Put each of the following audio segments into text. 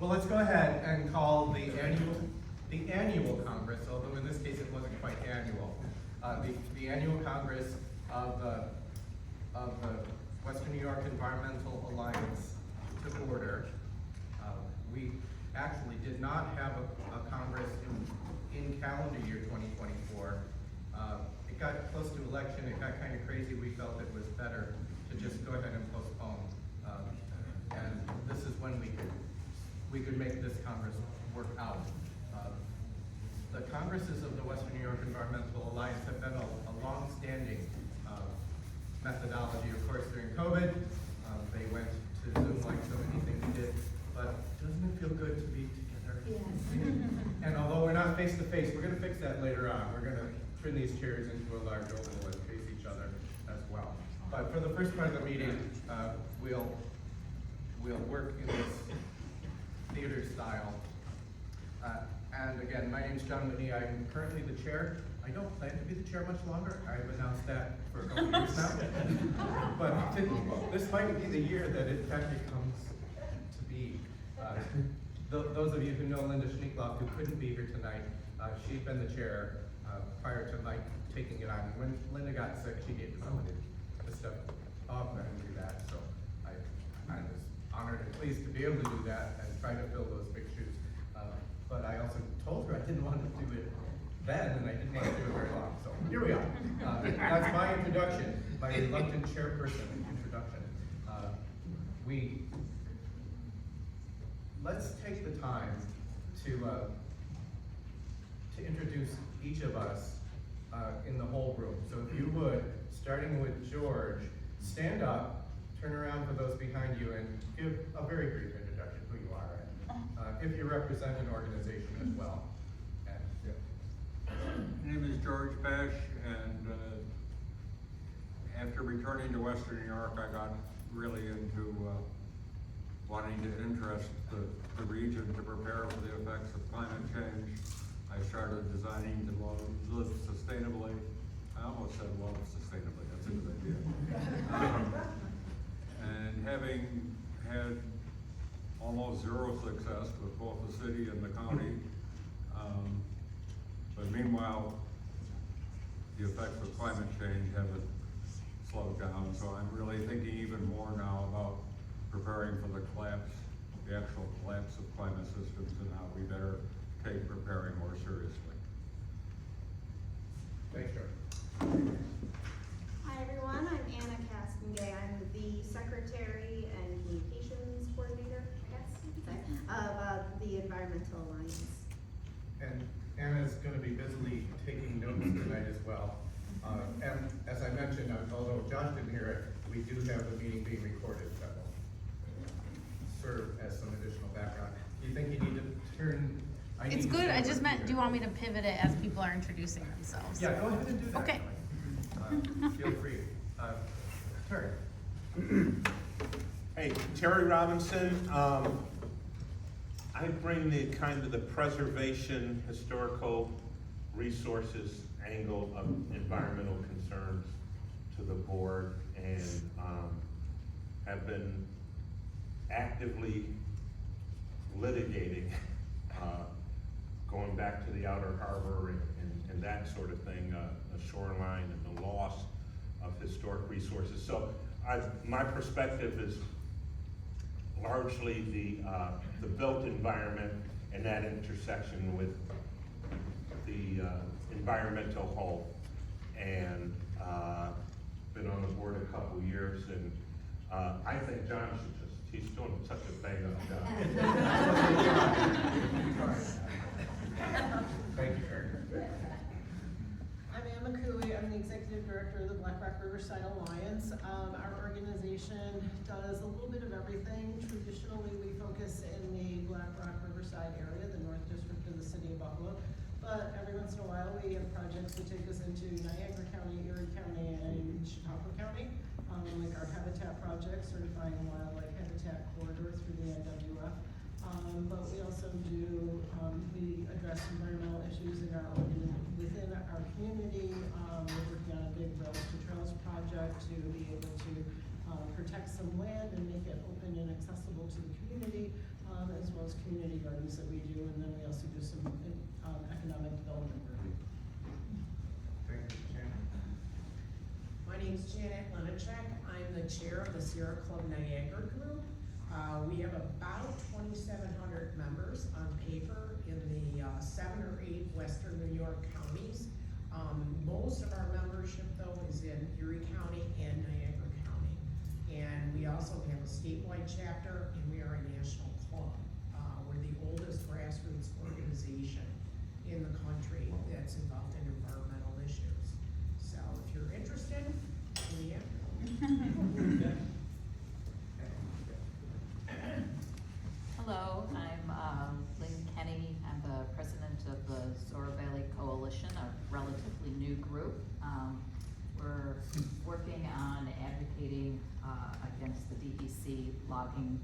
Well, let's go ahead and call the annual Congress, although in this case it wasn't quite annual. The annual Congress of the Western New York Environmental Alliance to order. We actually did not have a Congress in calendar year 2024. It got close to election, it got kind of crazy. We felt it was better to just go ahead and postpone. And this is when we could make this Congress work out. The Congresses of the Western New York Environmental Alliance have been a long-standing methodology. Of course, during COVID, they went to Zoom like so many things did, but doesn't it feel good to be together? Yes. And although we're not face-to-face, we're gonna fix that later on. We're gonna turn these chairs into a large oval and face each other as well. But for the first part of the meeting, we'll work in this theater style. And again, my name's John Whitney. I'm currently the chair. I don't plan to be the chair much longer. I've announced that for a couple years now. But this might be the year that it actually comes to be. Those of you who know Linda Schneekloff, who couldn't be here tonight, she's been the chair prior to Mike taking it on. When Linda got sick, she gave somebody to step up and do that. So I was honored and pleased to be able to do that and try to fill those big shoes. But I also told her I didn't want to do it then, and I didn't want to do it very long. So here we are. That's my introduction, my reluctant chairperson introduction. Let's take the time to introduce each of us in the whole room. So if you would, starting with George, stand up, turn around for those behind you, and give a very brief introduction who you are, and if you represent an organization as well. My name is George Bash, and after returning to Western New York, I got really into wanting to interest the region to prepare for the effects of climate change. I started designing to live sustainably. I almost said love sustainably, that's a good idea. And having had almost zero success with both the city and the county, but meanwhile, the effects of climate change haven't slowed down, so I'm really thinking even more now about preparing for the collapse, the actual collapse of climate systems, and how we better take preparing more seriously. Thanks, George. Hi everyone, I'm Anna Castengay. I'm the Secretary and Communications Coordinator, I guess you could say, of the Environmental Alliance. And Anna's going to be busily taking notes tonight as well. And as I mentioned, although Josh didn't hear it, we do have the meeting being recorded that will serve as some additional background. Do you think you need to turn? It's good, I just meant, do you want me to pivot it as people are introducing themselves? Yeah, go ahead and do that. Okay. Feel free. Terry. Hey, Terry Robinson. I bring the preservation, historical resources angle of environmental concerns to the board, and have been actively litigating going back to the outer harbor and that sort of thing, the shoreline and the loss of historic resources. So my perspective is largely the built environment and that intersection with the environmental whole. And been on the board a couple years, and I think John should he's doing such a bang up job. Thank you, Terry. I'm Ann McCooey. I'm the Executive Director of the Black Rock Riverside Alliance. Our organization does a little bit of everything. Traditionally, we focus in the Black Rock Riverside area, the North District of the City of Buffalo. But every once in a while, we have projects that take us into Niagara County, Erie County, and Chautauqua County. Like our habitat project, certifying a wildlife habitat corridor through the NWF. But we also do, we address environmental issues within our community. We're working on a big Rails to Trails project to be able to protect some land and make it open and accessible to the community, as well those community gardens that we do, and then we also do some economic development work. Thank you, Shannon. My name's Janet Lenachek. I'm the chair of the Sierra Club Niagara Group. We have about 2,700 members on paper in the 7 or 8 western New York counties. Most of our membership though is in Erie County and Niagara County. And we also have a statewide chapter, and we are a national club. We're the oldest grassroots organization in the country that's involved in environmental issues. So if you're interested, we have. Hello, I'm Lynn Kenny. I'm the president of the Zorro Valley Coalition, a relatively new group. We're working on advocating against the DEC logging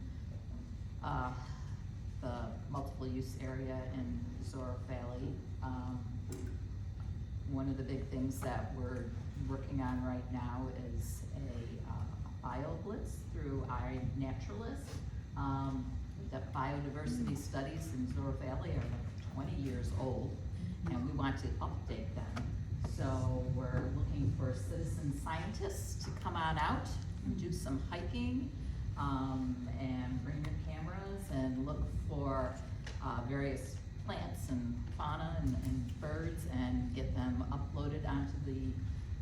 the multiple use area in Zorro Valley. One of the big things that we're working on right now is a BioBlitz through iNaturalist. The biodiversity studies in Zorro Valley are 20 years old, and we want to update them. So we're looking for citizen scientists to come on out and do some hiking, and bring your cameras and look for various plants and fauna and birds and get them uploaded onto the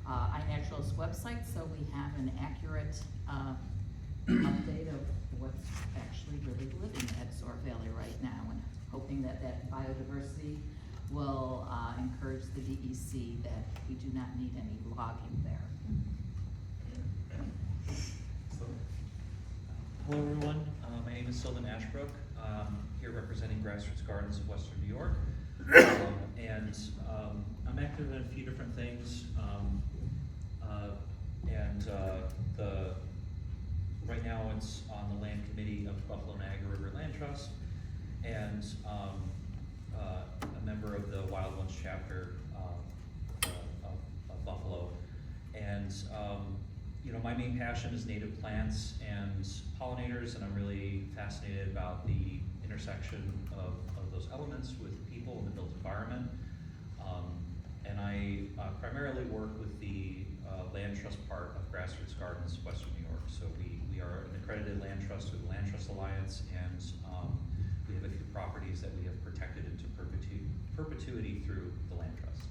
iNaturalist website, so we have an accurate update of what's actually really living at Zorro Valley right now, and hoping that that biodiversity will encourage the DEC that we do not need any logging there. Hello everyone, my name is Sylvan Ashbrook. Here representing Grassroots Gardens of Western New York. I'm active in a few different things. Right now it's on the land committee of Buffalo Niagara River Land Trust, and a member of the Wild Ones chapter of Buffalo. And you know, my main passion is native plants and pollinators, and I'm really fascinated about the intersection of those elements with people in the built environment. And I primarily work with the land trust part of Grassroots Gardens of Western New York. So we are an accredited land trust with the Land Trust Alliance, and we have a few properties that we have protected into perpetuity through the land trust.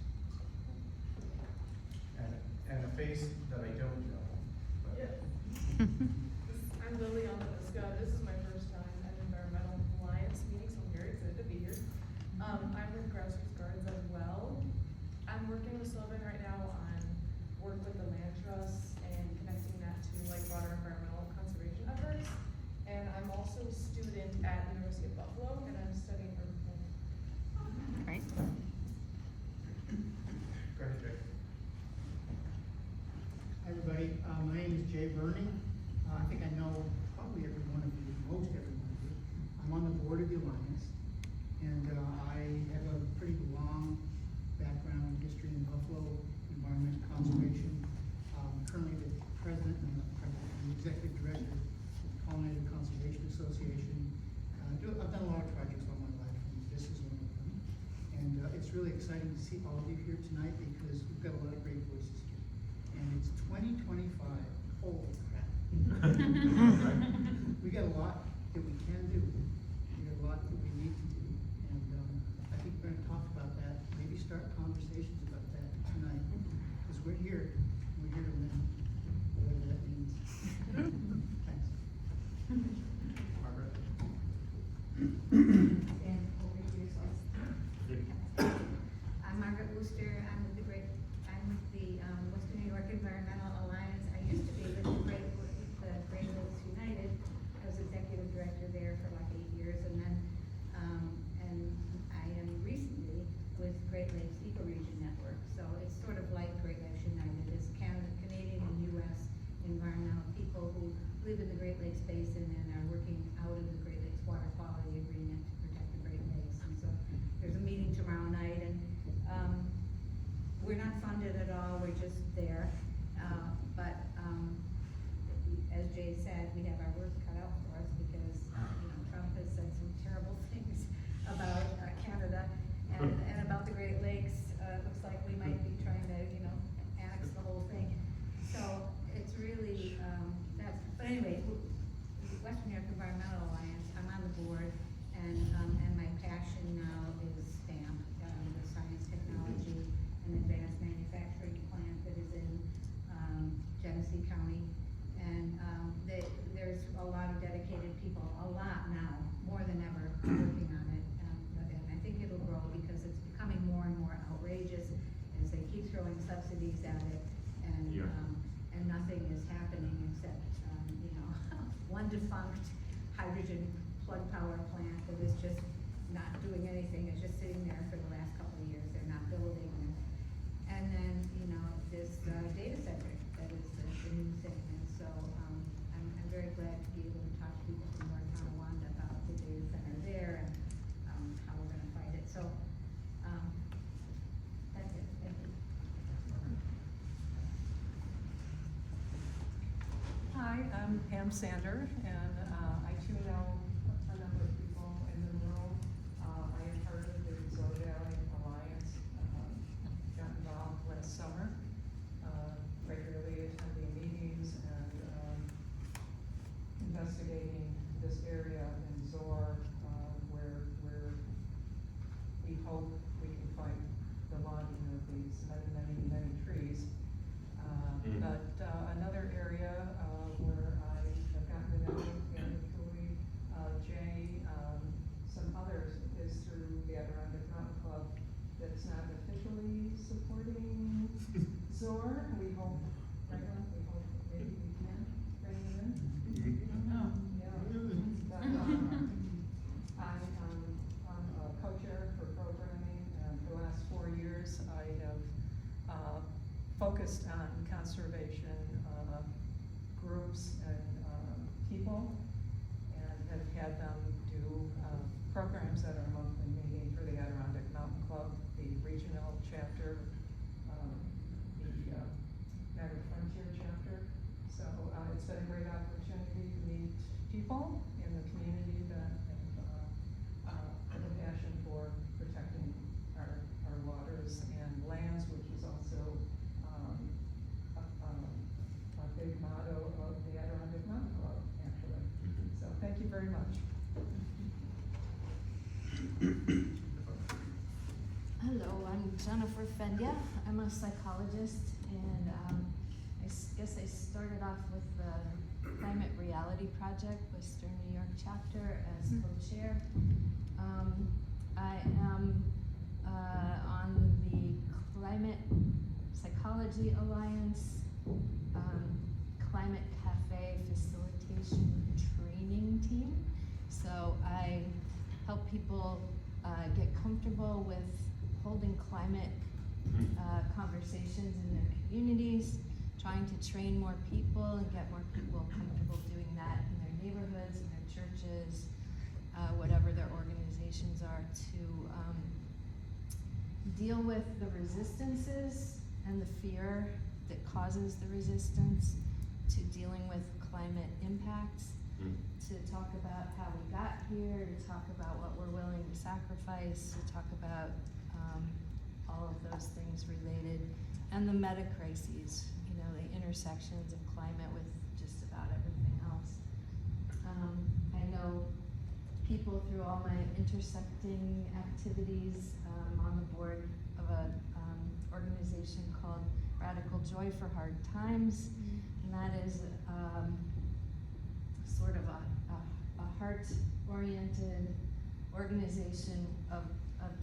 And a face that I don't know. But Yeah. I'm Liliana Visca. This is my first time at an Environmental Alliance meeting, so I'm very excited to be here. I'm with Grassroots Gardens as well. I'm working with Sylvan right now on work with the land trust and connecting that to like broader environmental conservation efforts. And I'm also a student at the University of Buffalo, and I'm studying urban planning. Great. go ahead, Jay. Hi everybody, my name is Jay Burning. I think I know probably every one of you, most every one of you. I'm on the board of the Alliance, and I have a pretty long background in history in Buffalo, environmental conservation. Currently the president and the executive director of the Pollinator Conservation Association. I've done a lot of projects all my life, and this is one of them. And it's really exciting to see all of you here tonight because we've got a lot of great voices here. And it's 2025. Holy crap. We got a lot that we can do. We got a lot that we need to do. And I think we're going to talk about that, maybe start conversations about that tonight. Because we're here to win, whatever that means. Thanks. Margaret? Stand over to yourselves. I'm Margaret Wooster. I'm with the Western New York Environmental Alliance. I used to be with the Great Lakes United. I was executive director there for like 8 years, and then and I am recently with Great Lakes Ecoregion Network. So it's sort of like Great Lakes United. It's Canadian and U.S. environmental people who live in the Great Lakes Basin and are working out of the Great Lakes Water Quality Agreement to protect the Great Lakes. And so there's a meeting tomorrow night, and we're not funded at all, we're just there. But as Jay said, we have our work cut out for us because Trump has said some terrible one defunct hydrogen plug power plant that is just not doing anything, it's just sitting there for the last couple of years, they're not building. And then, you know, this data center that is the new thing, and so, I'm very glad to be able to talk to people from North Tonawanda about the data center there and, how we're gonna fight it, so, that's it, thank you. Hi, I'm Pam Sander, and I too know a number of people in the room. I am part of the Missouri Valley Alliance, got involved last summer, regularly attending meetings and investigating this area in Zor, where we hope we can fight the logging of these many trees. But another area where I have gotten to know Andy Cooley, Jay, some others, is through the Adirondack Mountain Club that's not officially supporting Zor. We hope, right now, we hope maybe we can bring them in. We don't know. Yeah. But, I'm a co-chair for programming, and for the last 4 years, I have focused on conservation groups and people, and have had them do programs at our monthly meeting for the Adirondack Mountain Club, the regional chapter, the Niagara Frontier chapter. So it's been a great opportunity to meet people in the community that have a passion for protecting our waters and lands, which is also a big motto of the Adirondack Mountain Club, actually. So thank you very much. Hello, I'm Jennifer Fendia. I'm a psychologist, and guess I started off with the Climate Reality Project, Western New York chapter, as co-chair. I am on the Climate Psychology Alliance Climate Cafe Facilitation Training Team. So I help people get comfortable with holding climate conversations in their communities, trying to train more people and get more people comfortable doing that in their neighborhoods, in their churches, whatever their organizations are, to deal with the resistances and the fear that causes the resistance to dealing with climate impacts, to talk about how we got here, to talk about what we're willing to sacrifice, to talk about all of those things related, and the meta-crises, you know, the intersections of climate with just about everything else. I know people through all my intersecting activities. I'm on the board of a organization called Radical Joy for Hard Times, and that is sort of a heart-oriented organization of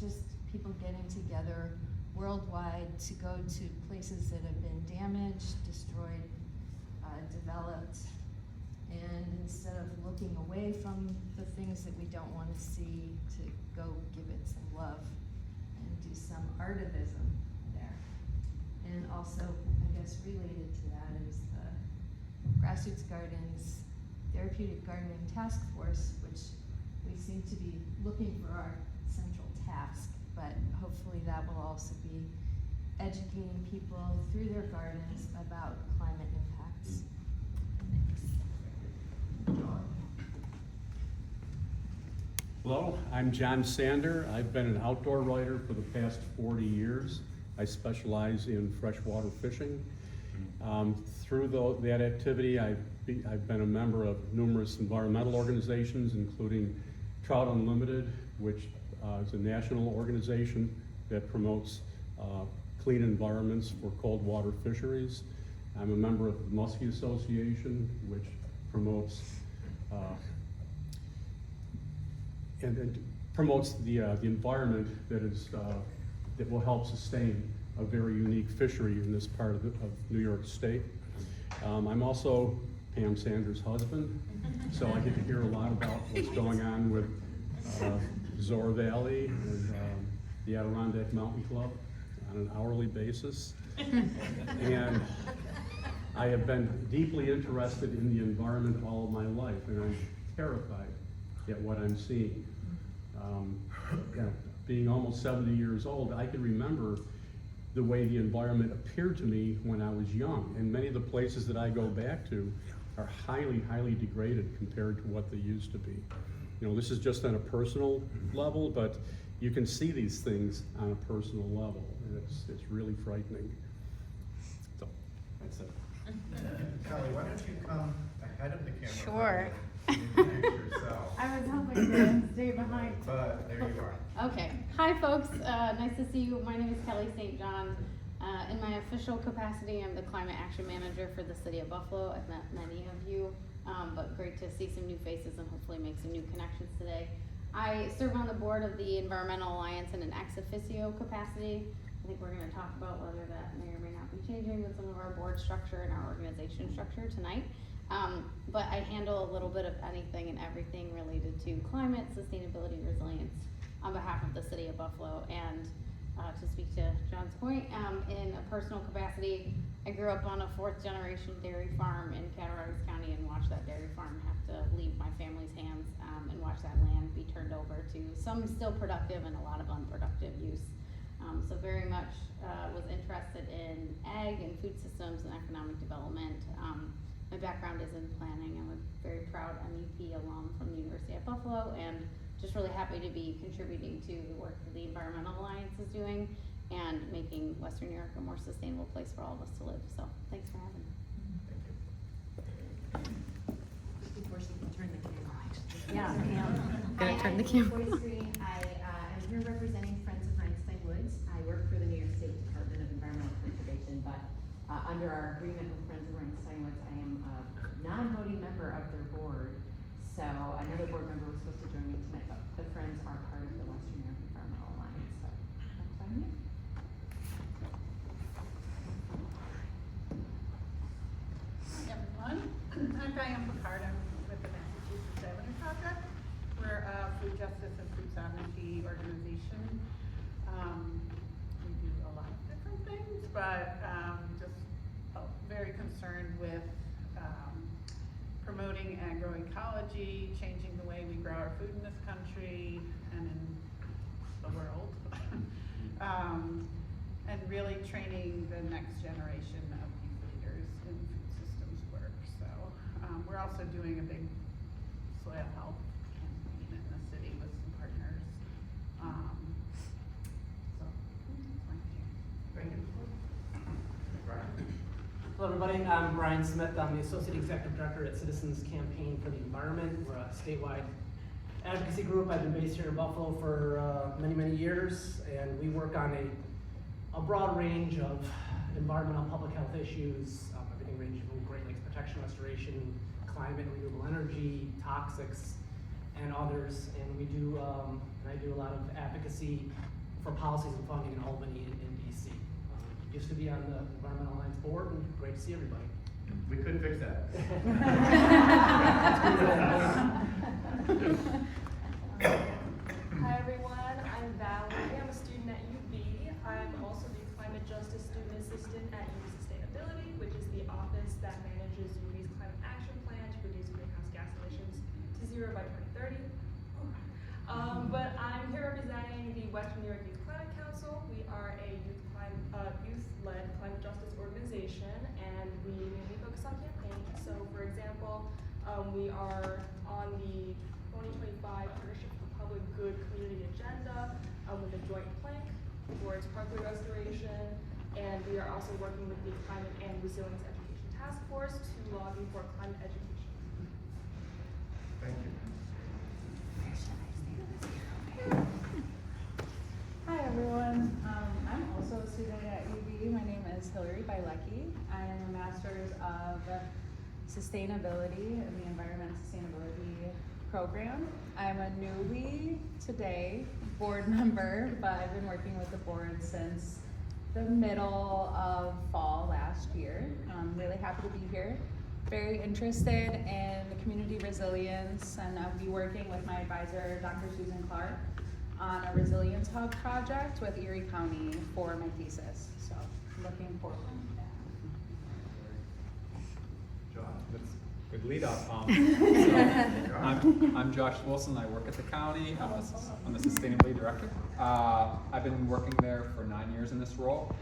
just people getting together worldwide to go to places that have been damaged, destroyed, developed, and instead of looking away from the things that we don't want to see, to go give it some love and do some artivism there. And also, I guess related to that is the Grassroots Gardens Therapeutic Gardening Task Force, which we seem to be looking for our central task, but hopefully that will also be educating people through their gardens about climate impacts. Thanks. Hello, I'm John Sander. I've been an outdoor writer for the past 40 years. I specialize in freshwater fishing. Through that activity, I've been a member of numerous environmental organizations, including Trout Unlimited, which is a national organization that promotes clean environments for cold water fisheries. I'm a member of the Muskie Association, which promotes and promotes the environment that will help sustain a very unique fishery in this part of New York State. I'm also Pam Sanders' husband. So I get to hear a lot about what's going on with Zor Valley and the Adirondack Mountain Club on an hourly basis. And I have been deeply interested in the environment all of my life, and I'm terrified at what I'm seeing. Being almost 70 years old, I can remember the way the environment appeared to me when I was young. And many of the places that I go back to are highly, highly degraded compared to what they used to be. You know, this is just on a personal level, but you can see these things on a personal level, and it's really frightening. So, that's it. Kelly, why don't you come ahead of the camera? Sure. And introduce yourself. I was hoping to stay behind. But there you are. Okay. Hi, folks. Nice to see you. My name is Kelly St. John. In my official capacity, I'm the Climate Action Manager for the City of Buffalo. I've met many of you, but great to see some new faces and hopefully make some new connections today. I serve on the board of the Environmental Alliance in an ex officio capacity. I think we're going to talk about whether that may or may not be changing with some of our board structure and our organization structure tonight. But I handle a little bit of anything and everything related to climate, sustainability, resilience on behalf of the City of Buffalo. And to speak to John's point, in a personal capacity, I grew up on a 4th generation dairy farm in Cattaraugus County and watched that dairy farm have to leave my family's hands and watch that land be turned over to some still productive and a lot of unproductive use. So very much was interested in ag and food systems and economic development. My background is in planning. I'm a very proud MEP alum from the University of Buffalo, and just really happy to be contributing to the work that the Environmental Alliance is doing and making Western New York a more sustainable place for all of us to live. So thanks for having me. Thank you. Before she can turn the camera. Yeah, Hi, turn the I'm camera. Joyce Green. I am here representing Friends of Rhinestone Woods. I work for the New York State Department of Environmental Conservation, but under our agreement with Friends of Rhinestone Woods, I am a non-voting member of their board. So another board member was supposed to join me tonight, but the Friends are part of the Western New York Environmental Alliance. So that's why I'm here. Hi everyone, I'm Diane Picard. I'm with the Massachusetts Avenue Project. We're a food justice and food sovereignty organization. We do a lot of different things, but just very concerned with promoting agroecology, changing the way we grow our food in this country and in the world. And really training the next generation of youth leaders in food systems work. So we're also doing a big soil health campaign in the city with some partners. So that's my thing. Thank you. Brian. Hello everybody, I'm Brian Smith. I'm the Associate Executive Director at Citizens Campaign for the Environment. We're a statewide advocacy group. I've been based here in Buffalo for many, many years, and we work on a broad range of environmental public health issues, everything ranging from Great Lakes protection restoration, climate, renewable energy, toxics, and others. And we do, and I do a lot of advocacy for policies and funding in Albany and in DC. Used to be on the Environmental Alliance board, and great to see everybody. We could fix that. Hi everyone, I'm Valerie. I'm a student at UB. I'm also the Climate Justice Student Assistant at UB Sustainability, which is the office that manages UB's climate action plan to reduce greenhouse gas emissions to 0 by 2030. But I'm here representing the Western New York Youth Climate Council. We are a youth-led climate justice organization, and we mainly focus on campaigns. So, for example, we are on the 2025 Partnership for Public Good Community Agenda with a joint plank towards parkway restoration, and we are also working with the Climate and Resilience Education Task Force to lobby for climate education. Thank you. Hi everyone, I'm also a student at UB. My name is Hillary Bielecki. I am a Master's of Sustainability in the Environmental Sustainability program. I'm a newbie today, board member, but I've been working with the board since the middle of fall last year. I'm really happy to be here. very interested in the community resilience, and I'll be working with my advisor, Dr. Susan Clark, on a resilience hub project with Erie County for my thesis. So I'm looking forward to that. John? That's a good lead up. I'm Josh Wilson. I work at the county. I'm the sustainability director. I've been working there for 9 years in this role.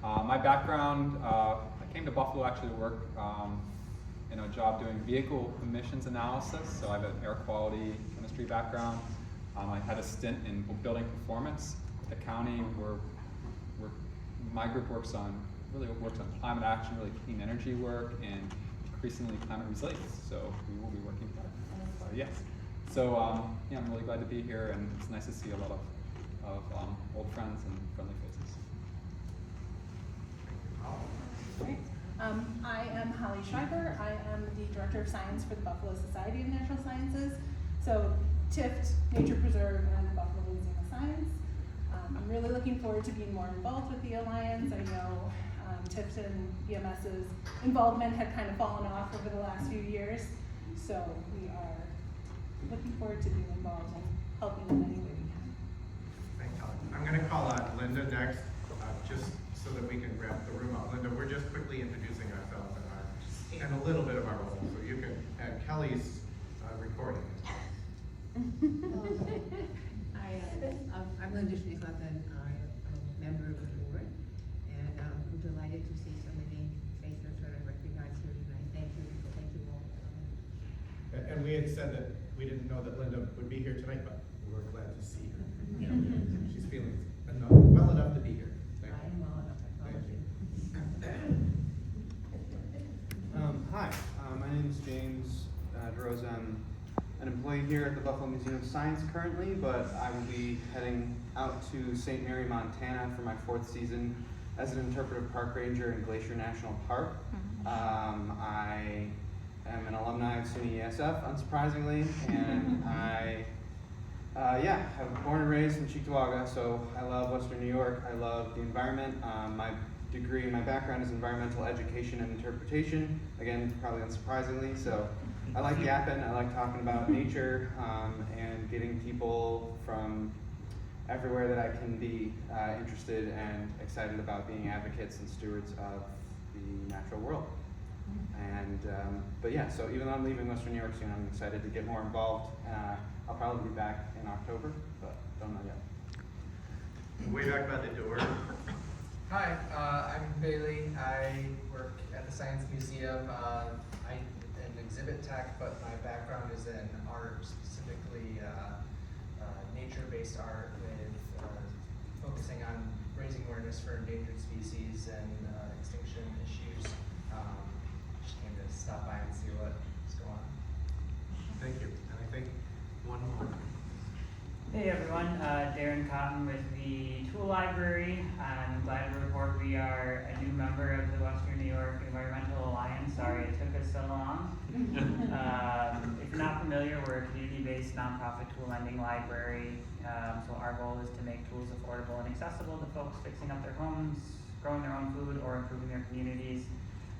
My background, I came to Buffalo actually to work in a job doing vehicle emissions analysis. So I have an air quality chemistry background. I had a stint in building performance at the county where my group works on climate action, really clean energy work, and increasingly climate resilience. So we will be working together. Yes. So yeah, I'm really glad to be here, and it's nice to see a lot of old friends and friendly faces. Great. I am Holly Schreiber. I am the Director of Science for the Buffalo Society of Natural Sciences. So TIFT, Nature Preserve, and the Buffalo Museum of Science. I'm really looking forward to being more involved with the Alliance. I know TIFT and BMS's involvement had kind of fallen off over the last few years. So we are looking forward to being involved and helping in any way we can. Thanks, Helen. I'm going to call on Linda next, just so that we can wrap the room up. Linda, we're just quickly introducing ourselves and a little bit of our role, so you can add Kelly's recording. I'm Linda Schneekloppen. I'm a member of the board, and I'm delighted to see so many faces that I recognize here tonight. Thank you all. And we had said that we didn't know that Linda would be here tonight, but we're glad to see her. She's feeling well enough to be here. Thank you. I am well enough. Thank you. Hi, my name is James DeRosa. I'm an employee here at the Buffalo Museum of Science currently, but I will be heading out to St. Mary, Montana for my 4th season as an interpretive park ranger in Glacier National Park. I am an alumni of SUNY ESF, unsurprisingly, and I have born and raised in Cheektowaga, so I love Western New York. I love the environment. My background is environmental education and interpretation, again, probably unsurprisingly, so I like yapping, I like talking about nature, and getting people from everywhere that I can be interested and excited about being advocates and stewards of the natural world. And, but yeah, so even though I'm leaving Western New York soon, I'm excited to get more involved. I'll probably be back in October, but don't know yet. Way back by the door. Hi, I'm Bailey. I work at the Science Museum. I'm an exhibit tech, but my background is in art, specifically nature-based art, with focusing on raising awareness for endangered species and extinction issues. Just came to stop by and see what's going on. Thank you. And I think one more. Hey everyone, Darren Cotton with the Tool Library. I'm glad to report we are a new member of the Western New York Environmental Alliance. Sorry it took us so long. If you're not familiar, we're a community-based nonprofit tool lending library. So our goal is to make tools affordable and accessible to folks fixing up their homes, growing their own food, or improving their communities.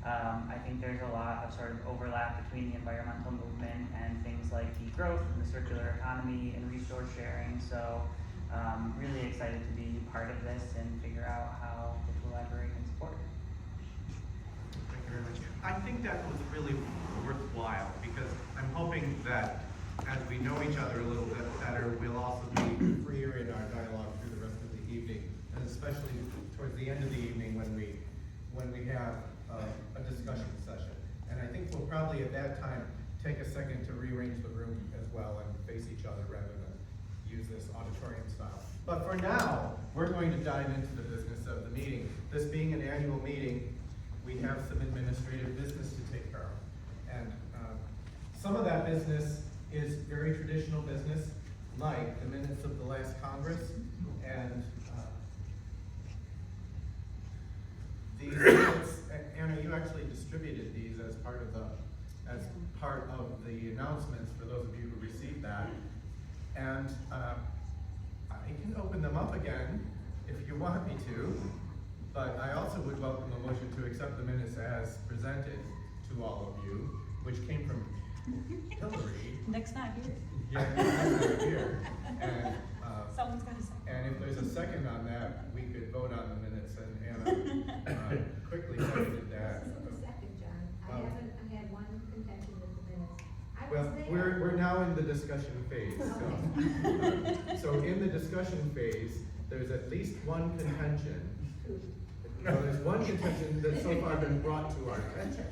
I think there's a lot of sort of overlap between the environmental movement and things like degrowth and the circular economy and resource sharing. So really excited to be part of this and figure out how the tool library can support it. Thank you very much. I think that was really worthwhile because I'm hoping that as we know each other a little bit better, we'll also be freer in our dialogue through the rest of the evening, and especially towards the end of the evening when we have a discussion session. And I think we'll probably at that time take a second to rearrange the room as well and face each other rather than use this auditorium style. But for now, we're going to dive into the business of the meeting. This being an annual meeting, we have some administrative business to take care of. And some of that business is very traditional business, like the minutes of the last Congress, and these minutes, Anna, you actually distributed these as part of the announcements for those of you who received that. And I can open them up again if you want me to, but I also would welcome a motion to accept the minutes as presented to all of you, which came from Hillary. Nick's not here. Yeah, Nick's not here. And, Someone's gonna say. and if there's a second on that, we could vote on the minutes, and Anna quickly seconded that. This is the second, John. I had one contention with the minutes. I was Well, there. we're now in the discussion phase, so in the discussion phase, there's at least one contention. No, there's one contention that's so far been brought to our attention.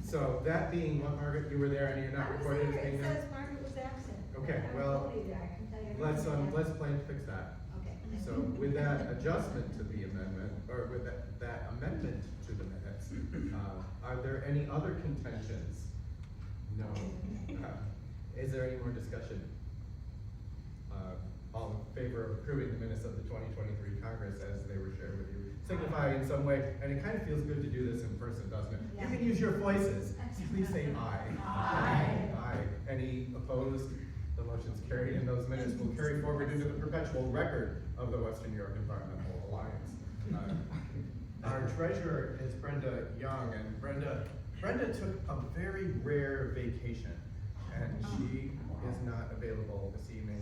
So that being what, Margaret, you were there and you're not I was recorded as there. being It there? says Margaret was absent. Okay, I was well, totally there. I can tell you. let's plan to fix that. Okay. So with that adjustment to the amendment, or with that amendment to the minutes, are there any other contentions? No. Is there any more discussion? All in favor of approving the minutes of the 2023 Congress as they were shared with you? Signify in some way, and it kind of feels good to do this in person, doesn't it? Yeah. You can use your voices. Please say aye. Aye. Aye. Any opposed? The motion's carried, and those minutes will carry forward into the perpetual record of the Western New York Environmental Alliance. Our treasurer is Brenda Young, and Brenda took a very rare vacation, and she is not available this evening.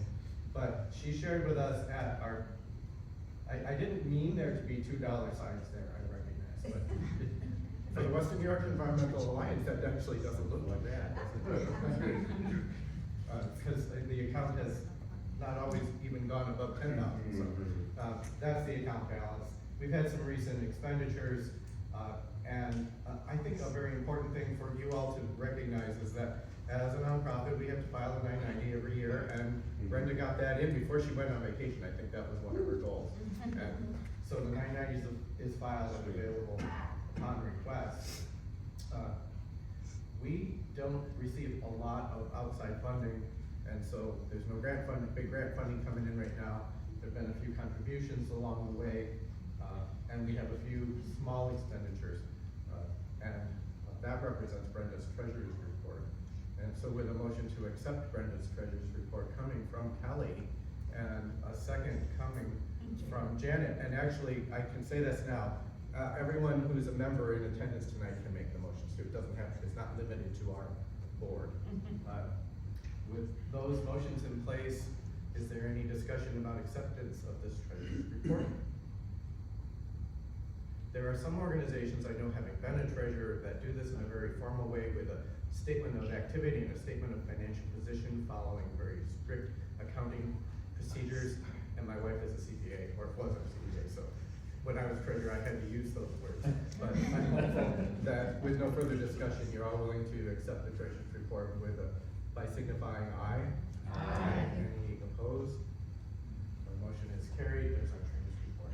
But she shared with us at our, I didn't mean there to be $2 signs there, I recognize, but for the Western New York Environmental Alliance, that actually doesn't look like that, does it? Because the account has not always even gone above 10,000, so that's the account balance. We've had some recent expenditures, and I think a very important thing for you all to recognize is that as a nonprofit, we have to file a 990 every year, and Brenda got that in before she went on vacation. I think that was one of her goals. And so the 990 is filed and available upon request. We don't receive a lot of outside funding, and so there's no big grant funding coming in right now. There've been a few contributions along the way, and we have a few small expenditures, and that represents Brenda's treasurer's report. And so with a motion to accept Brenda's treasurer's report coming from Kelly, and a second coming from Janet, and actually, I can say this now, everyone who's a member in attendance tonight can make the motion, so it doesn't have, it's not limited to our board. With those motions in place, is there any discussion about acceptance of this treasurer's report? There are some organizations I know, having been a treasurer, that do this in a very formal way with a statement of activity and a statement of financial position following very strict accounting procedures. And my wife is a CPA, or was a CPA, so when I was treasurer, I had to use those words. But I'm hopeful that with no further discussion, you're all willing to accept the treasurer's report by signifying aye. Aye. Any opposed? The motion is carried. There's our treasurer's report.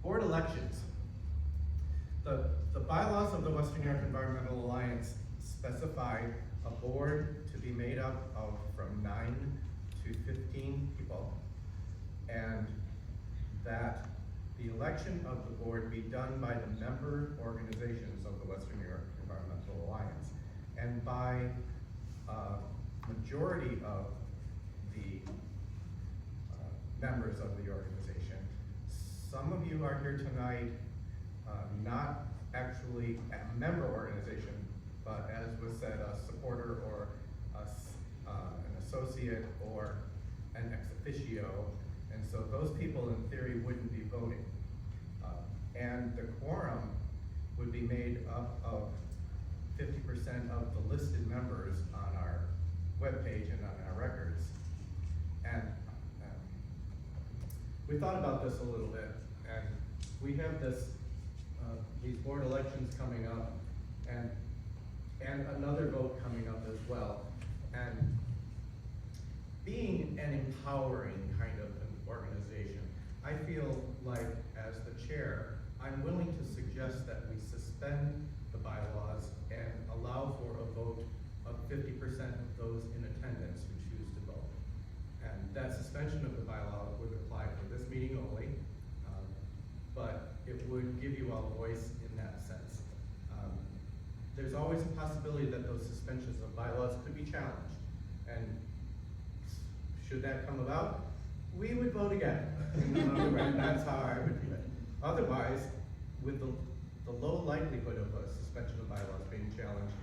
Board elections. The bylaws of the Western New York Environmental Alliance specify a board to be made up of from 9 to 15 people, and that the election of the board be done by the member organizations of the Western New York Environmental Alliance, and by majority of the members of the organization. Some of you are here tonight, not actually a member organization, but as was said, a supporter or an associate or an ex officio, and so those people in theory wouldn't be voting. And the quorum would be made up of 50% of the listed members on our webpage and on our records. And we thought about this a little bit, and we have these board elections coming up, and another vote coming up as well. And being an empowering kind of an organization, I feel like as the chair, I'm willing to suggest that we suspend the bylaws and allow for a vote of 50% of those in attendance who choose to vote. And that suspension of the bylaw would apply for this meeting only, but it would give you all a voice in that sense. There's always a possibility that those suspensions of bylaws could be challenged. And should that come about, we would vote again. And that's how I would do it. Otherwise, with the the low likelihood of a suspension of bylaws being challenged,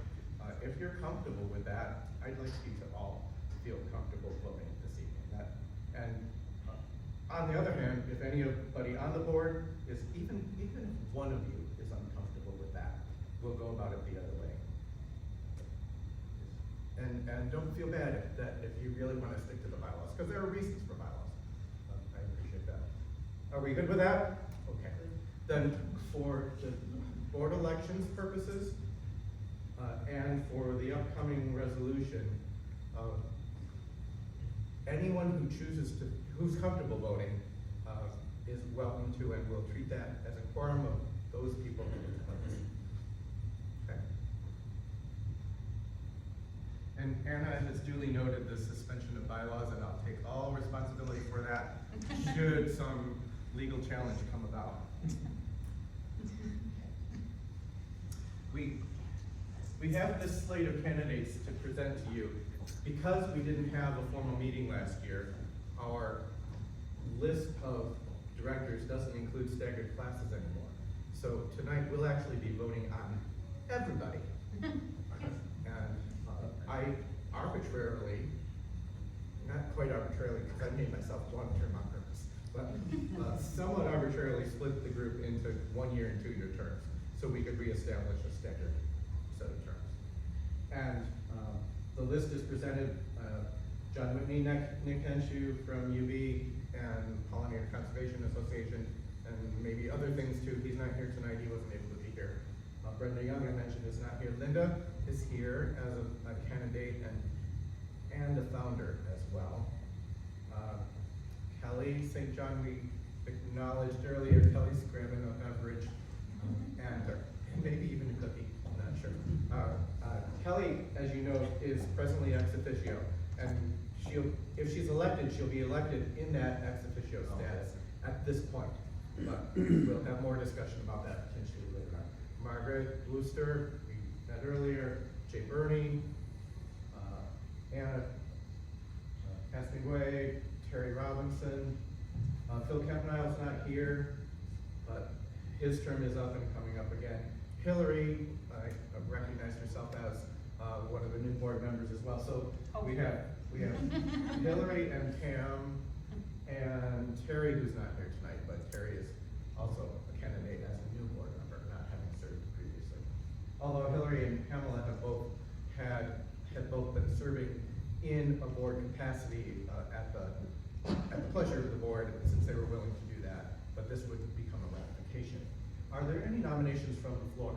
if you're comfortable with that, I'd like you to all feel comfortable voting this evening. On the other hand, if anybody on the board is, even if one of you is uncomfortable with that, we'll go about it the other way. And don't feel bad if you really want to stick to the bylaws, because there are reasons for bylaws. I appreciate that. Are we good with that? Okay. Then for the board elections purposes, and for the upcoming resolution, anyone who who's comfortable voting, is welcome to, and we'll treat that as a quorum of those people. Okay. And Anna has duly noted the suspension of bylaws, and I'll take all responsibility for that should some legal challenge come about. We have this slate of candidates to present to you. Because we didn't have a formal meeting last year, our list of directors doesn't include staggered classes anymore. So tonight we'll actually be voting on everybody. And I arbitrarily, not quite arbitrarily, because I made myself one term on purpose, but somewhat arbitrarily split the group into 1 year and 2 year terms, so we could reestablish a staggered set of terms. And the list is presented, John Whitney, Nick Henshu from UB, and Pollinator Conservation Association, and maybe other things too. He's not here tonight, he wasn't able to be here. Brenda Young, I mentioned, is not here. Linda is here as a candidate and a founder as well. Kelly St. John, we acknowledged earlier. Kelly's grabbing a beverage, and maybe even a cookie, I'm not sure. Kelly, as you know, is presently ex officio, and if she's elected, she'll be elected in that ex officio status at this point. But we'll have more discussion about that potentially later on. Margaret Wooster, we met earlier, Jay Burney, Anna Castingway, Terry Robinson, Phil Kempnile's not here, but his term is up and coming up again. Hillary, recognized herself as one of the new board members as well. So we have Hillary and Pam and Terry, who's not here tonight, but Terry is also a candidate as a new board member, not having served previously. Although Hillary and Pamela have both been serving in a board capacity at the pleasure of the board, since they were willing to do that. But this would become a ratification. Are there any nominations from the floor?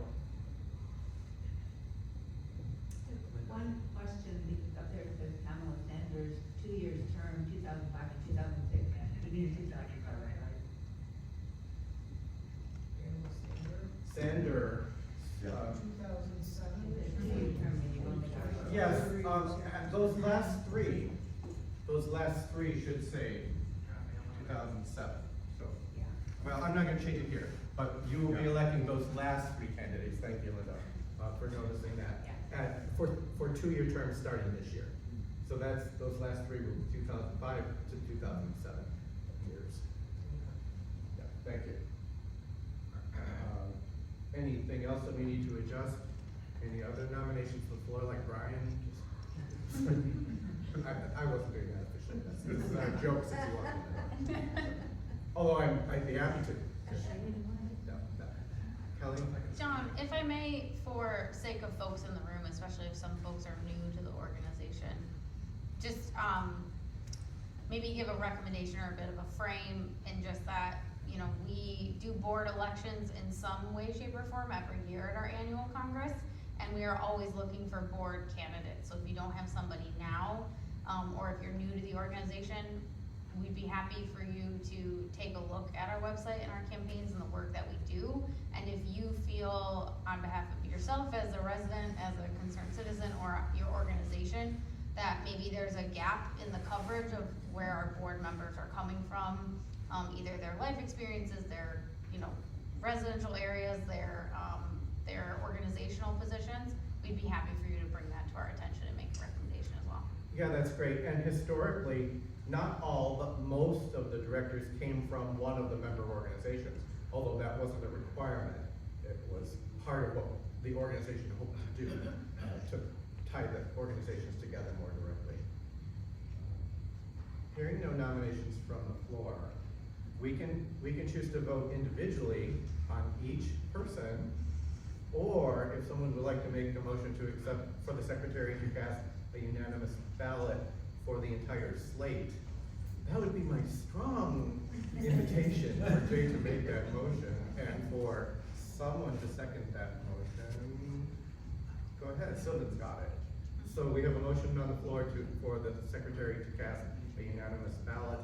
One question, up there it says Pamela Sanders, 2 years term, 2005 and 2006. You mean 2005, right? Sander. 2007. Yes, those last three should say 2007. So, well, I'm not going to change it here, but you will be electing those last three candidates. Thank you, Linda, for noticing that. For 2 year terms starting this year. So those last three were 2005 to 2007 years. Yeah, thank you. Anything else that we need to adjust? Any other nominations from the floor, like Brian? I wasn't doing that officially. This is a joke since you walked in. Although I'd be happy to. No. Kelly? John, if I may, for sake of folks in the room, especially if some folks are new to the organization, just maybe give a recommendation or a bit of a frame in just that, we do board elections in some way, shape, or form every year at our annual Congress, and we are always looking for board candidates. So if you don't have somebody now, or if you're new to the organization, we'd be happy for you to take a look at our website and our campaigns and the work that we do. And if you feel, on behalf of yourself as a resident, as a concerned citizen, or your organization, that maybe there's a gap in the coverage of where our board members are coming from, either their life experiences, their residential areas, their organizational positions, we'd be happy for you to bring that to our attention and make a recommendation as well. Yeah, that's great. And historically, not all, but most of the directors came from one of the member organizations, although that wasn't a requirement. it was part of what the organization hoped to do, to tie the organizations together more directly. Hearing no nominations from the floor, we can choose to vote individually on each person, or if someone would like to make a motion to accept for the secretary to cast a unanimous ballot for the entire slate, that would be my strong invitation for Jay to make that motion and for someone to second that motion. Go ahead, Sylvan's got it. So we have a motion on the floor for the secretary to cast a unanimous ballot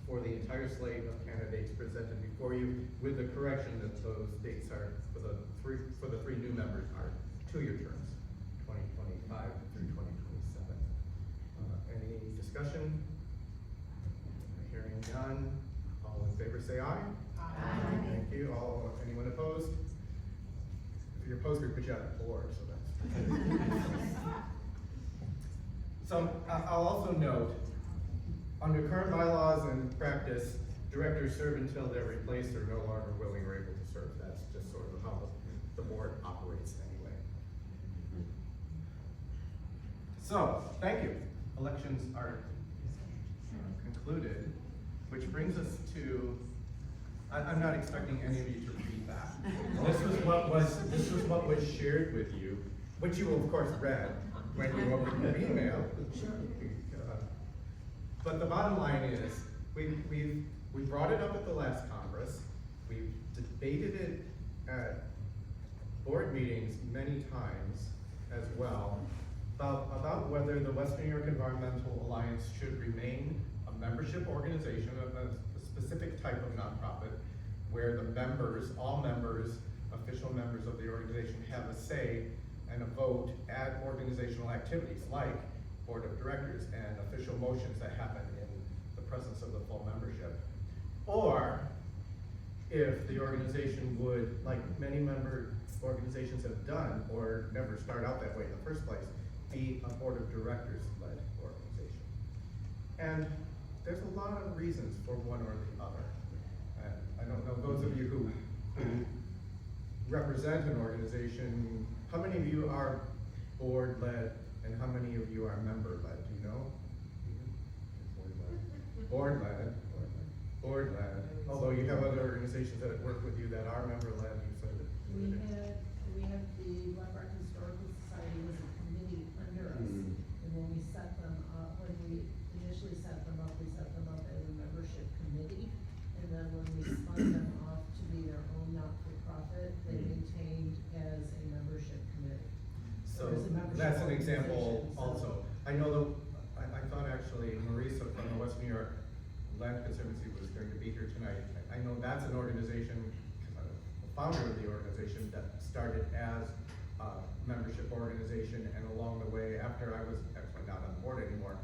for the entire slate of candidates presented before you, with the correction that those dates are for the three new members are 2-year terms, 2025 through 2027. Any discussion? Hearing none. All in favor say aye. Aye. Thank you. Anyone opposed? If you're opposed, we put you out of the board, so that's. So I'll also note, under current bylaws and practice, directors serve until they're replaced or no longer willing or able to serve. That's just sort of how the board operates anyway. So, thank you. Elections are concluded, which brings us to, I'm not expecting any of you to read that. This was what was shared with you, which you of course read when you opened your email. But the bottom line is, we brought it up at the last Congress. We've debated it at board meetings many times as well about whether the Western New York Environmental Alliance should remain a membership organization, a specific type of nonprofit, where the members, all members, official members of the organization have a say and a vote at organizational activities like board of directors and official motions that happen in the presence of the full membership. Or if the organization would, like many member organizations have done, or never start out that way in the first place, be a board of directors led organization. And there's a lot of reasons for one or the other. And I don't know, those of you who represent an organization, how many of you are board led and how many of you are member led? Do you know? Board led. Board led. Although you have other organizations that work with you that are member led, you said that. We have the Black Historical Society was a committee under us, and when we set them up, when we initially set them up as a membership committee, and then when we spun them off to be their own not-for-profit, they maintained as a membership committee. So there's a membership that's an example organization, also. I know I thought actually Marisa from the West New York Land Conservancy was going to be here tonight. I know that's an organization, the founder of the organization that started as a membership organization, and along the way, after I was actually not on the board anymore,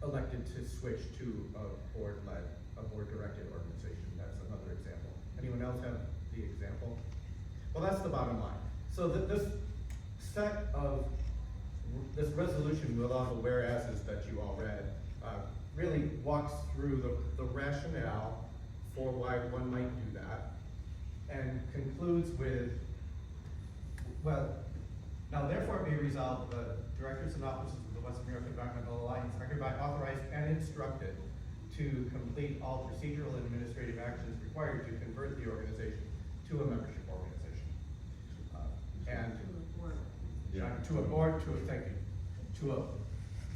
elected to switch to a board-led, a board-directed organization. That's another example. Anyone else have the example? Well, that's the bottom line. So this resolution with all the whereases that you all read really walks through the rationale for why one might do that, and concludes with, well, now therefore it be resolved, the directors and officers of the Western New York Environmental Alliance are hereby authorized and instructed to complete all procedural and administrative actions required to convert the organization to a membership organization.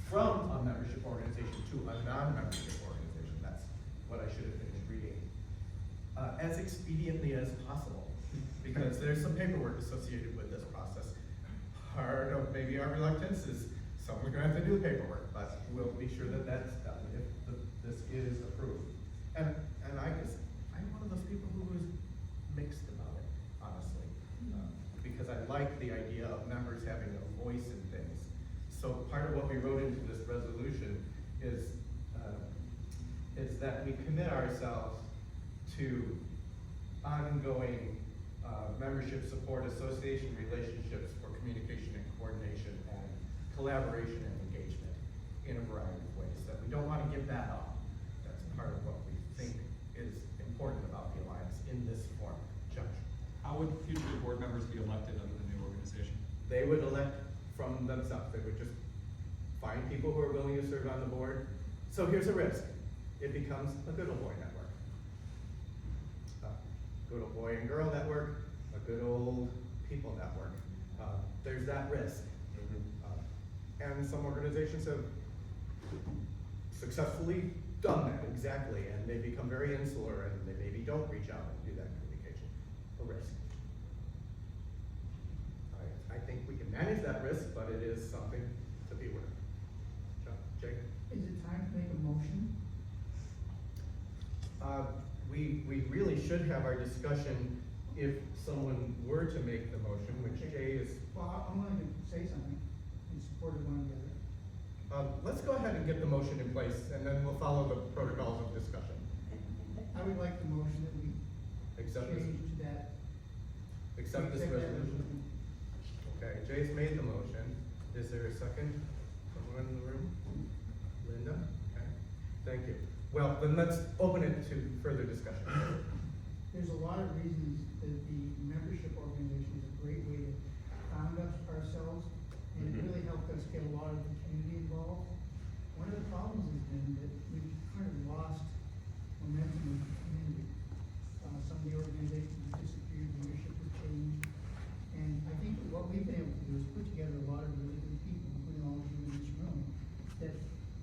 From a membership organization to a non-membership organization. That's what I should have finished reading. As expediently as possible, because there's some paperwork associated with this process. Part of maybe our reluctance is someone's gonna have to do the paperwork, but we'll be sure that that's done if this is approved. And I guess I'm one of those people who was mixed about it, honestly, because I like the idea of members having a voice in things. So part of what we wrote into this resolution is that we commit ourselves to ongoing membership support, association relationships for communication and coordination and collaboration and engagement in a variety of ways, that we don't want to give that up. That's part of what we think is important about the Alliance in this form. How would future board members be elected under the new organization? They would elect from themselves. They would just find people who are willing to serve on the board. So here's a risk. It becomes a good old boy network. A good old boy and girl network, a good old people network. There's that risk. And some organizations have successfully done that, exactly, and they become very insular and they maybe don't reach out and do that communication. A risk. I think we can manage that risk, but it is something to be aware of. Jake? Is it time to make a motion? We really should have our discussion if someone were to make the motion, which Jay is. Well, I'm going to say something in support of one of the other. Let's go ahead and get the motion in place, and then we'll follow the protocols of discussion. I would like the motion that we Accept this, change that. accept this Accept that resolution. Okay, Jay's made the motion. Is there a second? Someone in the room? Linda? Okay, thank you. Well, then let's open it to further discussion. There's a lot of reasons that the membership organization is a great way to found us ourselves, and it really helped us get a lot of the community involved. One of the problems has been that we've kind of lost momentum with the community. Some of the organizations have disappeared, leadership has changed, and I think that what we've been able to do is put together a lot of really good people, including all of you in this room, that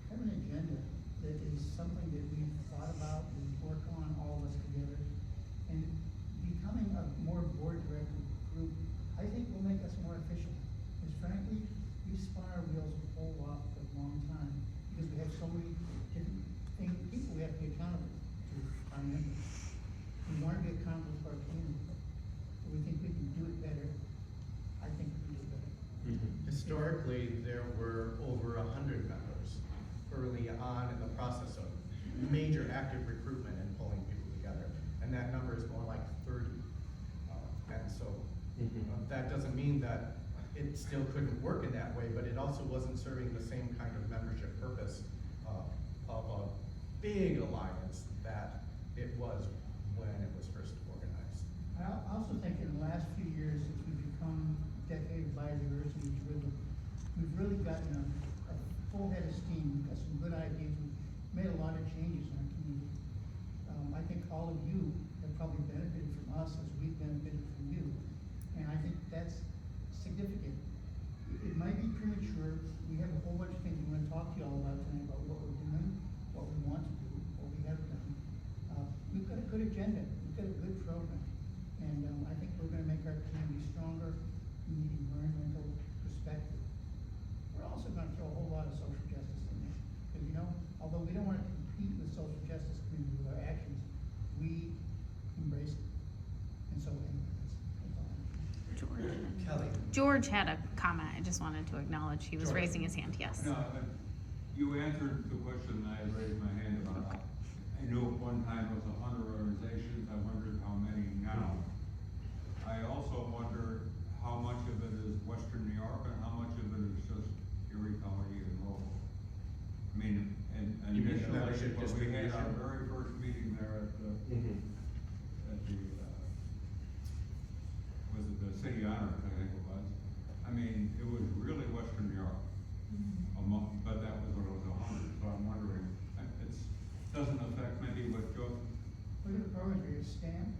have an agenda that is something that we've thought about, we work on, all of us together, and becoming a more board directed group, I think will make us more efficient. Because frankly, we spun our wheels a whole lot for a long time, because we have so many different things, people we have to be accountable to our members. We want to be accountable to our community. We think we can do it better. I think we can do it better. Historically, there were over 100 members early on in the process of major active recruitment and pulling people together. And that number is more like 30. And so that doesn't mean that it still couldn't work in that way, but it also wasn't serving the same kind of membership purpose of a big alliance that it was when it was first organized. I also think in the last few years, since we've become decade of biodiversity driven, we've really gotten a full head of steam. We've got some good ideas. We've made a lot of changes in our community. I think all of you have probably benefited from us as we've benefited from you. And I think that's significant. It might be premature. We have a whole bunch of things we want to talk to you all about tonight, about what we're doing, what we want to do, what we have done. We've got a good agenda. We've got a good program. And I think we're going to make our community stronger from the environmental perspective. We're also going to throw a whole lot of social justice in there. Because, you know, although we don't want to compete with social justice community with our actions, we embrace it. And so, anyway, that's all. Kelly. George had a comment. I just wanted to acknowledge he was George. raising his hand. Yes. No, but you answered the question I raised my hand about. I knew at one time it was 100 organizations. I wondered how many now. I also wonder how much of it is Western New York and how much of it is just Erie County and local. I mean, and You mean the initially, membership when we had our distribution? very first meeting there at the, was it the City Honors, I think it was. I mean, it was really Western New York. But that was when it was 100, so I'm wondering, it doesn't affect maybe what Joe. Look at the programs we have STAM,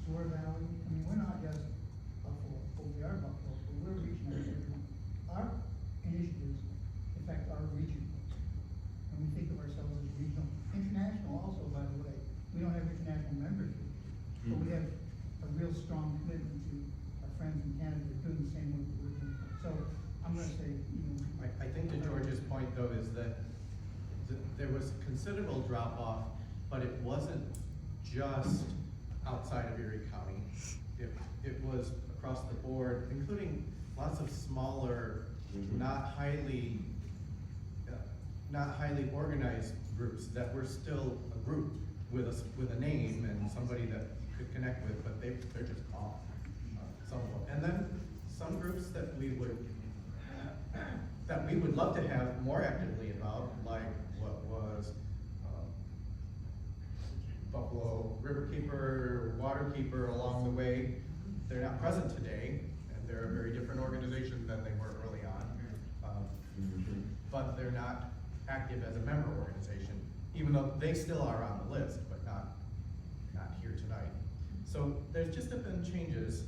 Soar Valley. I mean, we're not just Buffalo, but we are Buffalo, but we're reaching out to everyone. Our initiatives affect our region. And we think of ourselves as regional. International also, by the way. We don't have international membership, but we have a real strong commitment to our friends in Canada who are doing the same work that we're doing. So I'm gonna say, you know. I think to George's point though is that there was considerable drop off, but it wasn't just outside of Erie County. It was across the board, including lots of smaller, not highly organized groups that were still a group with a name and somebody that you could connect with, but they're just off. Some of them. And then some groups that we would love to have more actively involved, like what was Buffalo Riverkeeper, Waterkeeper along the way. they're not present today, and they're a very different organization than they were early on. But they're not active as a member organization, even though they still are on the list, but not here tonight. So there's just been changes,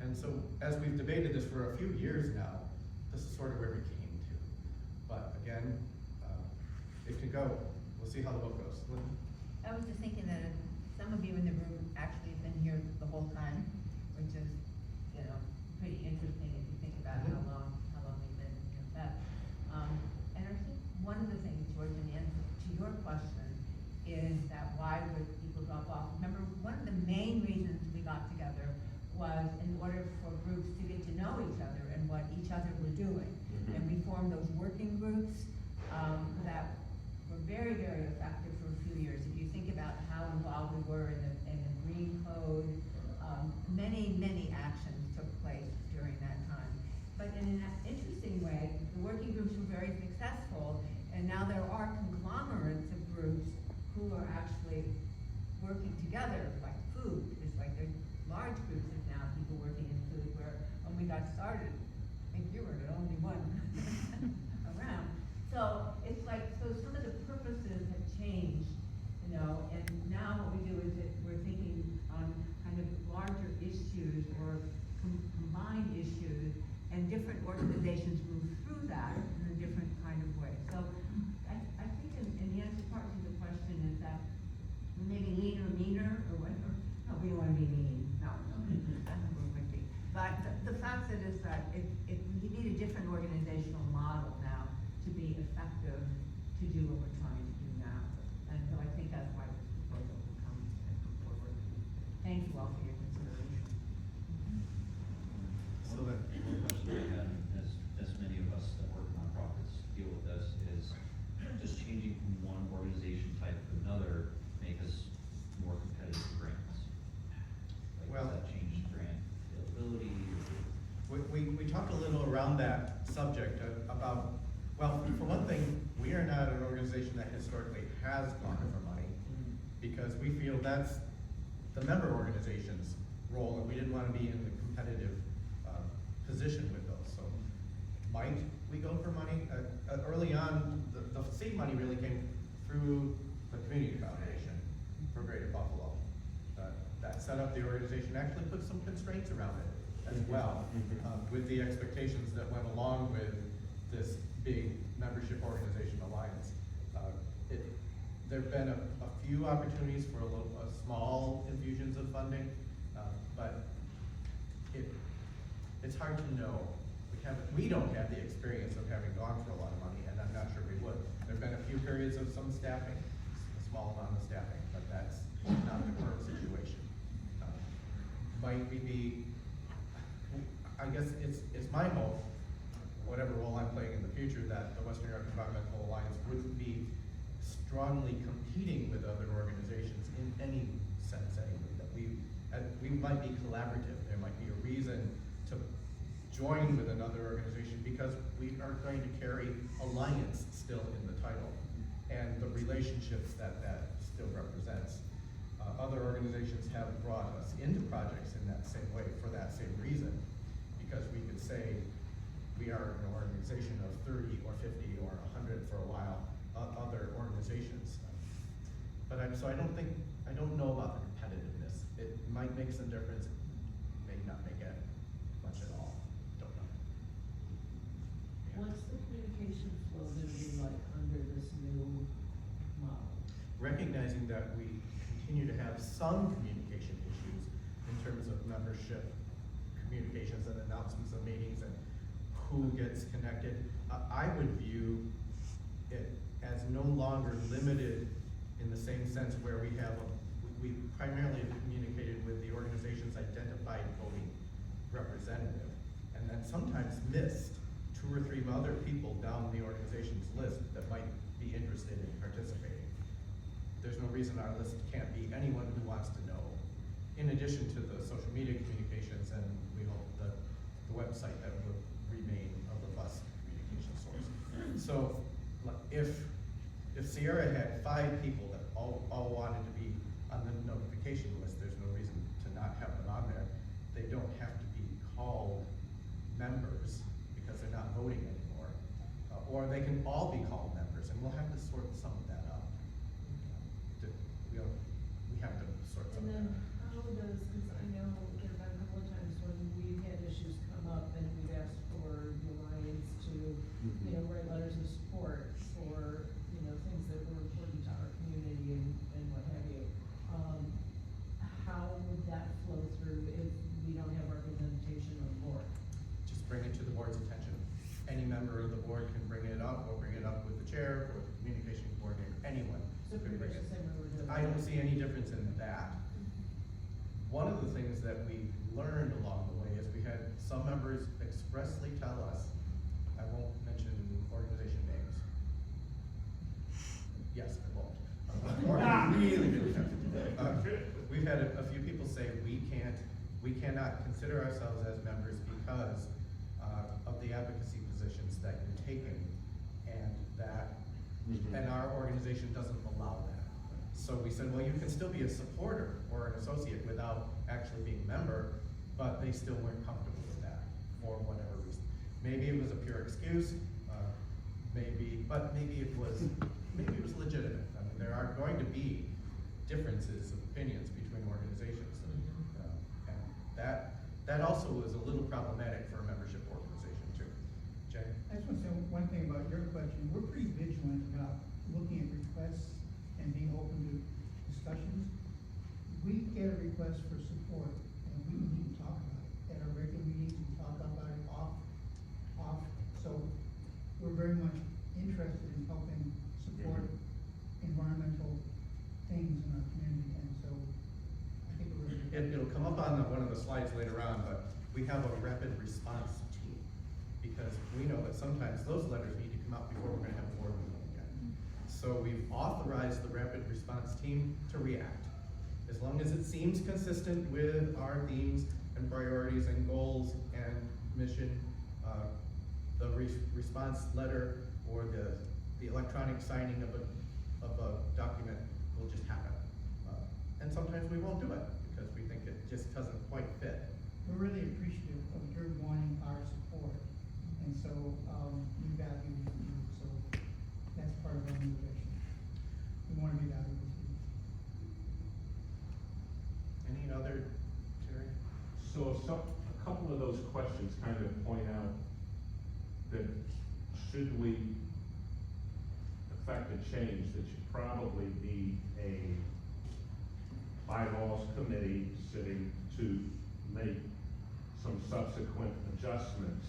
and so as we've debated this for a few years now, this is sort of where we came to. But again, it could go. We'll see how the vote goes. I was just thinking that some of you in the room actually have been here the whole time, which is, pretty interesting if you think about how long we've been in that. And I think one of the things, George, in answer to your question, is that why would people drop off? Remember, one of the main reasons we got together was in order for groups to get to know each other and what each other were doing. And we formed those working groups that were very, very effective for a few years. If you think about how involved we were in the Green Code, many, many actions took place during that time. But in an interesting way, the working groups were very successful, and now there are conglomerates of groups who are actually working together, like food. It's like there's large groups of now people working in food, where when we got started, I think you were the only one around. So it's like, so some of the purposes have changed, and now what we do is that we're thinking on kind of larger issues or combined issues, and different organizations move through that in a different kind of way. So I think in the answer part to the question is that maybe leaner, meaner, or whatever. No, we don't want to be mean. No, that's what we're thinking. But the fact that is that you need a different organizational model now to be effective to do what we're trying to do now. And so I think that's why this proposal will come forward. Thank you all for your consideration. So that one question I had, as many of us that work nonprofits deal with this, is just changing from one organization type to another make us more competitive grants? Like, Well, does that change grant availability? we talked a little around that subject about, well, for one thing, we are not an organization that historically has gone for money, because we feel that's the member organization's role, and we didn't want to be in the competitive position with those. So might we go for money? Early on, the seed money really came through the Community Foundation for Greater Buffalo. That set up the organization, actually put some constraints around it as well, with the expectations that went along with this big membership organization alliance. There have been a few opportunities for small infusions of funding, but it's hard to know. We don't have the experience of having gone for a lot of money, and I'm not sure we would. There have been a few periods of some staffing, a small amount of staffing, but that's not the current situation. Might we be, I guess it's my hope, whatever role I'm playing in the future, that the Western New York Environmental Alliance wouldn't be strongly competing with other organizations in any sense anyway, that we might be collaborative. There might be a reason to join with another organization because we are going to carry alliance still in the title, and the relationships that still represents. Other organizations have brought us into projects in that same way for that same reason, because we could say we are an organization of 30 or 50 or 100 for a while, other organizations. But so I don't know about the competitiveness. It might make some difference, it may not make it much at all, don't know. What's the communication flow gonna be like under this new model? Recognizing that we continue to have some communication issues in terms of membership communications and announcements of meetings and who gets connected, I would view it as no longer limited in the same sense where we primarily have communicated with the organization's identified voting representative, and then sometimes missed 2 or 3 other people down the organization's list that might be interested in participating. There's no reason our list can't be anyone who wants to know, in addition to the social media communications, and we hope that the website that will remain a robust communication source. So if Sierra had 5 people that all wanted to be on the notification list, there's no reason to not have them on there. they don't have to be called members because they're not voting anymore. Or they can all be called members, and we'll have to sort some of that out. We have to sort some And of then that out. how does, because I know there have been a couple of times when we've had issues come up and we've asked for the Alliance to, you know, write letters of support for, you know, things that were important to our community and what have you. How would that flow through if we don't have representation on the board? Just bring it to the board's attention. Any member of the board can bring it up, or bring it up with the chair, or the communication coordinator, anyone. So can pretty bring much it. the same way we're doing. I don't see any difference in that. One of the things that we learned along the way is we had some members expressly tell us, I won't mention organization names. Yes, I won't. Really good attempt. We've had a few people say we cannot consider ourselves as members because of the advocacy positions that you're taking, and that, and our organization doesn't allow that. So we said, well, you can still be a supporter or an associate without actually being a member, but they still weren't comfortable with that for whatever reason. Maybe it was a pure excuse, but maybe it was legitimate. I mean, there are going to be differences of opinions between organizations, and that also was a little problematic for a membership organization too. Jay? I just want to say one thing about your question. We're pretty vigilant about looking at requests and being open to discussions. We get a request for support, and we need to talk about it. At our regular meetings, we talk about it off. So we're very much interested in helping support environmental things in our community, and so I think we're really. It'll come up on one of the slides later on, but we have a rapid response team, because we know that sometimes those letters need to come out before we're gonna have a board meeting again. So we've authorized the rapid response team to react. As long as it seems consistent with our themes and priorities and goals and mission, the response letter or the electronic signing of a document will just happen. And sometimes we won't do it because we think it just doesn't quite fit. We're really appreciative of your wanting our support, and so, we value you, so that's part of our motivation. We want to be valuable to you. Any other, Terry? So a couple of those questions kind of point out that should we affect a change, that you probably need a bylaws committee sitting to make some subsequent adjustments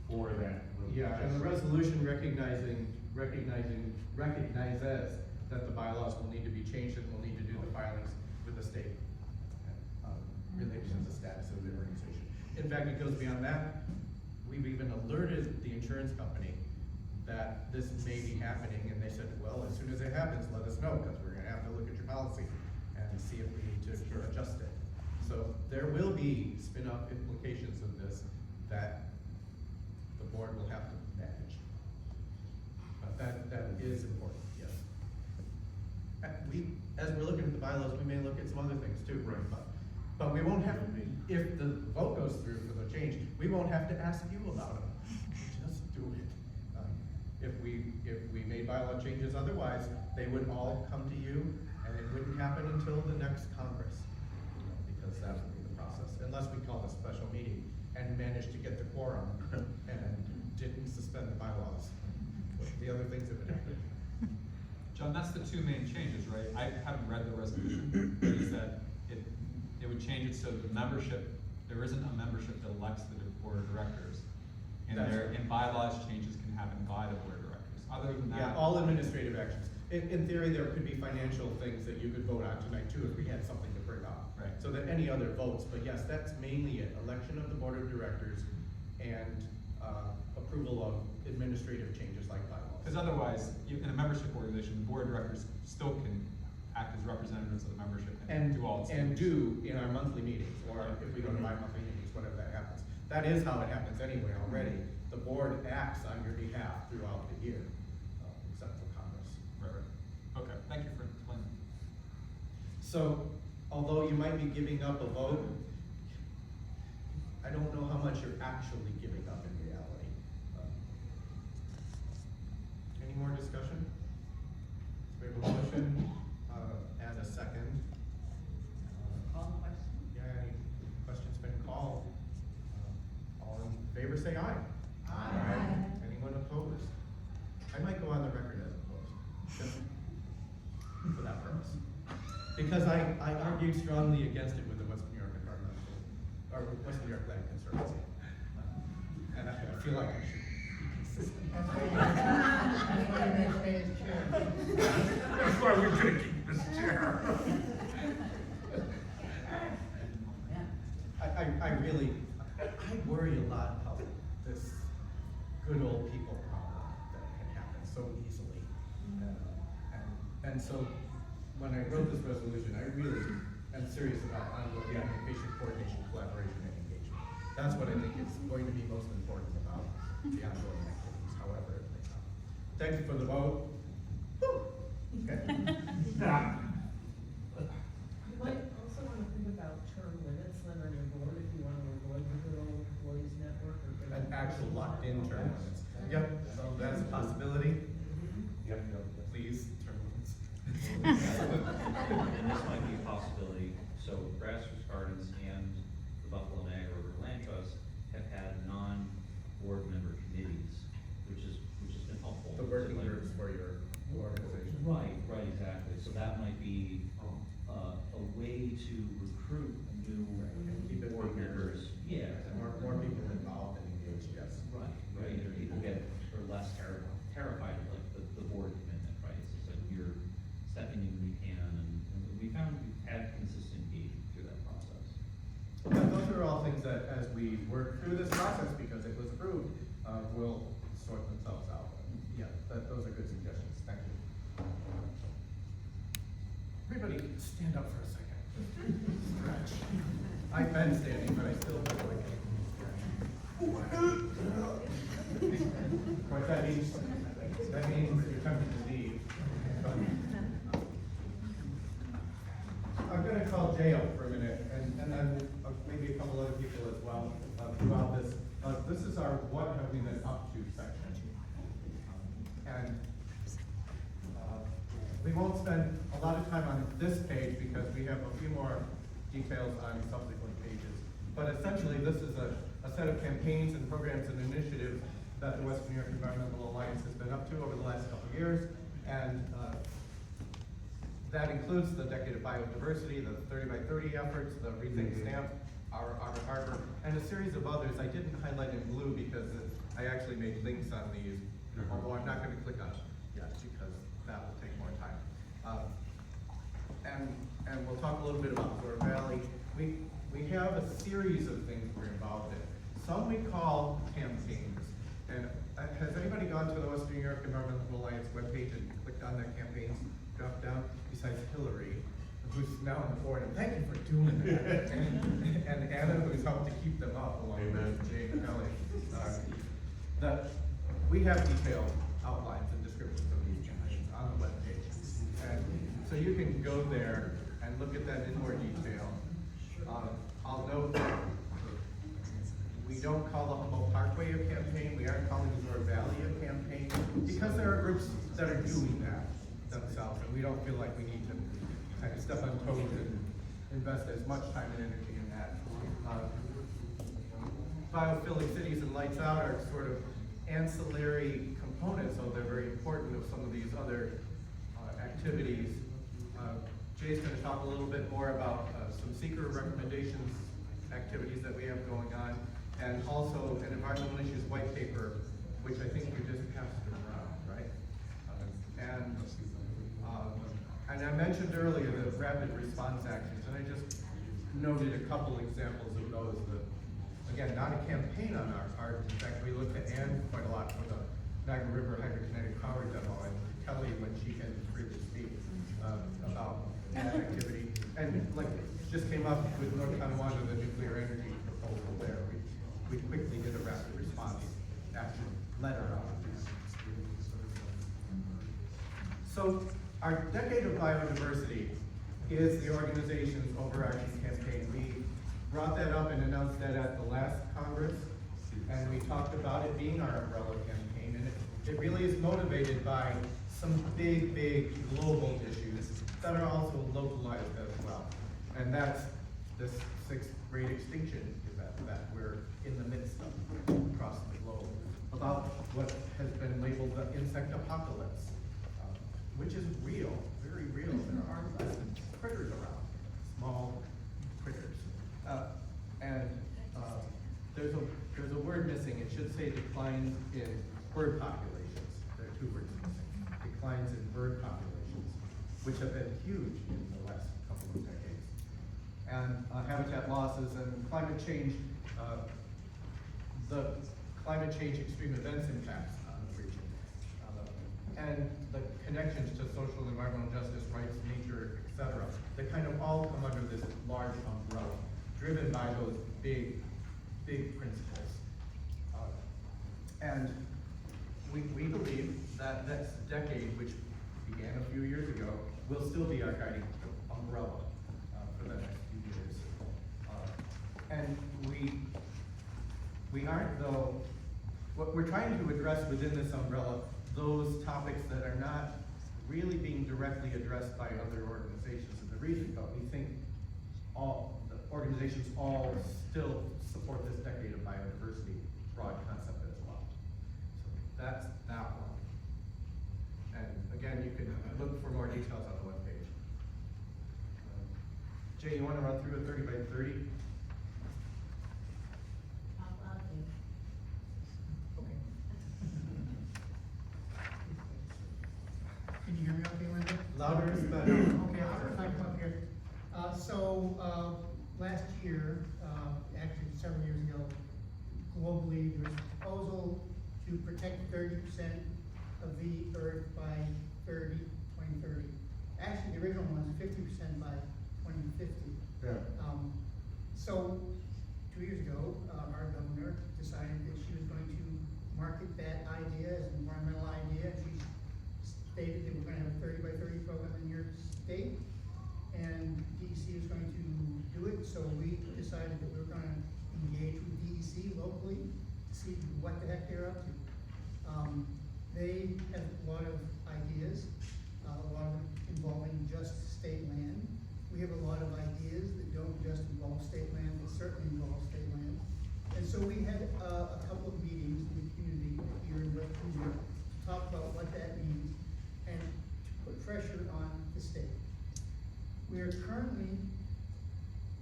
for that. Yeah, and the resolution recognizes that the bylaws will need to be changed and will need to do the filings with the state related to the status of the organization. In fact, it goes beyond that. We've even alerted the insurance company that this may be happening, and they said, well, as soon as it happens, let us know, because we're gonna have to look at your policy and see if we need to adjust it. So there will be spin-off implications of this that the board will have to manage. But that is important, yes. As we're looking at the bylaws, we may look at some other things too. Right. But we won't have, if the vote goes through for the change, we won't have to ask you about it. Just do it. If we made bylaw changes otherwise, they would all come to you, and it wouldn't happen until the next Congress, because that would be the process, unless we called a special meeting and managed to get the quorum and didn't suspend the bylaws. The other things that would happen. John, that's the two main changes, right? I haven't read the resolution, but is that it would change it so the membership, there isn't a membership that elects the board of directors. And bylaws changes can happen by the board of directors. Other than that. Yeah, all administrative actions. In theory, there could be financial things that you could vote on tonight too, if we had something to bring up. Right. So that any other votes, but yes, that's mainly it, election of the board of directors and, approval of administrative changes like bylaws. Because otherwise, in a membership organization, the board of directors still can act as representatives of the membership and do all its And duties. do in our monthly meetings, or if we go to bi-monthly meetings, whatever that happens. That is how it happens anyway already. The board acts on your behalf throughout the year, except for Congress. Right. Okay, thank you for explaining. So, although you might be giving up a vote, I don't know how much you're actually giving up in reality. Any more discussion? We have a motion, and a second. Call the question? Yeah, any questions been called? All in favor say aye. Aye. Anyone opposed? I might go on the record as opposed, just for that purpose. Because I argued strongly against it with the Western New York Environmental, or Western New York Land Conservancy. And I feel like I should be consistent. That's why we're gonna keep this chair. I really, I worry a lot about this good old people problem that can happen so easily. And so when I wrote this resolution, I really am serious about ongoing application coordination, collaboration, and engagement. That's what I think is going to be most important about the ongoing activities, however it plays out. Thank you for the vote. Okay. You might also want to think about term limits then on your board if you want to avoid the good old employees network or. An actual locked-in term limits. Yep, so that's a possibility. Yep. Please, term limits. And this might be a possibility, so Grassroots Gardens and the Buffalo Niagara River Land Trust have had non-board member committees, which has been helpful. The working So, like, groups for your organization. Right, exactly, so that might be, a way to recruit new Keep it board bigger. members. Yeah, More people involved and engaged, yes. right, either people get, or less terrified of like the board commitment, right? It's just like you're stepping in when you can, and we found we've had consistent engagement through that process. Okay, those are all things that as we work through this process, because it was approved, will sort themselves out. Yeah, those are good suggestions, thank you. Everybody stand up for a second. Stretch. I've been standing, but I still feel like what that means you're tempted to leave. I'm gonna call Jay up for a minute, and then maybe a couple other people as well, throughout this. This is our what have we been up to section. And we won't spend a lot of time on this page because we have a few more details on subsequent pages. But essentially, this is a set of campaigns and programs and initiatives that the Western New York Environmental Alliance has been up to over the last couple of years. And that includes the Decade of Biodiversity, the 30 by 30 efforts, the Rethink Stamp, our Harbor, and a series of others. I didn't highlight in blue because I actually made links on these, although I'm not going to click on it yet because that will take more time. And we'll talk a little bit about Door Valley. We have a series of things we're involved in. Some we call campaigns. And has anybody gone to the Western New York Environmental Alliance webpage and clicked on that campaigns drop down? Besides Hillary, who's now on the board, and thank you for doing that. and Anna, who's helped to keep them up along with Jay and Kelly. We have detailed outlines and descriptions of these campaigns on the webpage. And so you can go there and look at that in more detail. I'll note that we don't call the Humboldt Parkway a campaign, we aren't calling the Door Valley a campaign, because there are groups that are doing that themselves, and we don't feel like we need to kind of step on toes and invest as much time and energy in that. Biofilling cities and lights out are sort of ancillary components, so they're very important of some of these other activities. Jay's going to talk a little bit more about some seeker recommendations, activities that we have going on, and also an environmental issues white paper, which I think we just passed around, right? And I mentioned earlier the rapid response actions, and I just noted a couple examples of those. Again, not a campaign on our part. In fact, we look to Ann quite a lot for the Niagara River Hydrokinetic Power Demo, and Kelly when she can freely speak about that activity. And like, just came up with North Tonawanda, the nuclear energy proposal there. We quickly did a rapid response action letter on it. So our Decade of Biodiversity is the organization's overarching campaign. brought that up and announced that at the last Congress, and we talked about it being our umbrella campaign, and it really is motivated by some big, big global issues that are also localized as well. And that's this sixth grade extinction event that we're in the midst of across the globe, about what has been labeled the insect apocalypse, which is real, very real. There are less critters around, small critters. There's a word missing. It should say declines in bird populations. There are two words missing. Declines in bird populations, which have been huge in the last couple of decades. And habitat losses and climate change, the climate change extreme events impacts on the region. And the connections to social and environmental justice, rights, nature, etc. They kind of all come under this large umbrella, driven by those big principles. And we believe that this decade, which began a few years ago, will still be our guiding umbrella for the next few years. And we aren't, though, what we're trying to address within this umbrella, those topics that are not really being directly addressed by other organizations in the region, but we think all the organizations all still support this decade of biodiversity broad concept as well. So that's that one. And again, you can look for more details on the webpage. Jay, you want to run through a 30 by 30? Can you hear me okay, Linda? Louder is better. Okay, I'll try to come up here. Last year, actually several years ago, globally, there was a proposal to protect 30% of the earth by 2030. Actually, the original one was 50% by 2050. Yeah. So 2 years ago, our governor decided that she was going to market that idea as an environmental idea. She stated that we're going to have a 30 by 30 program in your state, and DEC was going to do it. So we decided that we were going to engage with DEC locally to see what the heck they're up to. They have a lot of ideas, a lot of it involving just state land. We have a lot of ideas that don't just involve state land, but certainly involve state land. And so we had a couple of meetings in the community here in West Virginia to talk about what that means and to put pressure on the state. We are currently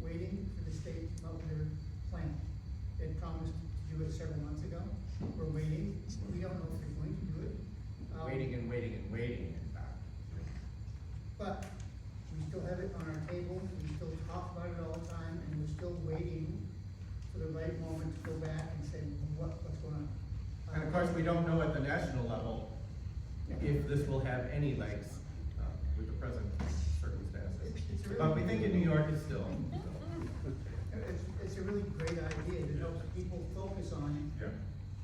waiting for the state to come up with their plan. They promised to do it several months ago. We're waiting. We don't know if they're going to do it. Waiting and waiting and waiting, in fact. But we still have it on our table. We still talk about it all the time, and we're still waiting for the right moment to go back and say, what's going on? And of course, we don't know at the national level if this will have any legs with the present circumstances. But we think in New York it's still. It's a really great idea. It helps people focus on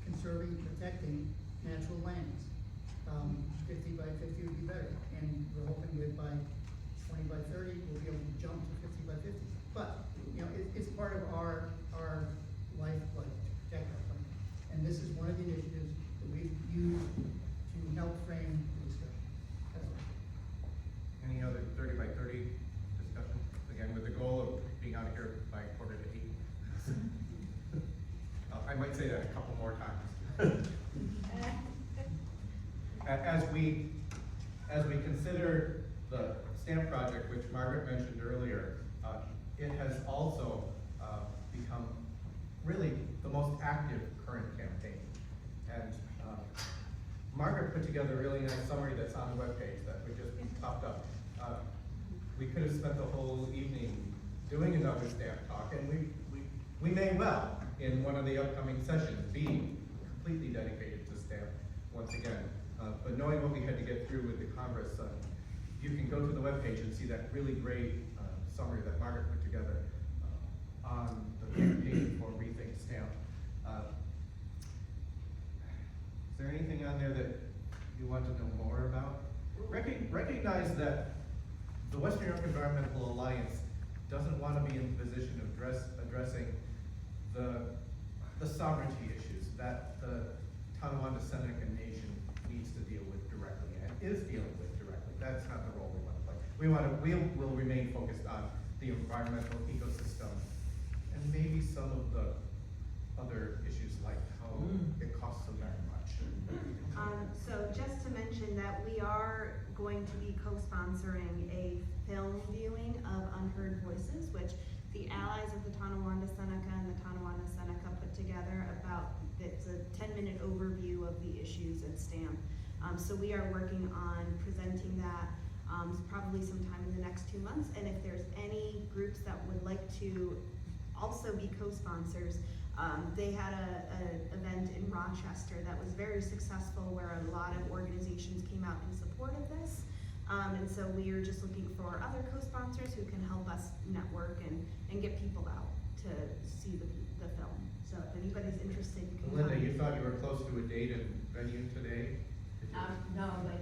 conserving, protecting natural lands. 50 by 50 would be better, and we're hoping that by 20 by 30 we'll be able to jump to 50 by 50. But it's part of our lifeblood to protect our land, and this is one of the initiatives that we've used to help frame the discussion. That's all. Any other 30 by 30 discussion? Again, with the goal of being out of here by 7:45. I might say that a couple more times. As we consider the stamp project, which Margaret mentioned earlier, it has also become really the most active current campaign. And Margaret put together a really nice summary that's on the webpage that we just popped up. We could have spent the whole evening doing another stamp talk, and we may well, in one of the upcoming sessions, be completely dedicated to stamp once again. But knowing what we had to get through with the Congress, you can go to the webpage and see that really great summary that Margaret put together on the campaign for Rethink Stamp. Is there anything on there that you want to know more about? Recognize that the Western New York Environmental Alliance doesn't want to be in the position of addressing the sovereignty issues that the Tonawanda Seneca Nation needs to deal with directly and is dealing with directly. That's not the role we want to play. We will remain focused on the environmental ecosystem and maybe some of the other issues like how it costs so very much. So just to mention that we are going to be co-sponsoring a film viewing of Unheard Voices, which the allies of the Tonawanda Seneca and the Tonawanda Seneca put together it's a 10-minute overview of the issues at STAM. So we are working on presenting that probably sometime in the next 2 months. And if there's any groups that would like to also be co-sponsors, they had an event in Rochester that was very successful where a lot of organizations came out in support of this. And so we are just looking for other co-sponsors who can help us network and get people out to see the film. So if anybody's interested, you can Linda, come. you thought you were close to a date and venue today? No, but,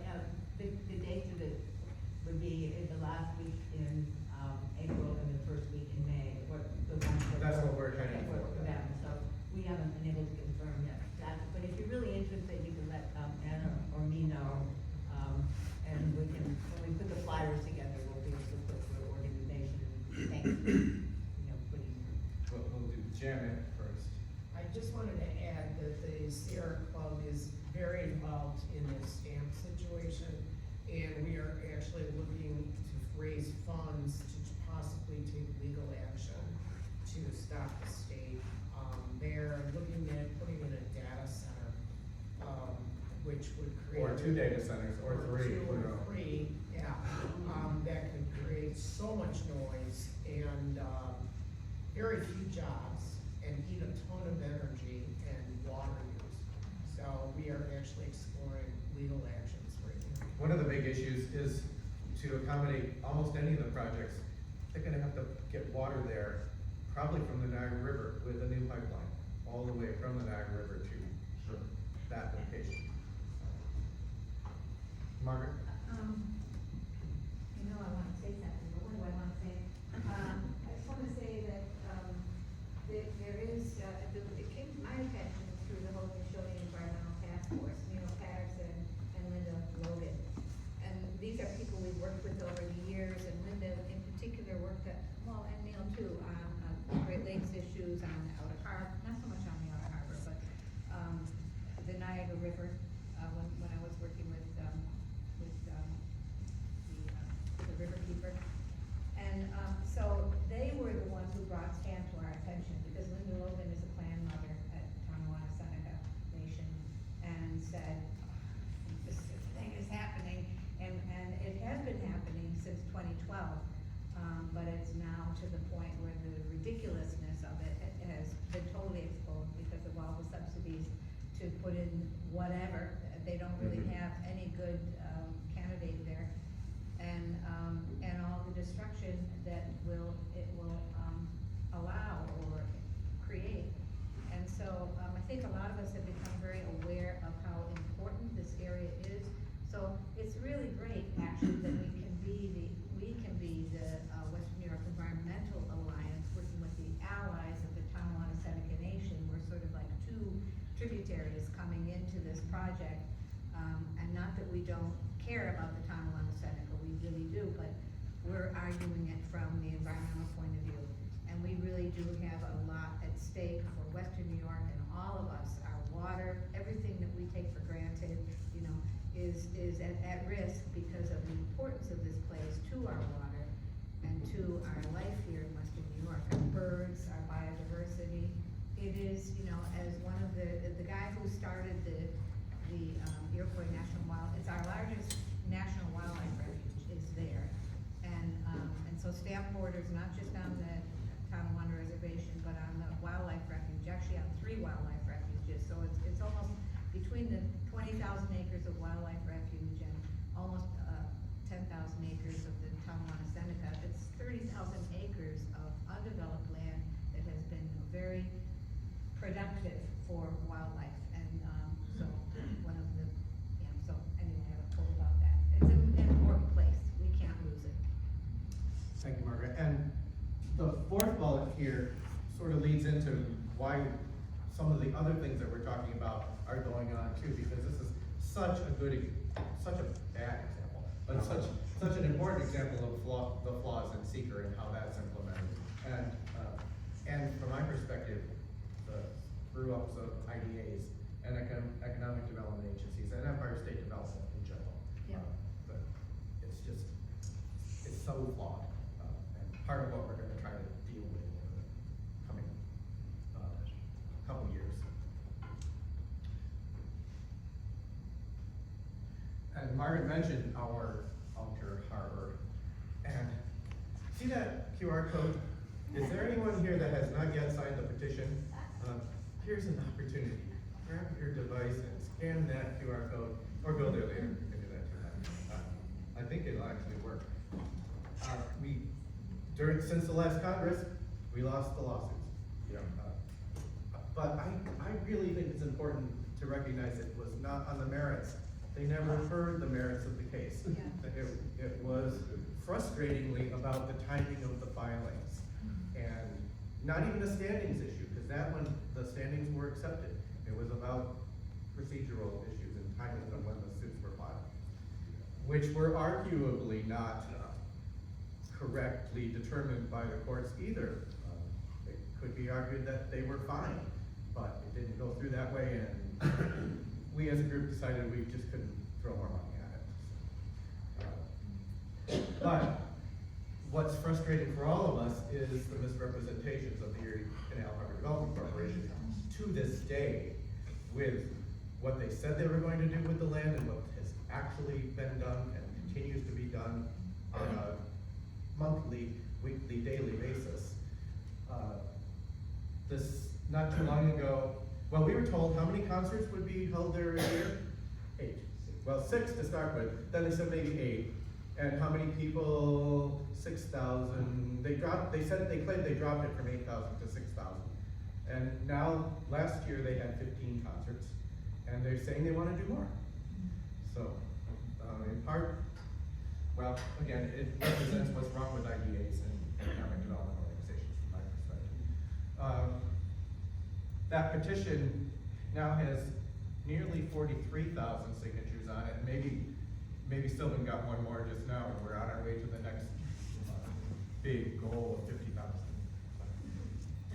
the dates of it would be in the last week in, April and the first week in May, or the ones that. That's what we're heading that work for. for them, so we haven't been able to confirm yet that, but if you're really interested, you can let, Anna or me know, and we can, when we put the flyers together, we'll be able to put the organization, thank you, putting. We'll do Janet first. I just wanted to add that the Sierra Club is very involved in this stamp situation, and we are actually looking to raise funds to possibly take legal action to stop the state. They're looking at putting in a data center, which would create. Or 2 data centers, or 3. Two who or knows? 3, yeah, that could create so much noise and, very few jobs and eat a ton of energy and water use. So we are actually exploring legal actions right now. One of the big issues is to accommodate almost any of the projects, they're gonna have to get water there, probably from the Niagara River with a new pipeline, all the way from the Niagara River to that location. Margaret? You know I want to say something, but what do I want to say? I just want to say that there is, it came to my attention through the whole Shoshone Environmental Task Force, Neil Patterson and Linda Logan. And these are people we've worked with over the years, and Linda in particular worked at, and Neil too, on Great Lakes issues, on the Outer Harbor, not so much on the Outer Harbor, but the Niagara River, when I was working with the river keeper. And so they were the ones who brought STAM to our attention, because Linda Logan is a clan mother at Tonawanda Seneca Nation, and said, this thing is happening, and it has been happening since 2012, but it's now to the point where the ridiculousness of it has been totally exposed because of all the subsidies to put in whatever. They don't really have any good candidate there. And all the destruction that it will allow or create. And so I think a lot of us have become very aware of how important this area is. So it's really great actually that we can be the Western New York Environmental Alliance, working with the allies of the Tonawanda Seneca Nation. We're sort of like 2 tributaries coming into this project. And not that we don't care about the Tonawanda Seneca, we really do, but we're arguing it from the environmental point of view. And we really do have a lot at stake for Western New York and all of us. Our water, everything that we take for granted, is at risk because of the importance of this place to our water and to our life here in Western New York. Our birds, our biodiversity. It is, as one of the guy who started the Iroquois National it's our largest national wildlife refuge is there. And so staff borders, not just on the Tonawanda Reservation, but on the wildlife refuge, actually on 3 wildlife refuges. So it's almost between the 20,000 acres of wildlife refuge and almost 10,000 acres of the Tonawanda Seneca. It's 30,000 acres of undeveloped land that has been very productive for wildlife. And so one of the, so anyway, I was told about that. It's an important place. We can't lose it. Thank you, Margaret. And the fourth bullet here sort of leads into why some of the other things that we're talking about are going on too, because this is such a bad example, but such an important example of the flaws in seeker and how that's implemented. And from my perspective, the screw-ups of IDAs and economic development agencies and Empire State Development in general. Yeah. But it's so flawed, and part of what we're gonna try to deal with in the coming couple years. And Margaret mentioned our Outer Harbor, and see that QR code? Is there anyone here that has not yet signed the petition? Here's an opportunity. Grab your device and scan that QR code, or go there later, you can do that too. I think it'll actually work. Since the last Congress, we lost the lawsuits. But I really think it's important to recognize it was not on the merits. They never heard the merits of the case. Yeah. It was frustratingly about the timing of the filings. And not even a standings issue, because that one, the standings were accepted. It was about procedural issues and timing of when the suits were filed, which were arguably not correctly determined by the courts either. It could be argued that they were fine, but it didn't go through that way, and we as a group decided we just couldn't throw more money at it. But what's frustrating for all of us is the misrepresentations of the Erie Canal Harbor Development Corporation to this day, with what they said they were going to do with the land and what has actually been done and continues to be done on a monthly, weekly, daily basis. This, not too long ago, well, we were told how many concerts would be held there a year? 8. Well, 6 to start with, then they said maybe 8. And how many people? 6,000. They claimed they dropped it from 8,000 to 6,000. And now, last year they had 15 concerts, and they're saying they want to do more. So, in part, well, again, it represents what's wrong with IDAs and economic development organizations from my perspective. That petition now has nearly 43,000 signatures on it. Maybe Sylvan got one more just now, and we're on our way to the next big goal of 50,000.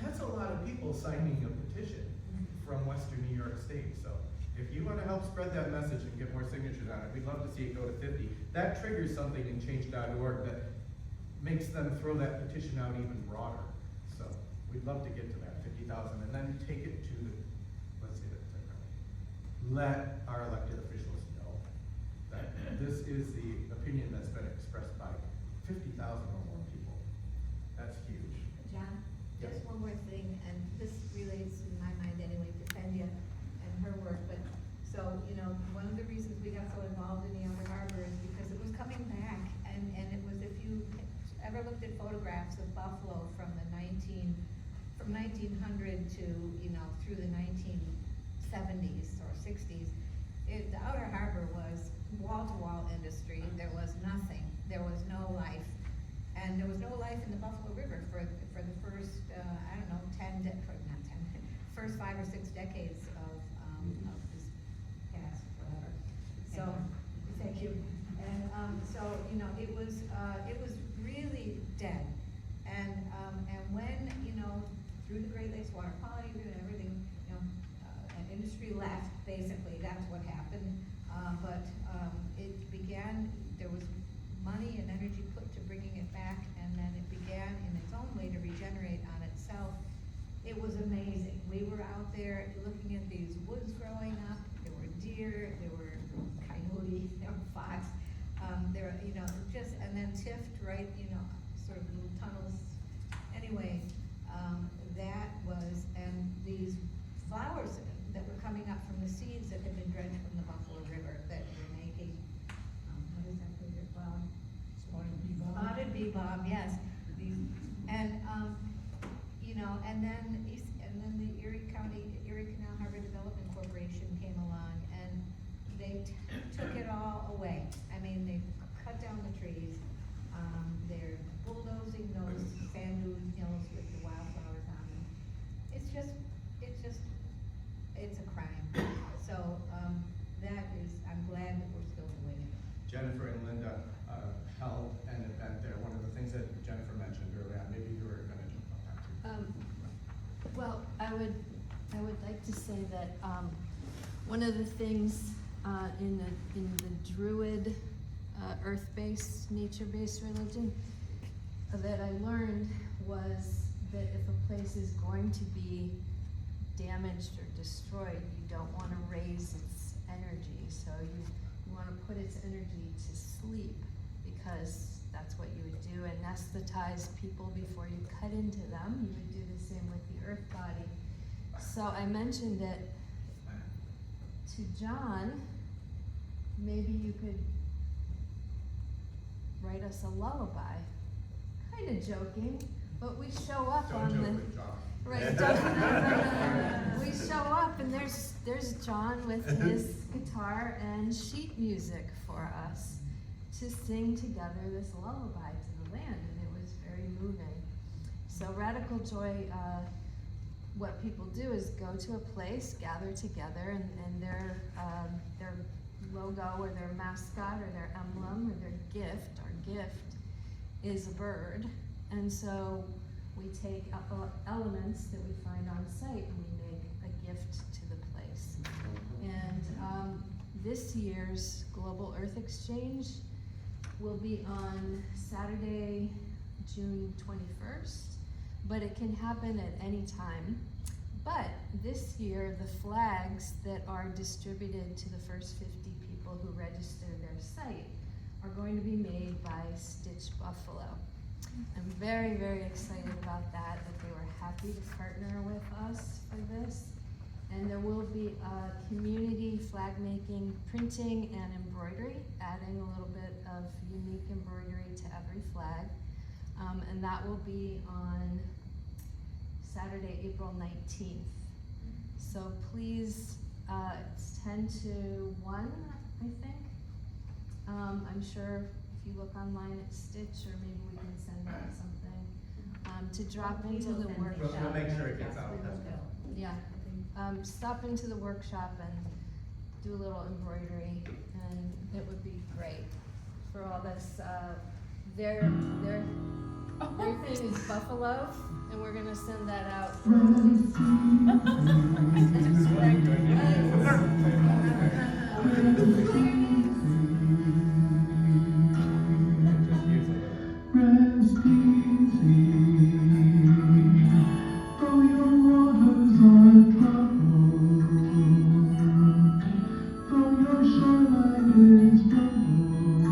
That's a lot of people signing a petition from Western New York State. So if you want to help spread that message and get more signatures on it, we'd love to see it go to 50. That triggers something in change.org that makes them throw that petition out even broader. So we'd love to get to that 50,000 and then take it to the, let's say that let our elected officials know that this is the opinion that's been expressed by 50,000 or more people. That's huge. John, Yes. just one more thing, and this relates in my mind anyway to Fendia and her work, but so, one of the reasons we got so involved in the Outer Harbor is because it was coming back, and it was, if you ever looked at photographs of Buffalo from 1900 to, through the 1970s or 60s, the Outer Harbor was wall-to-wall industry. There was nothing. There was no life. And there was no life in the Buffalo River for the first, first 5 or 6 decades of this past, whatever. So, thank you. And it was really dead. And when, through the Great Lakes Water Quality Agreement and everything, an industry left, basically, that's what happened. But it began, there was money and energy put to bringing it back, and then it began in its own way to regenerate on itself. It was amazing. We were out there looking at these woods growing up. There were deer, there were coyote, there were fox. And then Tift, right, sort of little tunnels. Anyway, that was, and these flowers that were coming up from the seeds that had been dredged from the Buffalo River that were making, what is that favorite flower? Spotted bee balm. Spotted bee balm, yes. And then the Erie Canal Harbor Development Corporation came along, and they took it all away. I mean, they cut down the trees. They're bulldozing those sand dunes, Jennifer and Linda held an event there. One of the things that Jennifer mentioned earlier on, maybe you were going to jump on that too. Well, I would like to say that one of the things in the Druid earth-based, nature-based religion that I learned was that if a place is going to be damaged or destroyed, you don't want to raise its energy. So you want to put its energy to sleep, because that's what you would do. Anesthetize people before you cut into them. You would do the same with the earth body. So I mentioned it to John. Maybe you could write us a lullaby. Kind of joking, but we show up Don't on joke the with John. right. We show up and there's John with his guitar and sheet music for us to sing together this lullaby to the land, and it was very moving. So Radical Joy, what people do is go to a place, gather together, and their logo or their mascot or their emblem or their gift, our gift, is a bird. And so we take elements that we find on site and we make a gift to the place. And this year's Global Earth Exchange will be on Saturday, June 21st, but it can happen at any time. But this year, the flags that are distributed to the first 50 people who register their site are going to be made by Stitch Buffalo. I'm very, very excited about that they were happy to partner with us for this. And there will be a community flag making, printing, and embroidery, adding a little bit of unique embroidery to every flag. And that will be on Saturday, April 19th. So please, it's 10 to 1, I think. I'm sure if you look online at Stitch, or maybe we can send out something, to drop into the workshop. We'll make sure it gets out. Yeah, stop into the workshop and do a little embroidery, and it would be great for all this. Their thing is buffalo, and we're gonna send that out. Rest easy, though your waters are troubled, though your shoreline is troubled.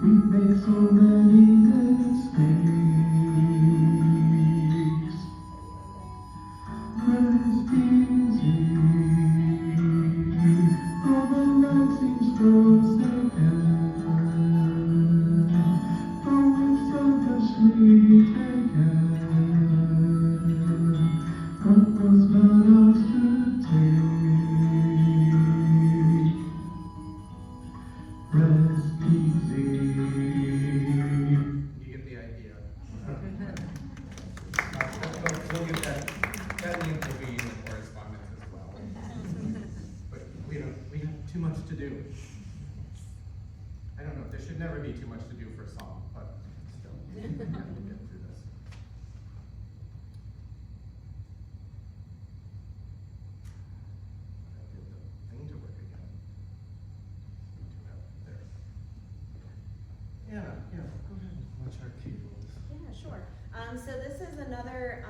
We've made so many mistakes. Rest easy, though the night seems forsaken. Selfishly taken, what was not ours to take. Rest easy. You get the idea. We'll get that link will be in the correspondence as well. But we have too much to do. I don't know, there should never be too much to do for a song, but still, we have to get through this. Get the thing to work again. Yeah, go ahead. Watch our keyboards. Yeah, sure. So this is another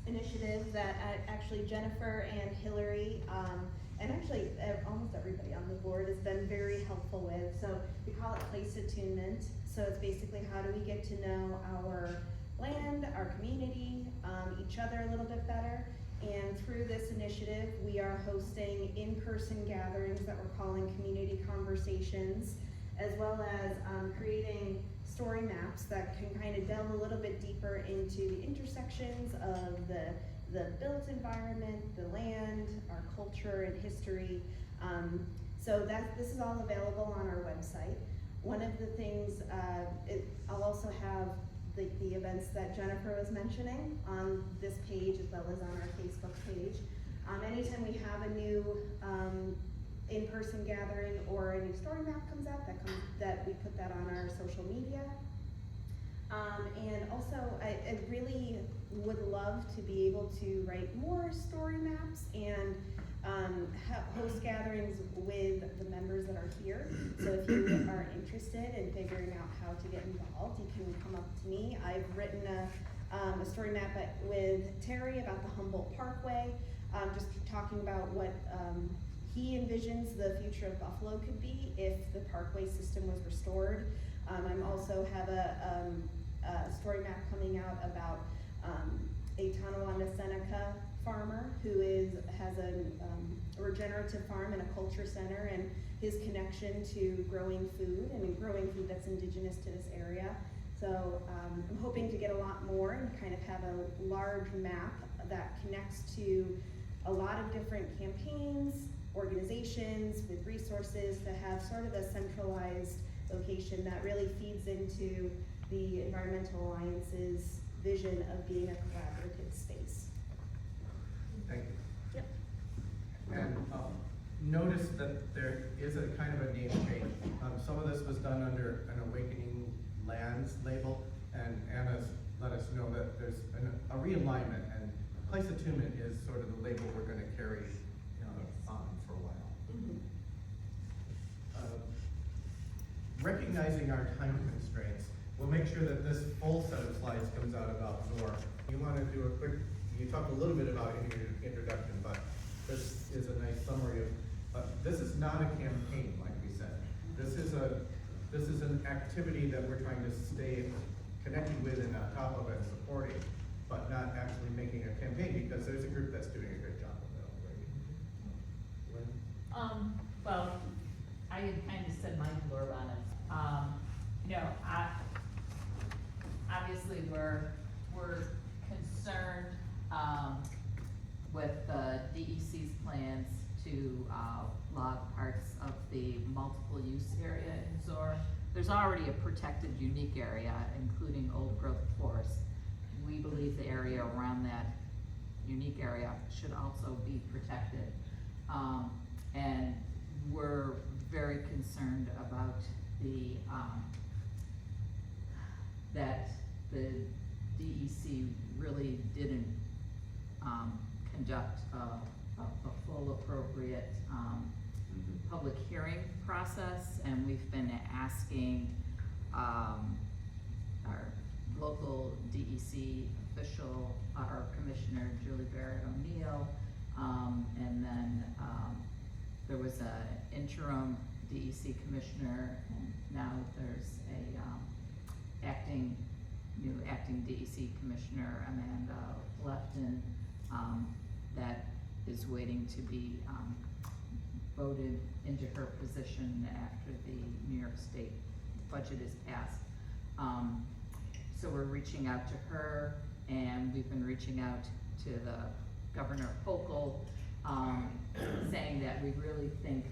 initiative that actually Jennifer and Hillary, and actually almost everybody on the board has been very helpful with. So we call it Place Attunement. So it's basically how do we get to know our land, our community, each other a little bit better. And through this initiative, we are hosting in-person gatherings that we're calling community conversations, as well as creating story maps that can kind of delve a little bit deeper into the intersections of the built environment, the land, our culture and history. So this is all available on our website. One of the things, I'll also have the events that Jennifer was mentioning on this page as well as on our Facebook page. Anytime we have a new in-person gathering or a new story map comes out, that we put that on our social media. And also, I really would love to be able to write more story maps and host gatherings with the members that are here. So if you are interested in figuring out how to get involved, you can come up to me. I've written a story map with Terry about the Humboldt Parkway, just talking about what he envisions the future of Buffalo could be if the parkway system was restored. I also have a story map coming out about a Tonawanda Seneca farmer who has a regenerative farm and a culture center, and his connection to growing food that's indigenous to this area. So I'm hoping to get a lot more and kind of have a large map that connects to a lot of different campaigns, organizations with resources to have sort of a centralized location that really feeds into the Environmental Alliance's vision of being a collaborative space. Thank you. Yep. And notice that there is a kind of a name change. Some of this was done under an Awakening Lands label, and Anna's let us know that there's a realignment, and Place Attunement is sort of the label we're going to carry on for a while. Recognizing our time constraints, we'll make sure that this full set of slides comes out about ZOR. You want to do a quick, you talked a little bit about it in your introduction, but this is a nice summary of, this is not a campaign, like we said. This is an activity that we're trying to stay connected with and on top of and supporting, but not actually making a campaign, because there's a group that's doing a good job of it already. Well, I had kind of said my blurb on it. Obviously we're concerned, with the DEC's plans to, log parts of the multiple use area in ZOR. There's already a protected unique area, including old growth forest. We believe the area around that unique area should also be protected. And we're very concerned about that the DEC really didn't conduct a full appropriate public hearing process, and we've been asking our local DEC official, our Commissioner Julie Barrett O'Neill, and then there was a interim DEC commissioner, and now there's a acting DEC commissioner, Amanda Lefton, that is waiting to be voted into her position after the New York State budget is passed. So we're reaching out to her, and we've been reaching out to the Governor Hochul, saying that we really think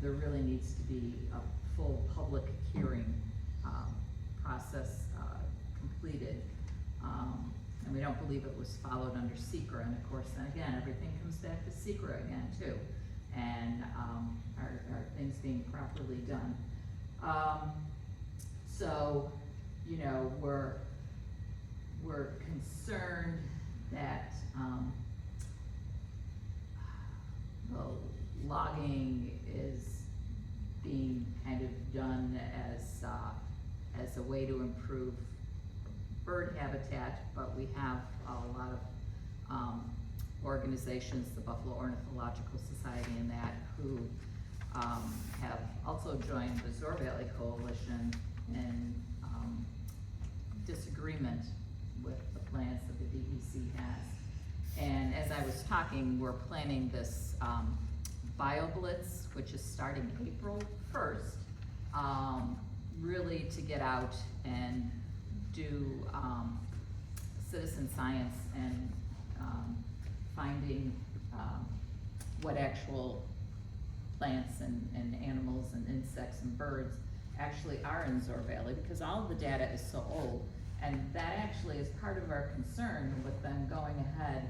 there really needs to be a full public hearing process completed. And we don't believe it was followed under SECRA, and of course, then again, everything comes back to SECRA again too, and are things being properly done. So, we're concerned that the logging is being kind of done as a way to improve bird habitat, but we have a lot of organizations, the Buffalo Ornithological Society and that, who have also joined the Zoar Valley Coalition in disagreement with the plans that the DEC has. And as I was talking, we're planning this BioBlitz, which is starting April 1st, really to get out and do citizen science and finding what actual plants and animals and insects and birds actually are in Zoar Valley, because all of the data is so old. And that actually is part of our concern with them going ahead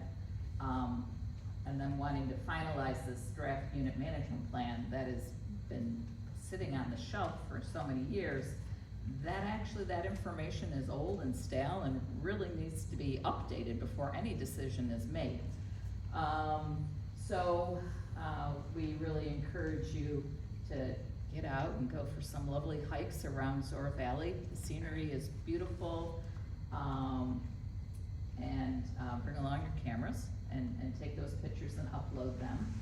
and then wanting to finalize this draft unit management plan that has been sitting on the shelf for so many years, that information is old and stale and really needs to be updated before any decision is made. We really encourage you to get out and go for some lovely hikes around Zor Valley. The scenery is beautiful, and bring along your cameras and take those pictures and upload them.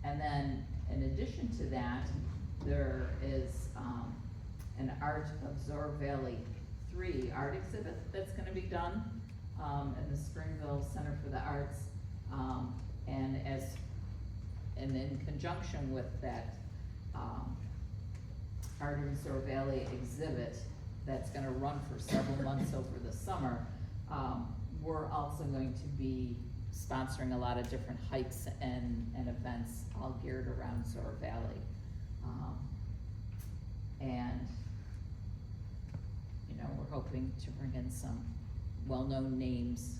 And then in addition to that, there is an Art of Zor Valley 3 art exhibit that's gonna be done in the Springville Center for the Arts. And in conjunction with that Art of Zor Valley exhibit that's gonna run for several months over the summer, we're also going to be sponsoring a lot of different hikes and events all geared around Zor Valley. And you know, we're hoping to bring in some well-known names,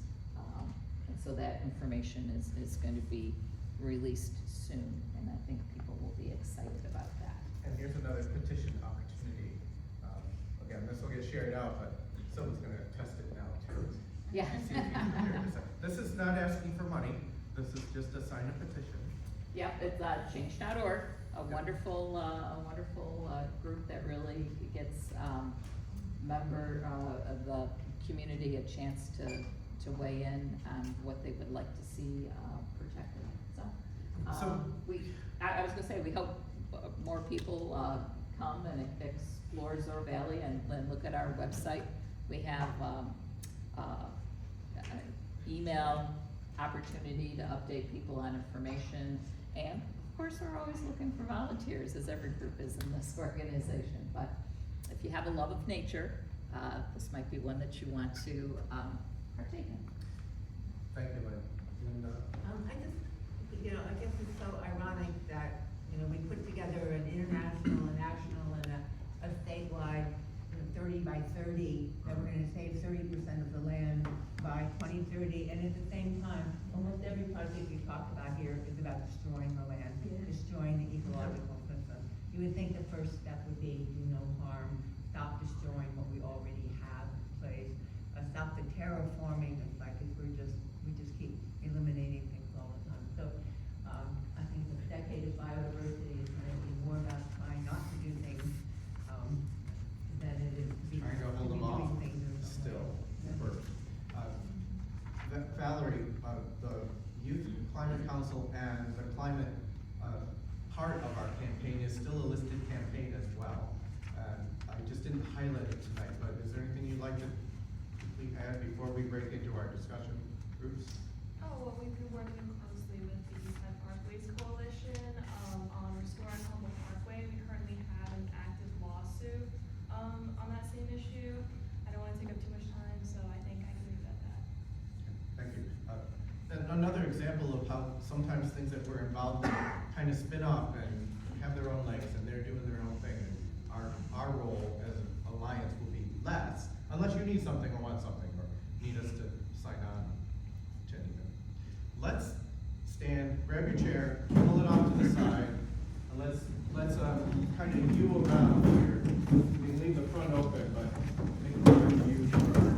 and so that information is going to be released soon, and I think people will be excited about that. And here's another petition opportunity. Again, this will get shared out, but someone's gonna test it now too. Yeah. See if you can share this. This is not asking for money, this is just a sign of petition. Yep, it's change.org, a wonderful group that really gets member of the community a chance to weigh in on what they would like to see protected. So I was gonna say, we hope more people come and explore Zor Valley and look at our website. We have email opportunity to update people on information, and of course we're always looking for volunteers, as every group is in this organization. But if you have a love of nature, this might be one that you want to partake in. Thank you, Lynn. I guess it's so ironic that, we put together an international, a national, and a statewide, 30 by 30, that we're gonna save 30% of the land by 2030, and at the same time, almost every project we talk about here is about destroying the land, destroying the ecological system. You would think the first step would be do no harm, stop destroying what we already have in place, stop the terraforming. It's like we just keep eliminating things all the time. So I think the decade of biodiversity is going to be more about trying not to do things than it is to be Trying to hold them off doing things still. Valerie, the Youth Climate Council and the climate part of our campaign is still a listed campaign as well. I just didn't highlight it tonight, but is there anything you'd like to quickly add before we break into our discussion groups? Oh, well, we've been working closely with the East Side Parkways Coalition on restoring Humboldt Parkway. We currently have an active lawsuit on that same issue. I don't want to take up too much time, so I think I can leave it at that. Thank you. And another example of how sometimes things that we're involved in kind of spin off and have their own legs, and they're doing their own thing. And our role as an alliance will be less, unless you need something or want something, or need us to sign on to anything. Let's stand, grab your chair, pull it off to the side, and let's kind of view around here. We can leave the front open, but make a better view for our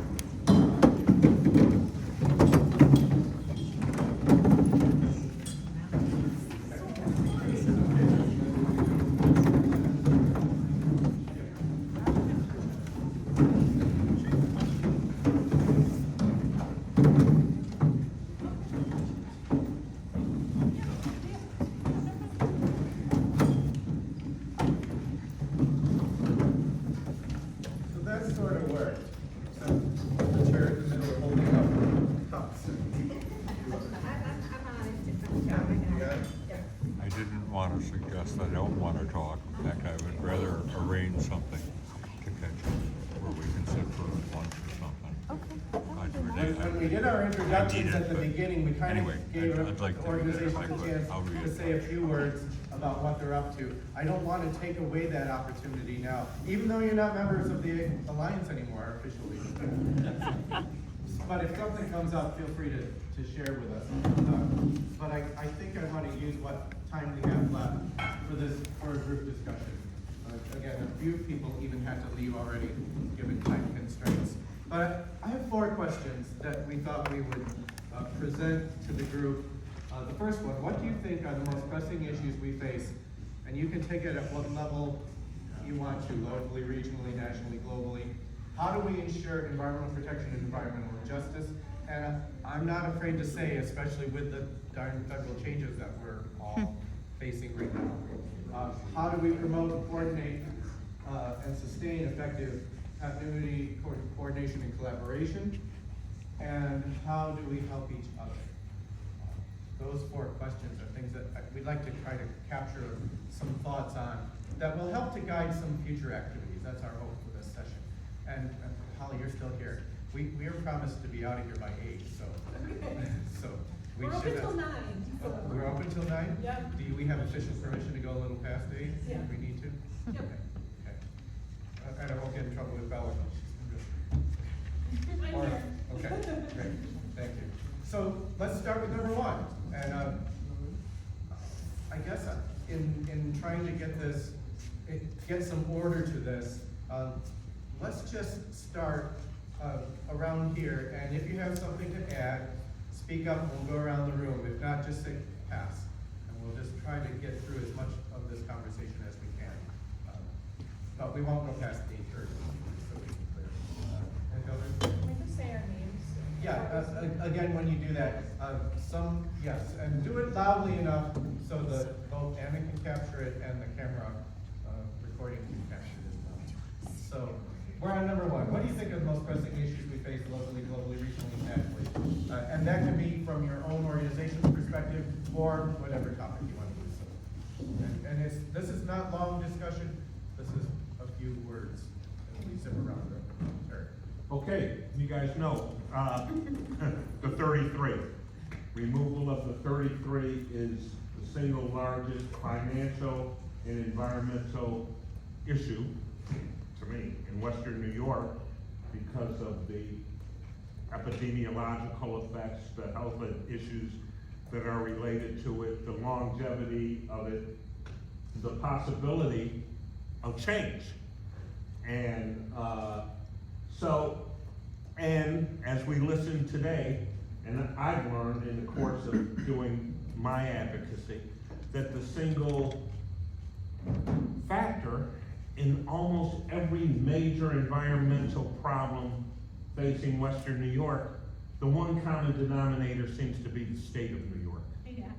I don't want to talk. In fact, I would rather arrange something to catch up where we can sit for lunch or something. When we did our introductions at the beginning, we kind of gave like organizations a chance to say a few words about what they're up to. I don't want to take away that opportunity now, even though you're not members of the Alliance anymore officially. But if something comes up, feel free to share with us. But I think I want to use what time we have left for a group discussion. Again, a few people even had to leave already, given time constraints. But I have 4 questions that we thought we would present to the group. The first one, what do you think are the most pressing issues we face? And you can take it at what level you want to, locally, regionally, nationally, globally. How do we ensure environmental protection and environmental justice? And I'm not afraid to say, especially with the darn federal changes that we're all facing right now. How do we promote, coordinate, and sustain effective continuity, coordination, and collaboration? And how do we help each other? Those 4 questions are things that we'd like to try to capture some thoughts on that will help to guide some future activities. That's our hope for this session. And Holly, you're still here. We are promised to be out of here by 8, so we We're should open have, till 9. So. We're open till 9? Yeah. Do we have official permission to go a little past 8 Yeah. if we need to? Yep. Okay. And I won't get in trouble with Bella. I'm Or, here. okay, great, thank you. So let's start with number 1. And I guess in trying to get some order to this, let's just start around here. And if you have something to add, speak up. We'll go around the room. If not, just say pass, and we'll just try to get through as much of this conversation as we can. But we won't go past 8:30. So we can clear. Any others? Can we just say our names? Yeah, again, when you do that, yes, and do it loudly enough so that both Anna can capture it and the camera recording can capture it as well. So, we're on number 1. What do you think are the most pressing issues we face locally, globally, regionally, nationally? And that can be from your own organization's perspective or whatever topic you want to do. So, and this is not long discussion, this is a few words as we zip around the turn. Okay, you guys know, the 33. Removal of the 33 is the single largest financial and environmental issue, to me, in Western New York because of the epidemiological effects, the health issues that are related to it, the longevity of it, the possibility of change. And and as we listen today, and I've learned in the course of doing my advocacy, that the single factor in almost every major environmental problem facing Western New York, the one common denominator seems to be the state of New York. Yeah.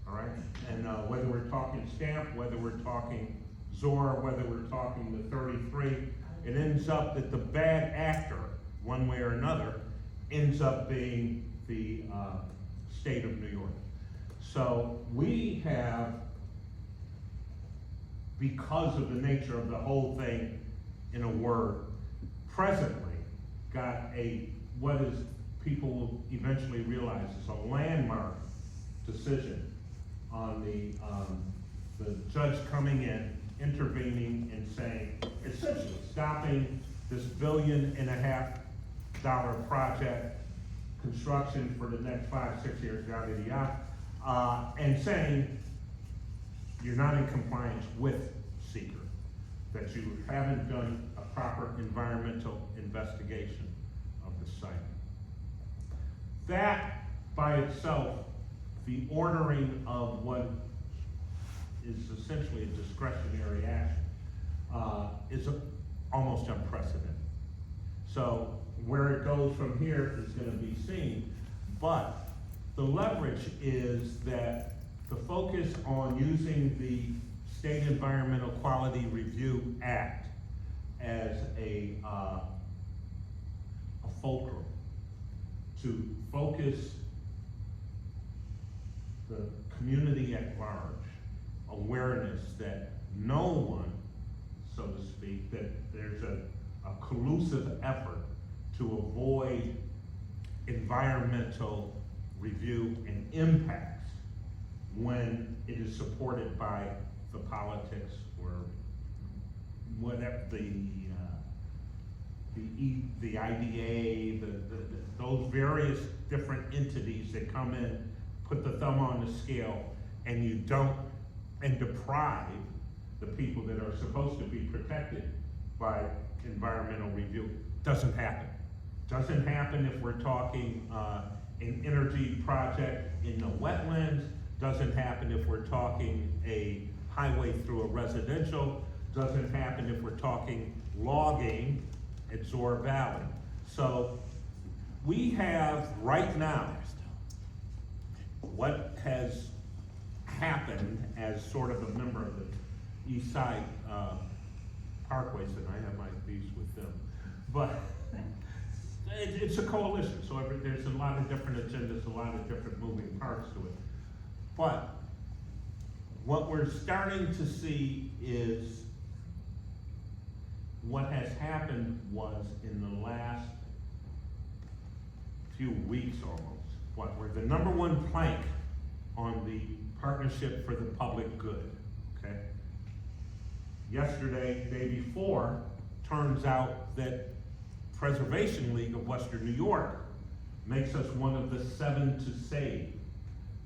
All right? And whether we're talking STAMP, whether we're talking ZOR, whether we're talking the 33, it ends up that the bad actor, one way or another, ends up being the state of New York. So we have, because of the nature of the whole thing, in a word, presently got what is people will eventually realize is a landmark decision on the judge coming in, intervening and saying, essentially stopping this $1.5 billion project construction for the next 5-6 years, yada yada, and saying you're not in compliance with SEQR, that you haven't done a proper environmental investigation of the site. That by itself, the ordering of what is essentially a discretionary action, is almost unprecedented. So where it goes from here is going to be seen, but the leverage is that the focus on using the State Environmental Quality Review Act as a fulcrum to focus the community at large, awareness that no one, so to speak, that there's a collusive effort to avoid environmental review and impacts when it is supported by the politics or whatever the the IDA, those various different entities that come in, put the thumb on the scale, and you don't, and deprive the people that are supposed to be protected by environmental review. Doesn't happen. Doesn't happen if we're talking an energy project in the wetlands. Doesn't happen if we're talking a highway through a residential. Doesn't happen if we're talking logging at Zor Valley. So we have right now what has happened as sort of a member of the East Side Parkways, and I have my beefs with them. But it's a coalition, so there's a lot of different agendas, a lot of different moving parts to it. But what we're starting to see is what has happened was in the last few weeks almost, we're the #1 plank on the Partnership for the Public Good, okay? Yesterday, day before, turns out that Preservation League of Western New York makes us one of the 7 to save.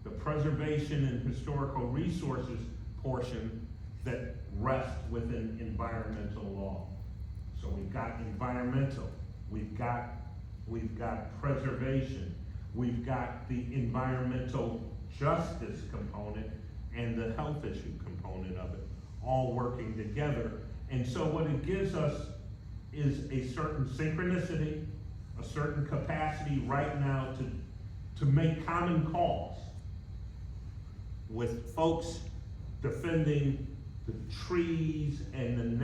The preservation and historical resources portion that rests within environmental law. So we've got environmental, we've got preservation, we've got the environmental justice component and the health issue component of it, all working together. And so what it gives us is a certain synchronicity, a certain capacity right now to make common cause with folks defending the trees and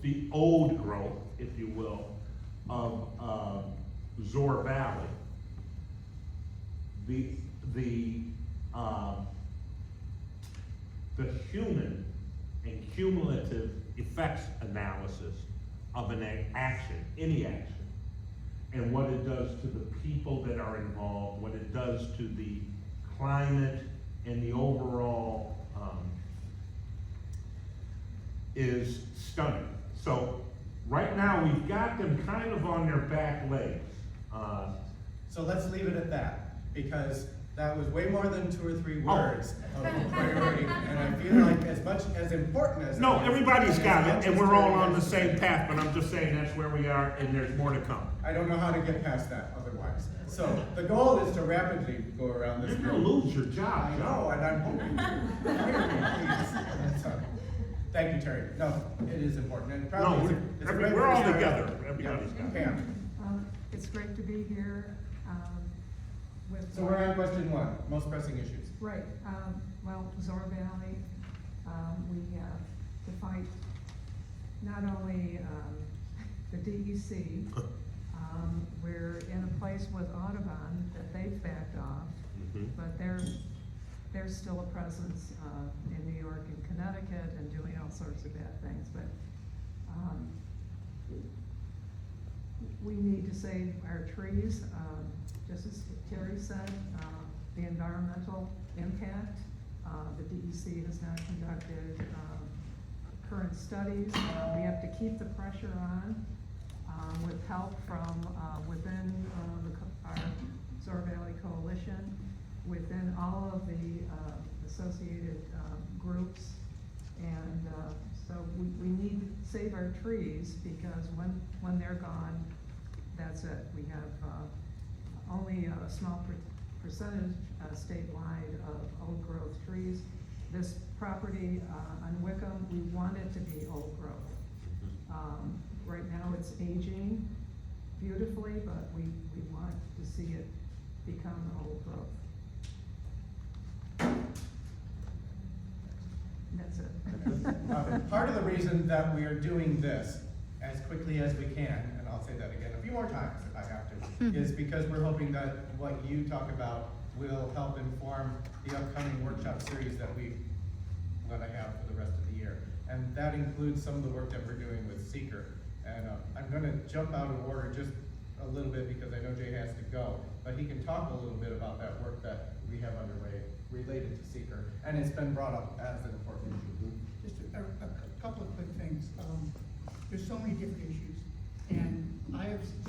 the old growth, if you will, of Zor Valley. The human and cumulative effects analysis of an action, any action, and what it does to the people that are involved, what it does to the climate and the overall is stunning. So right now we've got them kind of on their back legs. So let's leave it at that, because that was way more than 2 or 3 words of priority, and I feel like as much as important as No, everybody's got it, and we're all on the same path, but I'm just saying that's where we are, and there's more to come. I don't know how to get past that otherwise. So the goal is to rapidly go around this. You're gonna lose your job. I know, and I'm hoping you hear me, please. Thank you, Terry. No, it is important, and probably we're all together. Everybody's got it. Pam. It's great to be here with. So we're on question 1, most pressing issues. Right. Well, Zor Valley, we have to fight not only the DEC, we're in a place with Audubon that they've backed off, but there's still a presence in New York and Connecticut and doing all sorts of bad things. But we need to save our trees, just as Terry said, the environmental impact. The DEC has not conducted current studies. We have to keep the pressure on with help from within our Zor Valley Coalition, within all of the associated groups. And so we need to save our trees, because when they're gone, that's it. We have only a small percentage statewide of old growth trees. This property on Wickham, we want it to be old growth. Right now it's aging beautifully, but we want to see it become old growth. That's it. Part of the reason that we are doing this as quickly as we can, and I'll say that again a few more times if I have to, is because we're hoping that what you talk about will help inform the upcoming workshop series that we're going to have for the rest of the year. And that includes some of the work that we're doing with Seeker. And I'm going to jump out of order just a little bit because I know Jay has to go, but he can talk a little bit about that work that we have underway related to Seeker. And it's been brought up as an important issue. Just a couple of quick things. There's so many different issues, and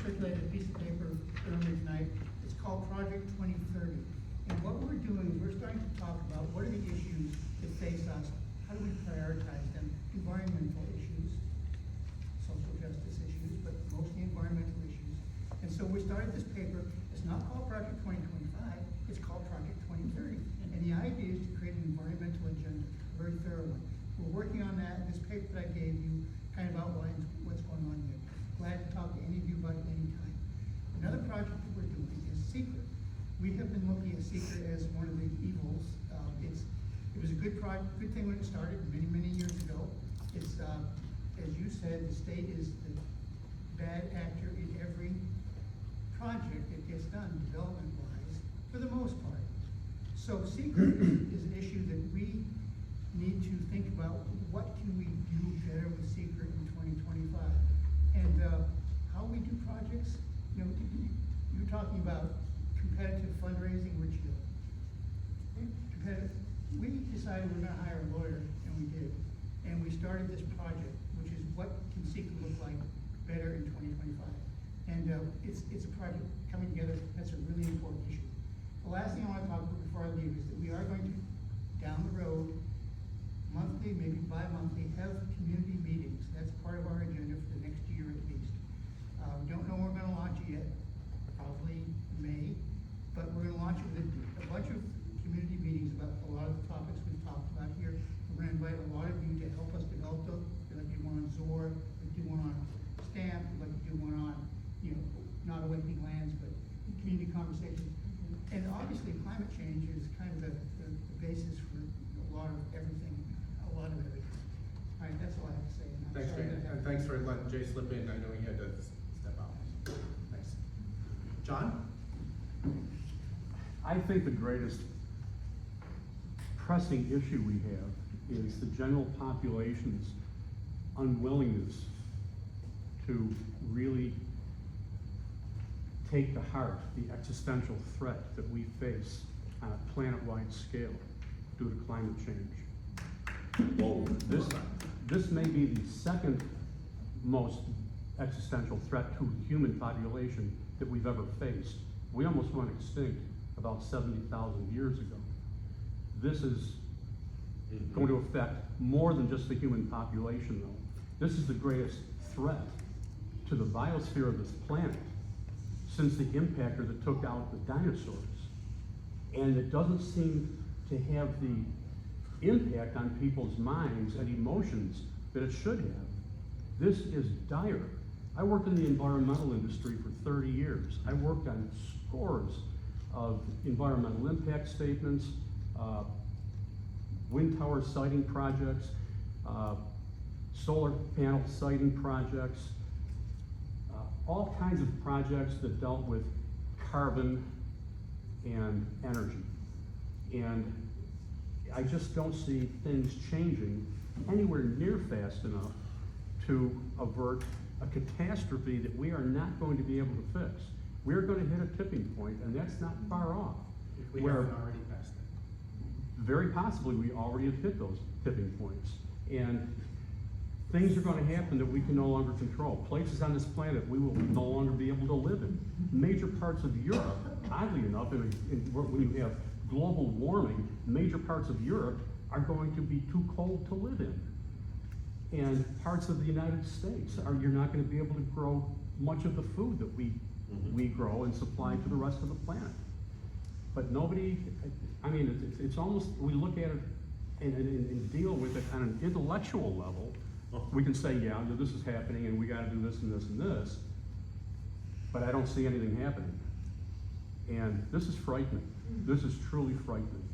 circulated a piece of paper earlier tonight. It's called Project 2030. And what we're doing is we're starting to talk about what are the issues that face us, how do we prioritize them, environmental issues, social justice issues, but mostly environmental issues. And so we started this paper. It's not called Project 2025, it's called Project 2030. And the idea is to create an environmental agenda, a very thorough one. We're working on that. This paper that I gave you kind of outlines what's going on here. Glad to talk to any of you about it anytime. Another project that we're doing is Secret. We have been looking at Secret as one of the evils. It was a good thing when it started many, many years ago. It's, as you said, the state is the bad actor in every project that gets done development-wise, for the most part. So Secret is an issue that we need to think about. What can we do better with Secret in 2025? And how we do projects, you know, you're talking about competitive fundraising, which competitive. We decided we're gonna hire a lawyer, and we did. And we started this project, which is what can Secret look like better in 2025. And it's a project coming together that's a really important issue. The last thing I wanna talk about before I leave is that we are going to, down the road, monthly, maybe bi-monthly, have community meetings. That's part of our agenda for the next year at least. We don't know when we're gonna launch it yet, probably May, but we're gonna launch it with a bunch of community meetings about a lot of the topics we've talked about here. We're gonna invite a lot of you to help us develop those. We'd like to do one on ZOR, we'd do one on STAMP, we'd like to do one on, you know, not awakening lands, but community conversations. And obviously climate change is kind of the basis for a lot of everything. All right, that's all I have to say. And I'm Thanks, sorry Jay, that and thanks for letting Jay slip in. I know he had to step out. Thanks. John? I think the greatest pressing issue we have is the general population's unwillingness to really take to heart the existential threat that we face on a planet-wide scale due to climate change. Whoa. This may be the second most existential threat to the human population that we've ever faced. We almost went extinct about 70,000 years ago. This is going to affect more than just the human population, though. This is the greatest threat to the biosphere of this planet since the impactor that took out the dinosaurs. And it doesn't seem to have the impact on people's minds and emotions that it should have. This is dire. I worked in the environmental industry for 30 years. I worked on scores of environmental impact statements, wind tower siting projects, solar panel siting projects, all kinds of projects that dealt with carbon and energy. And I just don't see things changing anywhere near fast enough to avert a catastrophe that we are not going to be able to fix. We're going to hit a tipping point, and that's not far off. If we haven't already passed it. Very possibly we already have hit those tipping points. And things are going to happen that we can no longer control. Places on this planet we will no longer be able to live in. Major parts of Europe, oddly enough, when you have global warming, major parts of Europe are going to be too cold to live in. And parts of the United States you're not going to be able to grow much of the food that we grow and supply to the rest of the planet. But nobody, I mean, it's almost, we look at it and deal with it on an intellectual level. We can say, yeah, this is happening and we got to do this and this and this, but I don't see anything happening. And this is frightening. This is truly frightening.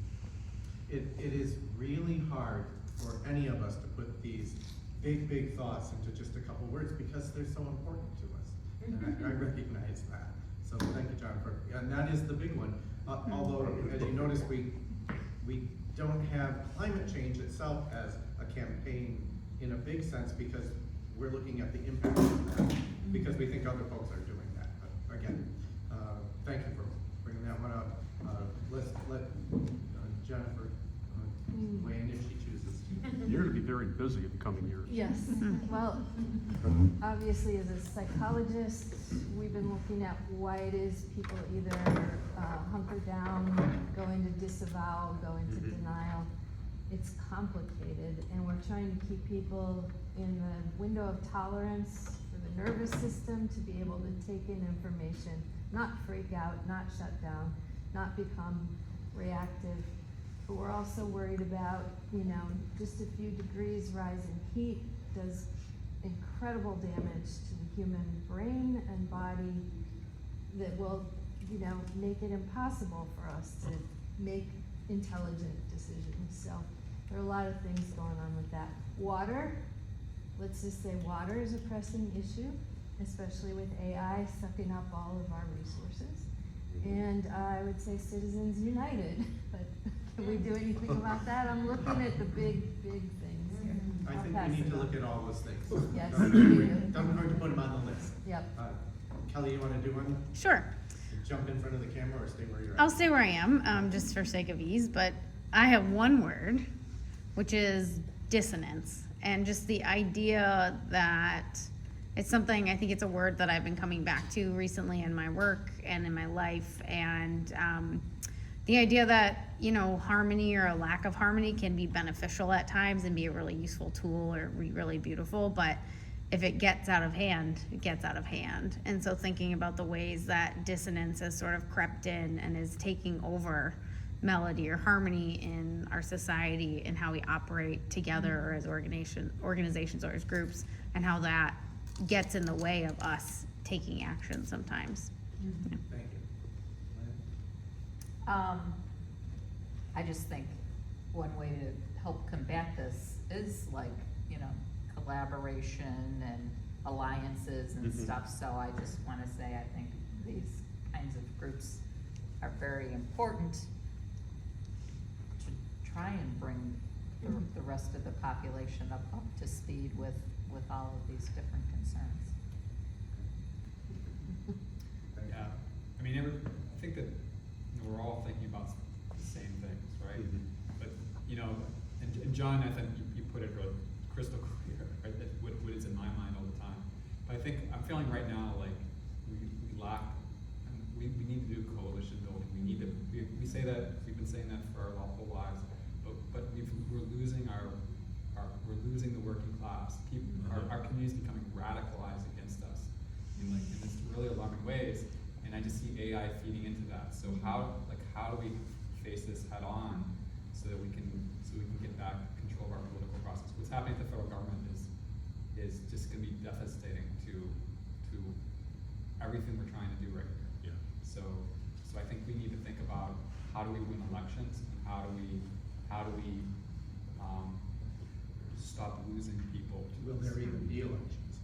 It is really hard for any of us to put these big thoughts into just a couple words because they're so important to us. And I recognize that. So thank you, John, and that is the big one. Although, as you notice, we don't have climate change itself as a campaign in a big sense because we're looking at the impact of that because we think other folks are doing that. But again, thank you for bringing that one up. Let's let Jennifer weigh in if she chooses. You're gonna be very busy in the coming years. Yes, well, obviously as a psychologist, we've been looking at why it is people either hunker down, go into disavow, go into denial. It's complicated, and we're trying to keep people in the window of tolerance for the nervous system to be able to take in information, not freak out, not shut down, not become reactive. But we're also worried about, just a few degrees rise in heat does incredible damage to the human brain and body that will, make it impossible for us to make intelligent decisions. So there are a lot of things going on with that. Water, let's just say water is a pressing issue, especially with AI sucking up all of our resources. And I would say Citizens United, but can we do anything about that? I'm looking at the big things here. I I'll think pass we need it to on. look at all those things. Yes, I'm we do. going to put them on the list. Yep. Kelly, you wanna do one? Sure. Jump in front of the camera or stay where you're at? I'll stay where I am, just for sake of ease, but I have one word, which is dissonance. And just the idea that it's something, I think it's a word that I've been coming back to recently in my work and in my life. And the idea that, harmony or a lack of harmony can be beneficial at times and be a really useful tool or really beautiful, but if it gets out of hand, it gets out of hand. And so thinking about the ways that dissonance has sort of crept in and is taking over melody or harmony in our society and how we operate together or as organizations or as groups, and how that gets in the way of us taking action sometimes. Thank you. I just think one way to help combat this is collaboration and alliances and stuff. So I just wanna say, I think these kinds of groups are very important to try and bring the rest of the population up to speed with all of these different concerns. Yeah, I mean, I think that we're all thinking about the same things, right? But and John, I think you put it really crystal clear, right? That what is in my mind all the time. But I think I'm feeling right now like we lack. We need to do coalition building. We say that, we've been saying that for our whole lives, but we're losing we're losing the working class. Our community is becoming radicalized against us in this really alarming ways. And I just see AI feeding into that. So how do we face this head on so that we can get back control of our political process? What's happening at the federal government is just going to be devastating to everything we're trying to do right here. Yeah. So I think we need to think about how do we win elections and how do we stop losing people. Will there even be elections?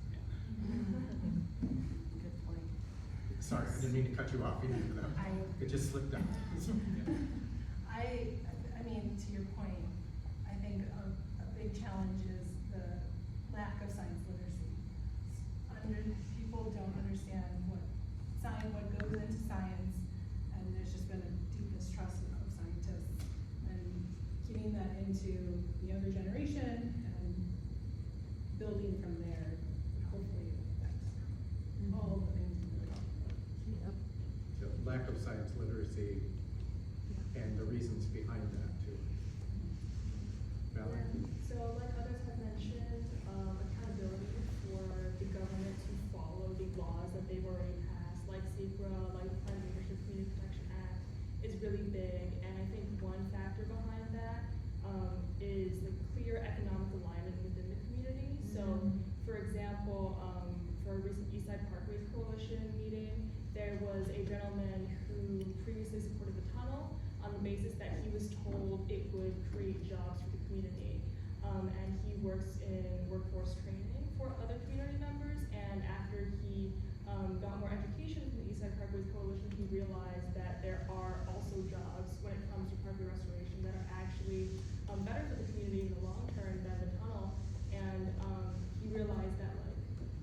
Good point. Sorry, I didn't mean to cut you off. It just slipped out. I mean, to your point, I think a big challenge is the lack of science literacy. People don't understand what goes into science, and there's just been a deep mistrust of scientists. And getting that into the younger generation and building from there, hopefully affects all the things we're talking about. The lack of science literacy and the reasons behind that too. Valerie? So like others have mentioned, accountability for the government to follow the laws that they've already passed, like SECRA, like the Climate Leadership Community Protection Act, is really big. And I think one factor behind that is the clear economic alignment within the community. So for example, for a recent Eastside Parkways Coalition meeting, there was a gentleman who previously supported the tunnel on the basis that he was told it would create jobs for the community. And he works in workforce training for other community members, and after he got more education from the Eastside Parkways Coalition, he realized that there are also jobs when it comes to parkway restoration that are actually better for the community in the long term than the tunnel. And he realized that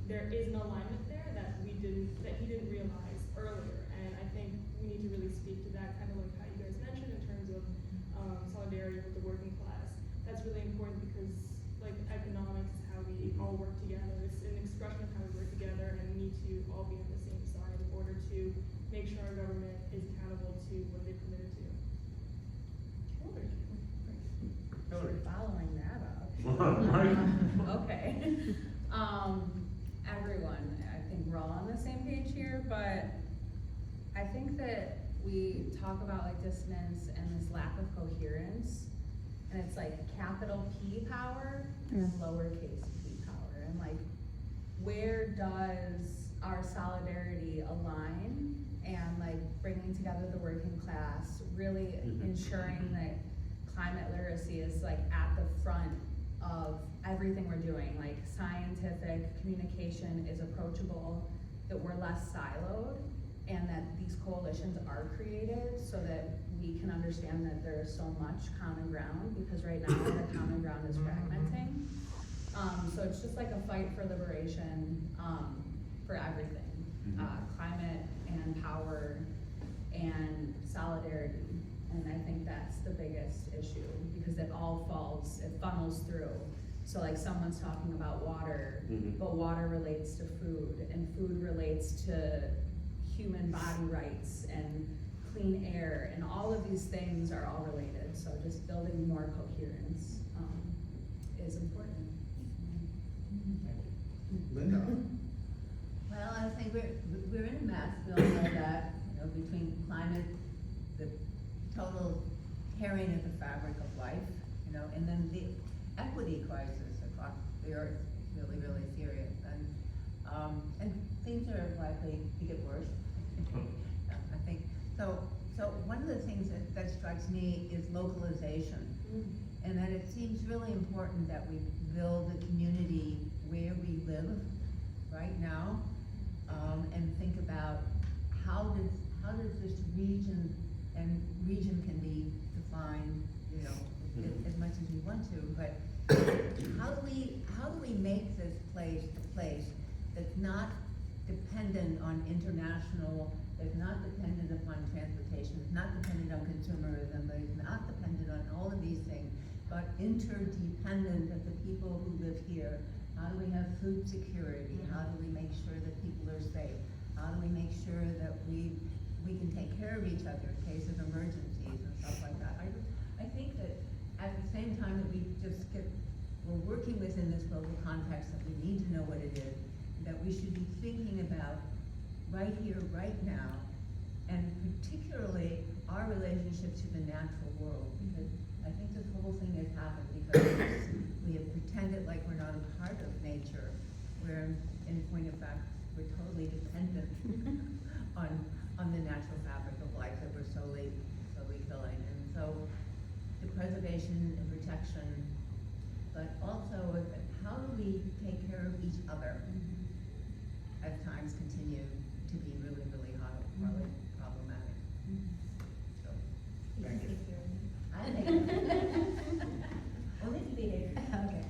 there is an alignment there that he didn't realize earlier. And I think we need to really speak to that, kind of like how you guys mentioned in terms of solidarity with the working class. that's really important because like economics is how we all work together. It's an expression of how we work together, and we need to all be on the same side in order to make sure our government is accountable to what they committed to. Hillary. Following that up. Right. Okay. Everyone, I think we're all on the same page here, but I think that we talk about like dissonance and this lack of coherence, and it's like capital P power and lowercase p power, and like, where does our solidarity align, and like bringing together the working class, really ensuring that climate literacy is like at the front of everything we're doing, like scientific communication is approachable, that we're less siloed, and that these coalitions are created so that we can understand that there is so much common ground, because right now the common ground is fragmenting. So it's just like a fight for liberation, for everything, climate and power and solidarity. And I think that's the biggest issue, because it all it funnels through. So like someone's talking about water, but water relates to food, and food relates to human body rights and clean air, and all of these things are all related. So just building more coherence is important. Linda. Well, I think we're in a mess. We all know that, between climate, the total tearing at the fabric of life, and then the equity crisis across the earth is really, really serious. And things are likely to get worse. I think so. One of the things that strikes me is localization, and that it seems really important that we build a community where we live right now, and think about how does this region, and region can be defined, as much as we want to, but how do we make this place a place that's not dependent on international, that's not dependent upon transportation, it's not dependent on consumerism, but it's not dependent on all of these things, but interdependent of the people who live here. How do we have food security? How do we make sure that people are safe? How do we make sure that we can take care of each other in case of emergencies and stuff like that? I think that at the same time that we're working within this global context, that we need to know what it is, that we should be thinking about right here, right now, and particularly our relationship to the natural world, because I think this whole thing has happened because we have pretended like we're not a part of nature, where in point of fact, we're totally dependent on the natural fabric of life that we're slowly killing. And so the preservation and protection, but also how do we take care of each other as times continue to be really, really hot, really problematic. So, thank you. I think only to behave. Okay.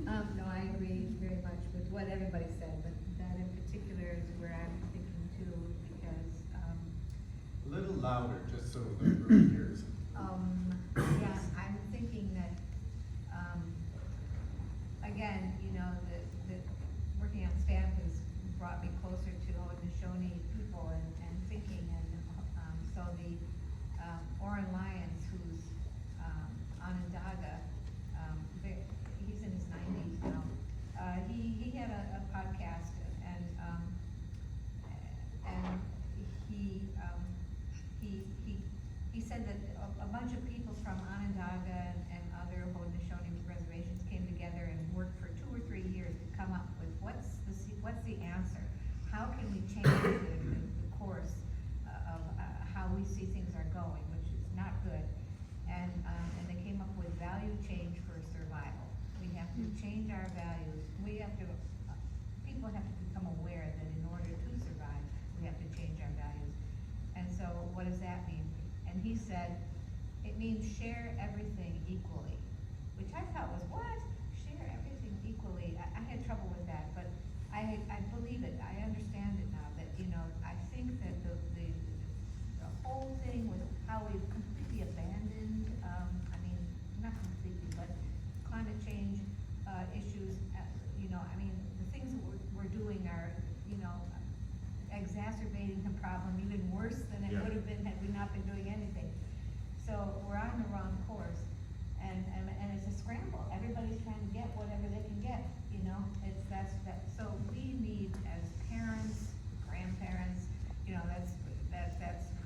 No, I agree very much with what everybody said, but that in particular is where I'm thinking too, because, A little louder, just so the room hears. yeah, I'm thinking that, again, the working on staff has brought me closer to Haudenosaunee people and thinking, and so the Oren Lyons, who's Onondaga, he's in his 90s now. He had a podcast, and he said that a bunch of people from Onondaga and other Haudenosaunee reservations came together and worked for 2 or 3 years to come up with what's the answer? How can we change the course of how we see things are going, which is not good. And they came up with value change for survival. We have to change our values. People have to become aware that in order to survive, we have to change our values. And so what does that mean? And he said, it means share everything equally, which I thought was, what? Share everything equally? I had trouble with that, but I believe it. I understand it now, that, I think that the whole thing with how we've completely abandoned, not completely, but aggravating the problem even worse than it Yeah. would have been had we not been doing anything. So we're on the wrong course, and it's a scramble. Everybody's trying to get whatever they can get, you know? So we need, as parents, grandparents, you know, that's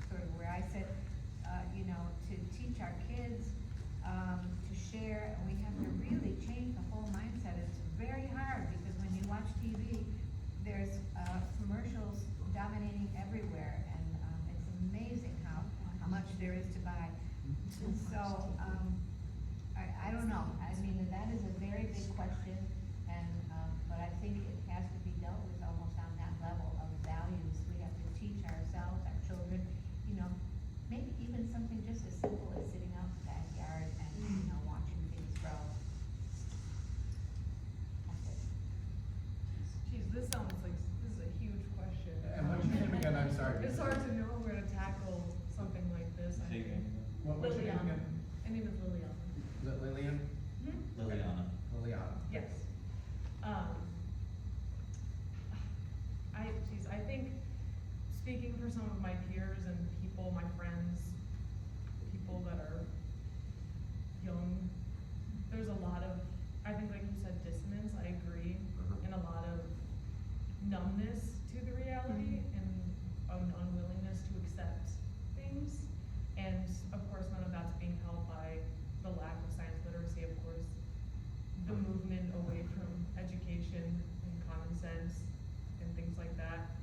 sort of where I sit, you know, to teach our kids, to share, and we have to really change the whole mindset. It's very hard, because when you watch TV, there's, commercials dominating everywhere, and, it's amazing how much there is to buy. So, I don't know, I mean, that is a very big question, and, but I think it has to be dealt with almost on that level of values. We have to teach ourselves, our children, you know, maybe even something just as simple as sitting out in the backyard and, you know, watching things grow. That's it. Geez, this sounds like, this is a huge question. And what's your name again? I'm sorry. It's hard to know where to tackle something like this, I think. What's your name again? My name is Liliana. Is it Lillian? Liliana. Liliana. Yes. I think, speaking for some of my peers and people, my friends, people that are young, there's a lot of, I think like you said, dissonance, I agree, and a lot of numbness to the reality and an unwillingness to accept things. And of course, none of that's being helped by the lack of science literacy, of course, the movement away from education and common sense and things like that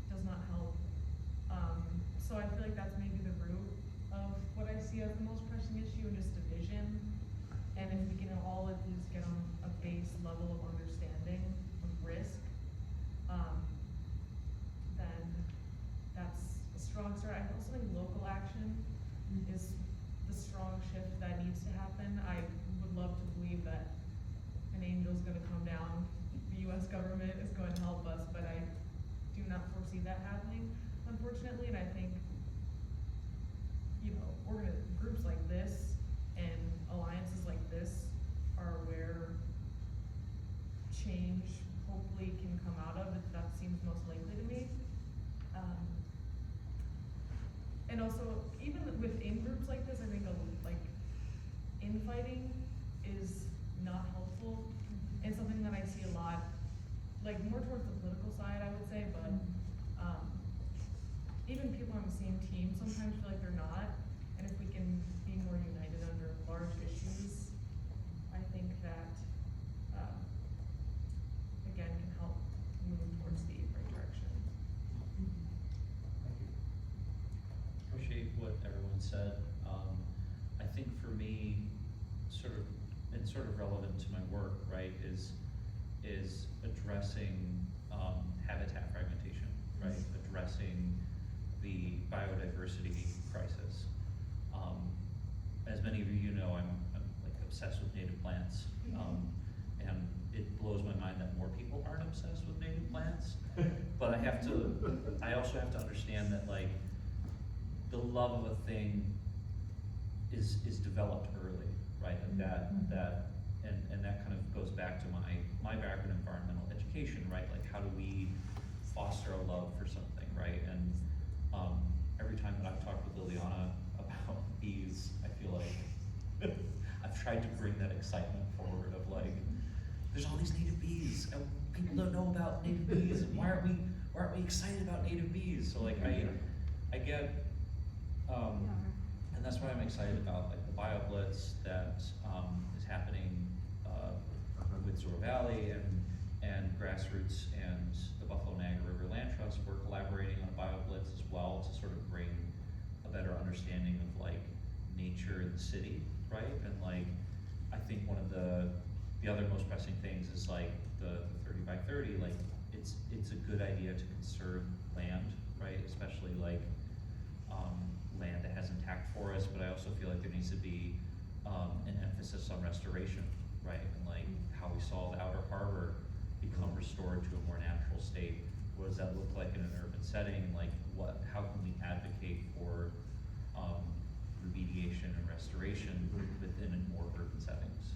does not help. So I feel like that's maybe the root of what I see as the most pressing issue, and just division. And if we can all at least get on a base level of understanding of risk, then that's a strong start. I also think local action is the strong shift that needs to happen. I would love to believe that an angel's gonna come down, the US government is going to help us, but I do not foresee that happening, unfortunately. And I think, you know, groups like this and alliances like this are where change hopefully can come out of. That seems most likely to me. And also, even within groups like this, I think like infighting is not helpful, and something that I see a lot, like more towards the political side, I would say, but even people on the same team sometimes feel like they're not. And if we can be more united under large issues, I think that again can help move towards the right direction. Appreciate what everyone said. I think for me, sort of relevant to my work, right, is addressing habitat fragmentation, right? Addressing the biodiversity crisis. As many of you know, I'm like obsessed with native plants, and it blows my mind that more people aren't obsessed with native plants. But I also have to understand that like the love of a thing is developed early, right? And that kind of goes back to my background in environmental education, right? Like how do we foster a love for something, right? And every time that I've talked with Liliana about bees, I feel like I've tried to bring that excitement forward of like, there's all these native bees, and people don't know about native bees, and why aren't we excited about native bees? So like I get, and that's why I'm excited about like the BioBlitz that is happening with Zor Valley and Grassroots and the Buffalo Niagara River Land Trust. We're collaborating on a BioBlitz as well to sort of bring a better understanding of like nature in the city, right? And like I think one of the other most pressing things is like the 30 by 30. Like it's a good idea to conserve land, right? Especially like land that has intact forests, but I also feel like there needs to be an emphasis on restoration, right? And like how we saw the outer harbor become restored to a more natural state. What does that look like in an urban setting? Like how can we advocate for remediation and restoration within more urban settings?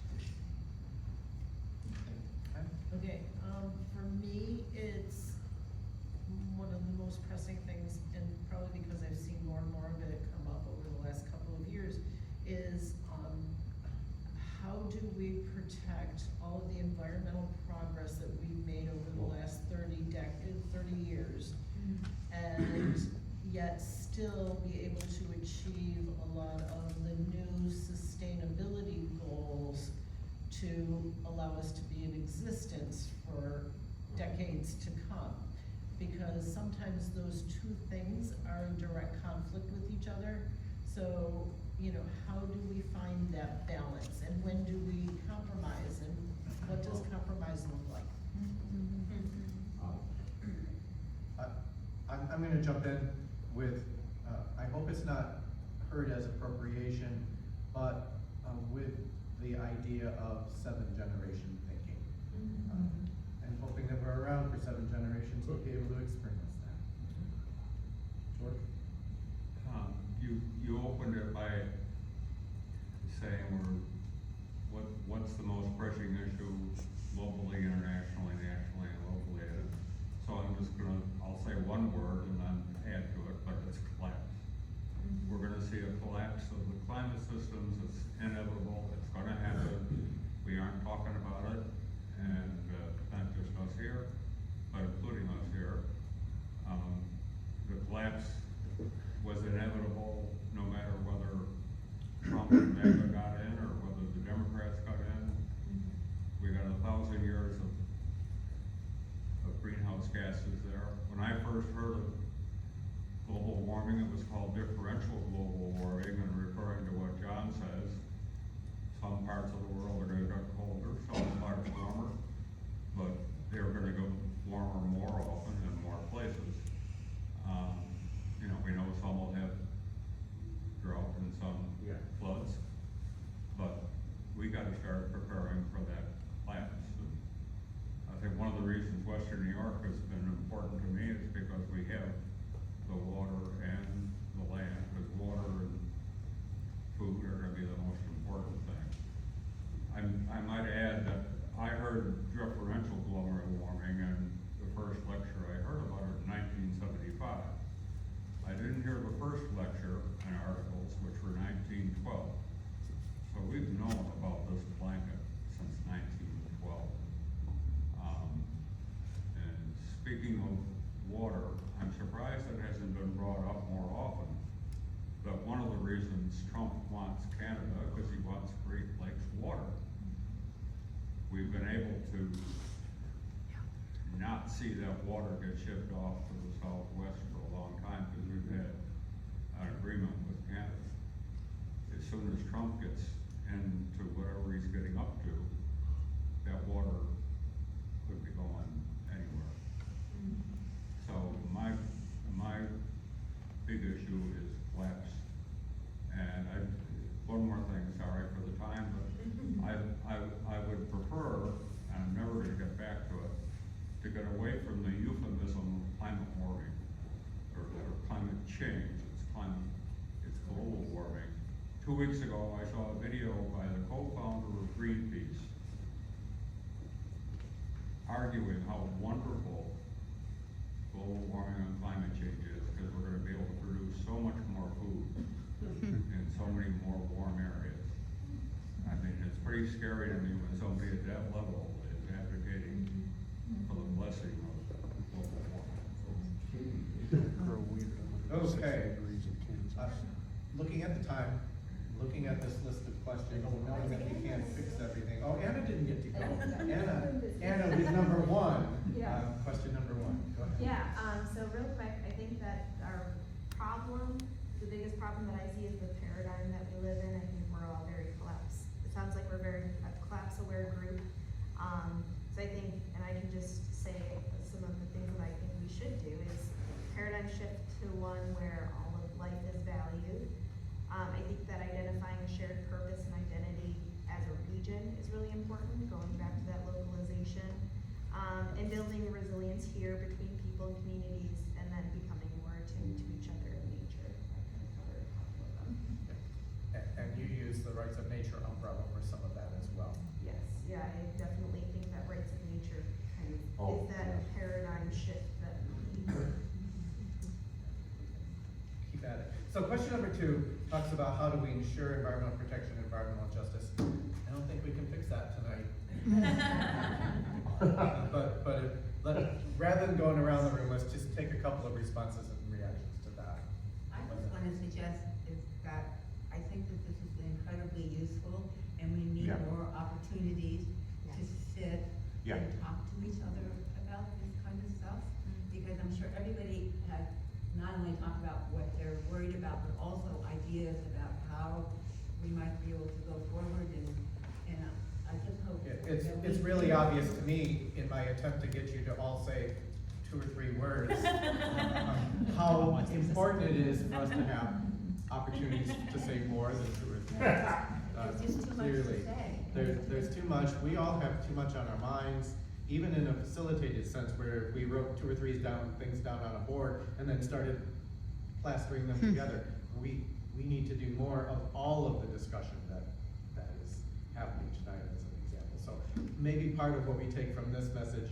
Okay, for me, it's one of the most pressing things, and probably because I've seen more and more of it come up over the last couple of years, is, how do we protect all of the environmental progress that we've made over the last 30 years, and yet still be able to achieve a lot of the new sustainability goals to allow us to be in existence for decades to come? Because sometimes those two things are in direct conflict with each other. So, you know, how do we find that balance, and when do we compromise, and what does compromise look like? I'm gonna jump in with, I hope it's not heard as appropriation, but with the idea of 7-generation thinking. And hoping that we're around for 7 generations to be able to experience that. George? You opened it by saying what's the most pressing issue locally, internationally, nationally, and locally. So I'll say one word and then add to it, but it's collapse. We're gonna see a collapse of the climate systems. It's inevitable, it's gonna happen. We aren't talking about it, and not just us here, but including us here. The collapse was inevitable no matter whether Trump and MAGA got in or whether the Democrats got in. We got 1,000 years of greenhouse gases there. When I first heard of global warming, it was called differential global warming, and referring to what John says, some parts of the world are gonna get colder, some parts warmer, but they're gonna go warmer more often in more places. You know, we know some will have drought and some floods, but we gotta start preparing for that collapse. And I think one of the reasons Western New York has been important to me is because we have the water and the land, because water and food are gonna be the most important thing. I might add that I heard differential global warming in the first lecture I heard about it in 1975. I didn't hear the first lecture and articles, which were 1912. So we've known about this climate since 1912. And speaking of water, I'm surprised it hasn't been brought up more often. But one of the reasons Trump wants Canada, because he wants Great Lakes water. We've been able to not see that water get shipped off to the southwest for a long time, because we've had an agreement with Canada. As soon as Trump gets into whatever he's getting up to, that water could be going anywhere. So my big issue is collapse. And one more thing, sorry for the time, but I would prefer, and I'm never gonna get back to it, to get away from the euphemism of climate warming, or climate change. It's global warming. 2 weeks ago, I saw a video by the co-founder of Greenpeace arguing how wonderful global warming and climate change is, because we're gonna be able to produce so much more food in so many more warm areas. I mean, it's pretty scary to me when somebody at that level is advocating for the blessing of global warming. Okay. Looking at the time, looking at this list of questions, knowing that we can't fix everything. Oh, Anna didn't get to go. Anna with number one. Yeah. Question number one. Go ahead. Yeah, so real quick, I think that our problem, the biggest problem that I see is the paradigm that we live in. I think we're all very collapse. It sounds like we're very a collapse-aware group. So I think, and I can just say some of the things that I think we should do is paradigm shift to one where all of life is valued. I think that identifying a shared purpose and identity as a region is really important, going back to that localization, and building resilience here between people and communities, and then becoming more attuned to each other and nature. I kind of covered a couple of them. And you use the rights of nature umbrella for some of that as well. Yes, yeah, I definitely think that rights of nature kind of is that paradigm shift that we So question number 2 talks about how do we ensure environmental protection and environmental justice. I don't think we can fix that tonight. Rather than going around the room, let's just take a couple of responses and reactions to that. I just want to suggest is that I think that this is incredibly useful, and we need Yeah. more opportunities to sit Yeah. and talk to each other about this kind of stuff, because I'm sure everybody has not only talked about what they're worried about, but also ideas about how we might be able to go forward, and I just hope. It's really obvious to me in my attempt to get you to all say 2 or 3 words, how important it is for us to have opportunities to say more than 2 or 3 words. There's just too much to Clearly, say. there's too much. We all have too much on our minds, even in a facilitated sense where we wrote 2 or 3 things down on a board and then started plastering them together. We need to do more of all of the discussion that is happening tonight as an example. So maybe part of what we take from this message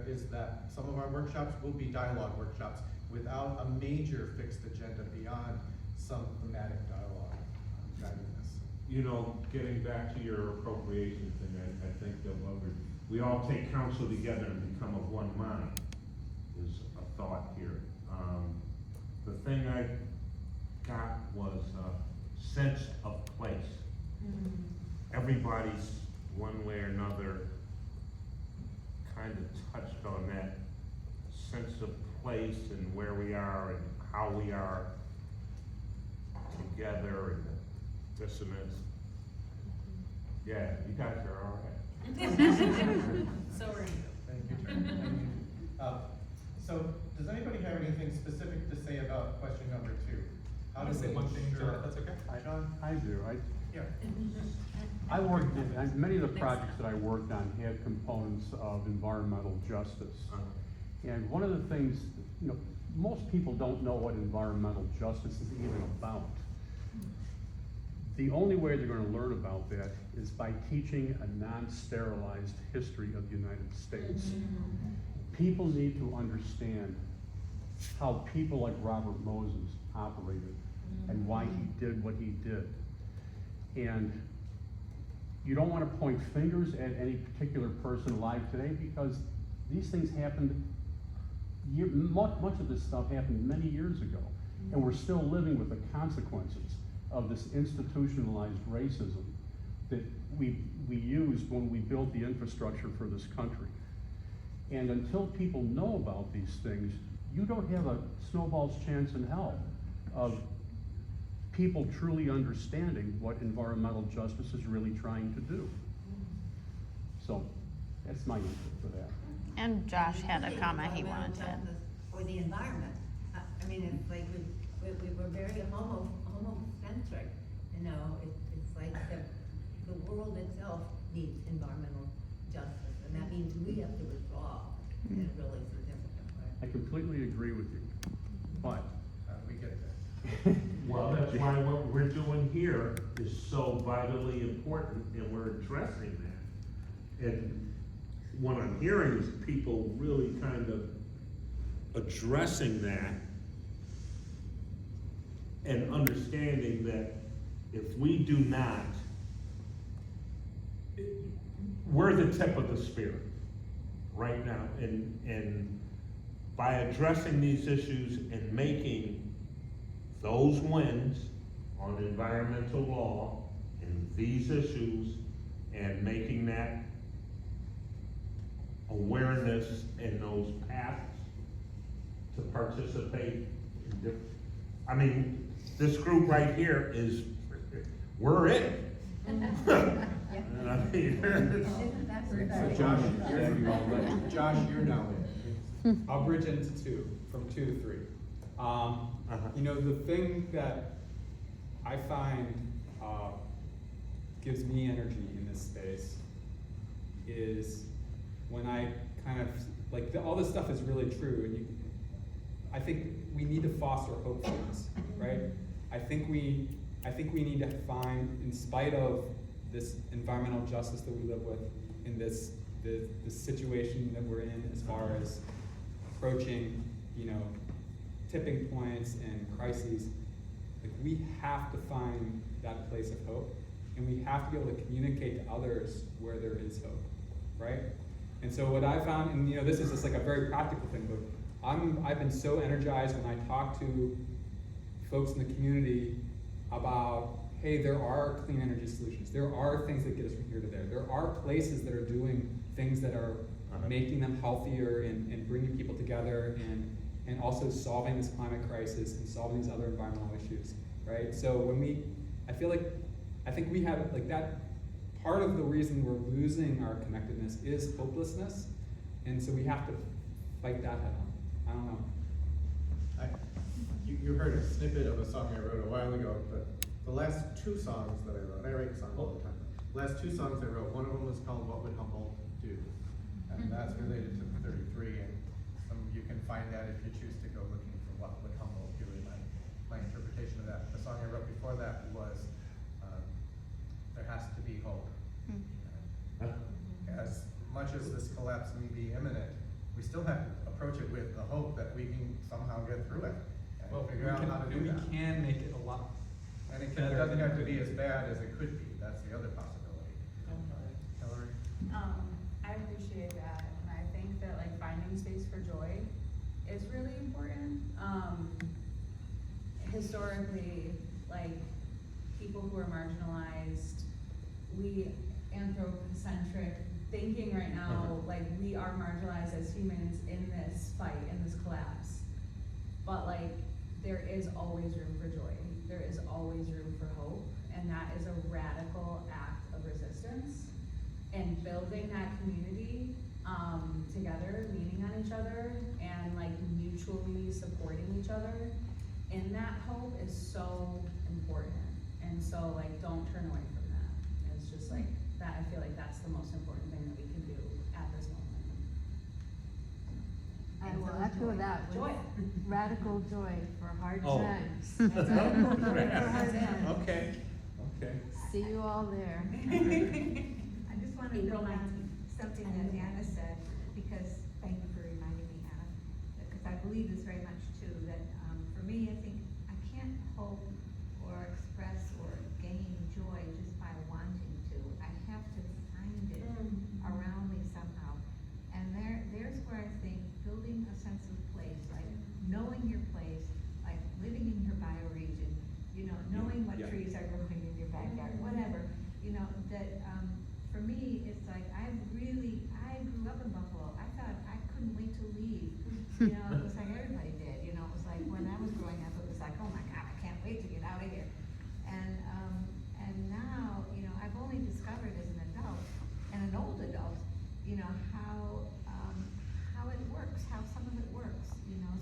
is that some of our workshops will be dialogue workshops without a major fixed agenda beyond some thematic dialogue guiding this. You know, getting back to your appropriation thing, I think that we all take counsel together and become of one mind is a thought here. The thing I got was a sense of place. Everybody's one way or another kind of touched on that sense of place and where we are and how we are together and the dissonance. Yeah, you guys are all right. So are you. Thank you, Terry. Thank you. So, does anybody have anything specific to say about question number 2? How I'll does say it one thing, ensure? if that's okay. John? I do. Yeah. I worked, many of the projects that I worked on had components of environmental justice. And one of the things, you know, most people don't know what environmental justice is even about. The only way they're gonna learn about that is by teaching a non-sterilized history of the United States. People need to understand how people like Robert Moses operated and why he did what he did. And you don't want to point fingers at any particular person alive today because these things happened, much of this stuff happened many years ago. And we're still living with the consequences of this institutionalized racism that we used when we built the infrastructure for this country. And until people know about these things, you don't have a snowball's chance in hell of people truly understanding what environmental justice is really trying to do. So that's my input for that. And Josh had a comment he wanted to add. For the environment. I mean, it's like we're very homocentric, you know, it's like the world itself needs environmental justice, and that means we have to withdraw in a really significant way. I completely agree with you, but We get that. Well, that's why what we're doing here is so vitally important and we're addressing that. And what I'm hearing is people really kind of addressing that and understanding that if we do not, we're the tip of the spear right now. And by addressing these issues and making those wins on environmental law and these issues and making that awareness and those paths to participate in different, I mean, this group right here is, we're it. And I mean, So Josh, you're now in. I'll bridge into 2, from 2 to 3. You know, the thing that I find gives me energy in this space is when I kind of, like, all this stuff is really true, and I think we need to foster hope for this, right? I think we need to find, in spite of this environmental justice that we live with, in this situation that we're in as far as approaching, you know, tipping points and crises, Like, we have to find that place of hope, and we have to be able to communicate to others where there is hope, right? And so what I found, and this is just like a very practical thing, but I've been so energized when I talk to folks in the community about, hey, there are clean energy solutions. There are things that get us from here to there. There are places that are doing things that are making them healthier and bringing people together and also solving this climate crisis and solving these other environmental issues, right? So I think we have, like, that part of the reason we're losing our connectedness is hopelessness, and so we have to fight that head on. I don't know. You heard a snippet of a song I wrote a while ago, but the last two songs that I wrote, I write songs all the time. The last two songs I wrote, one of them was called What Would Humboldt Do? And that's related to the 33, and you can find that if you choose to go looking for What Would Humboldt Do, in my interpretation of that. The song I wrote before that was There Has to Be Hope. As much as this collapse may be imminent, we still have to approach it with the hope that we can somehow get through it and figure out how to do that. We can make it a lot And it better. doesn't have to be as bad as it could be. That's the other possibility. Hillary? I appreciate that, and I think that like finding space for joy is really important. Historically, like people who are marginalized, we anthropocentric thinking right now, like we are marginalized as humans in this fight, in this collapse. But like there is always room for joy. There is always room for hope, and that is a radical act of resistance. And building that community together, leaning on each other, and like mutually supporting each other in that hope is so important. And so like don't turn away from that. It's just like that. I feel like that's the most important thing that we can do at this moment. I will echo that with Joy. radical joy for hard Oh. times. Radical joy for hard times. Okay. See you all there. I just want to April build on 19th. something that Anna said, because, thank you for reminding me, Anna, because I believe this very much too, that for me, I think I can't hope or express or gain joy just by wanting to. I have to find it around me somehow. And there's where I think building a sense of place, like knowing your place, like living in your bioregion, knowing what trees are growing in your backyard, whatever, that for me, it's like I grew up in Buffalo. I thought I couldn't wait to leave. It was like everybody did. It was like when I was growing up, it was like, oh my God, I can't wait to get out of here. And now, I've only discovered as an adult and an old adult, how it works, how some of it works.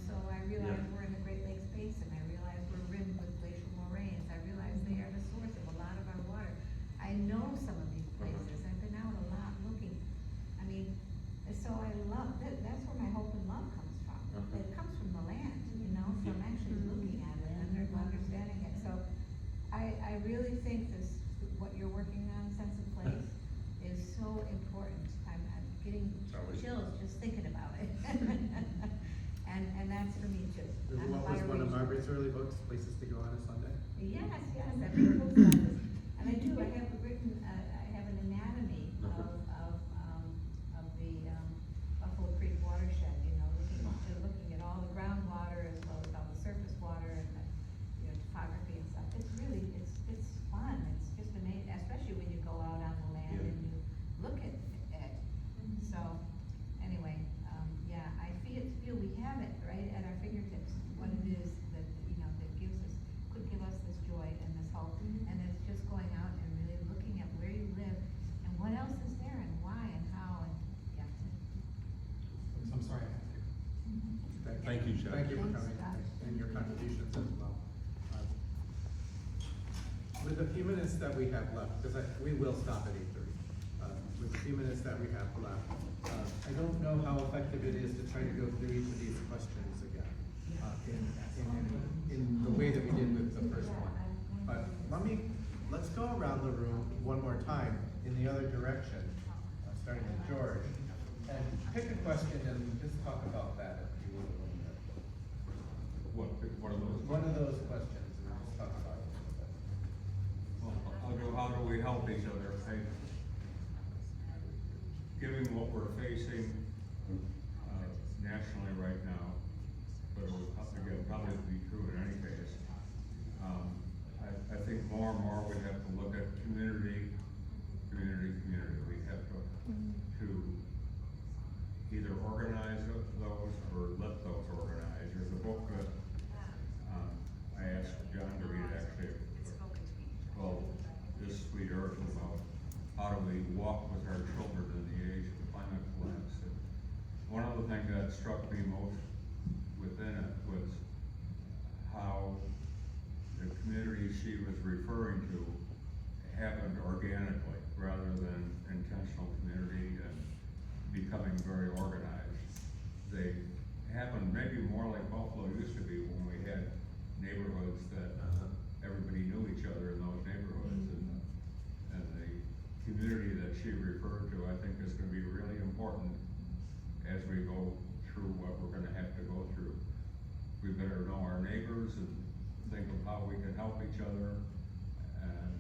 So I realize we're in the Great Lakes Basin. I realize we're rimmed with glacial moraines. I realize they are the source of a lot of our water. I know some of these places. I've been out a lot looking. I mean, so I love that. That's where my hope and love comes from. It comes from the land, from actually looking at it and understanding it. So I really think what you're working on, sense of place, is so important. I'm getting chills just thinking about it. And that's for me too. What was one of Margaret's early books, Places to Go on a Sunday? Yes, I've written books on this, and I do. I have written. I have an anatomy of the Buffalo Creek watershed. Looking at all the groundwater as well as all the surface water and the topography and stuff. It's really it's fun. It's just amazing, especially when you go out on the land and you look at it. So anyway, I feel we have it right at our fingertips. What it is that that could give us this joy and this hope, and it's just going out and really looking at where you live and what else is there and why and how and I'm sorry I have to. Thank you, Jeff. Thank you for Thanks, coming Scott. and your contributions as well. With the few minutes that we have left, because we will stop at 8:30. With the few minutes that we have left, I don't know how effective it is to try to go through each of these questions again in the way that we did with the first one. But let's go around the room one more time in the other direction, starting with George, and pick a question and just talk about that if you will a little bit. What are those? One of those questions, and just talk help each other. Given what we're facing nationally right now, but it will again probably be true in any case. I think more and more we have to look at community. We have to either organize those or let those organize. There's a book that I asked John to read actually called This Sweet Earth, about how do we walk with our children in the age of climate collapse. And one of the things that struck me most within it was how the community she was referring to happened organically rather than intentional community and becoming very organized. They happened maybe more like Buffalo used to be when we had neighborhoods that everybody knew each other in those neighborhoods. And the community that she referred to, I think, is going to be really important as we go through what we're going to have to go through. We better know our neighbors and think of how we can help each other, and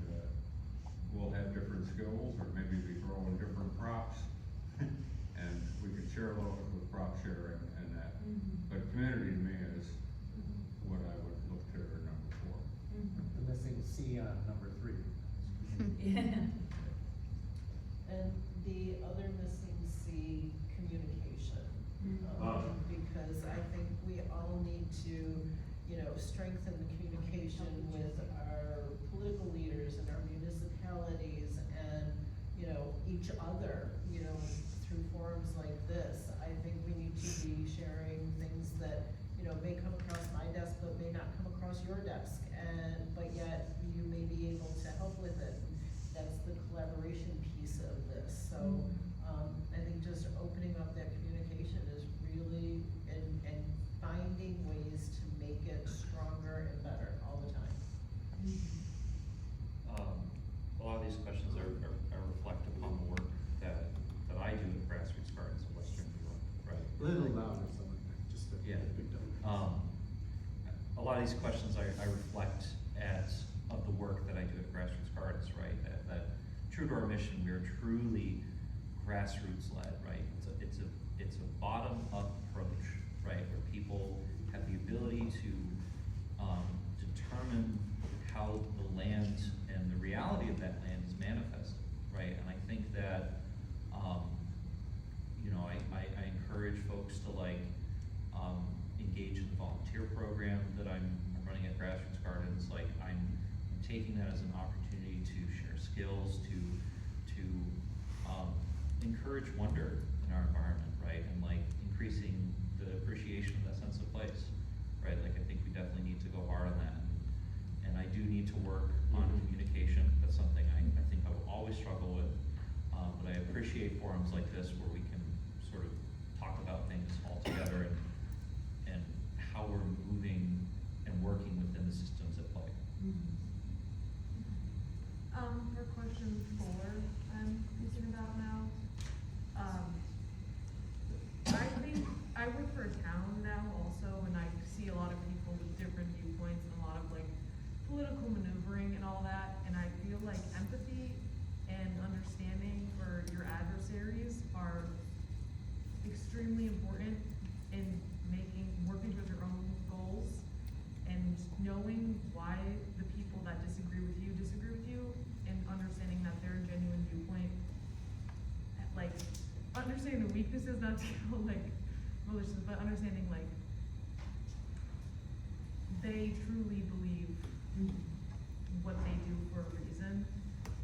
we'll have different skills, or maybe we throw in different props, and we can share a little bit with prop sharing and that. But community to me is what I would look to number 4. The missing C on number 3. Yeah. And the other missing C, communication. Because I think we all need to, strengthen the communication with our political leaders and our municipalities and, each other, through forums like this. I think we need to be sharing things that, may come across my desk, but may not come across your desk. But yet you may be able to help with it. That's the collaboration piece of this. So, I think just opening up that communication is really, and finding ways to make it stronger and better all the time. A lot of these questions are reflect upon the work that I do at Grassroots Gardens in Western New York, right? A little louder, someone, just a big a lot of these questions I reflect of the work that I do at Grassroots Gardens, right? That true to our mission, we are truly grassroots led, right? It's a bottom up approach, right? Where people have the ability to determine how the land and the reality of that land is manifested, right? And I think that I encourage folks to engage in the volunteer program that I'm running at Grassroots Gardens. I'm taking that as an opportunity to share skills, to encourage wonder in our environment, right? And increasing the appreciation of that sense of place, right? I think we definitely need to go hard on that. And I do need to work on communication. That's something I think I will always struggle with. But I appreciate forums like this where we can sort of talk about things all together and how we're moving and working within the systems at play. For question 4, I'm thinking about now. I work for a town now also, and I see a lot of people with different viewpoints and a lot of political maneuvering and all that, and I feel like empathy and understanding for your adversaries are extremely important in working towards your own goals, and knowing why the people that disagree with you, and understanding that their genuine viewpoint, understanding the weaknesses, not to go malicious, but understanding they truly believe what they do for a reason,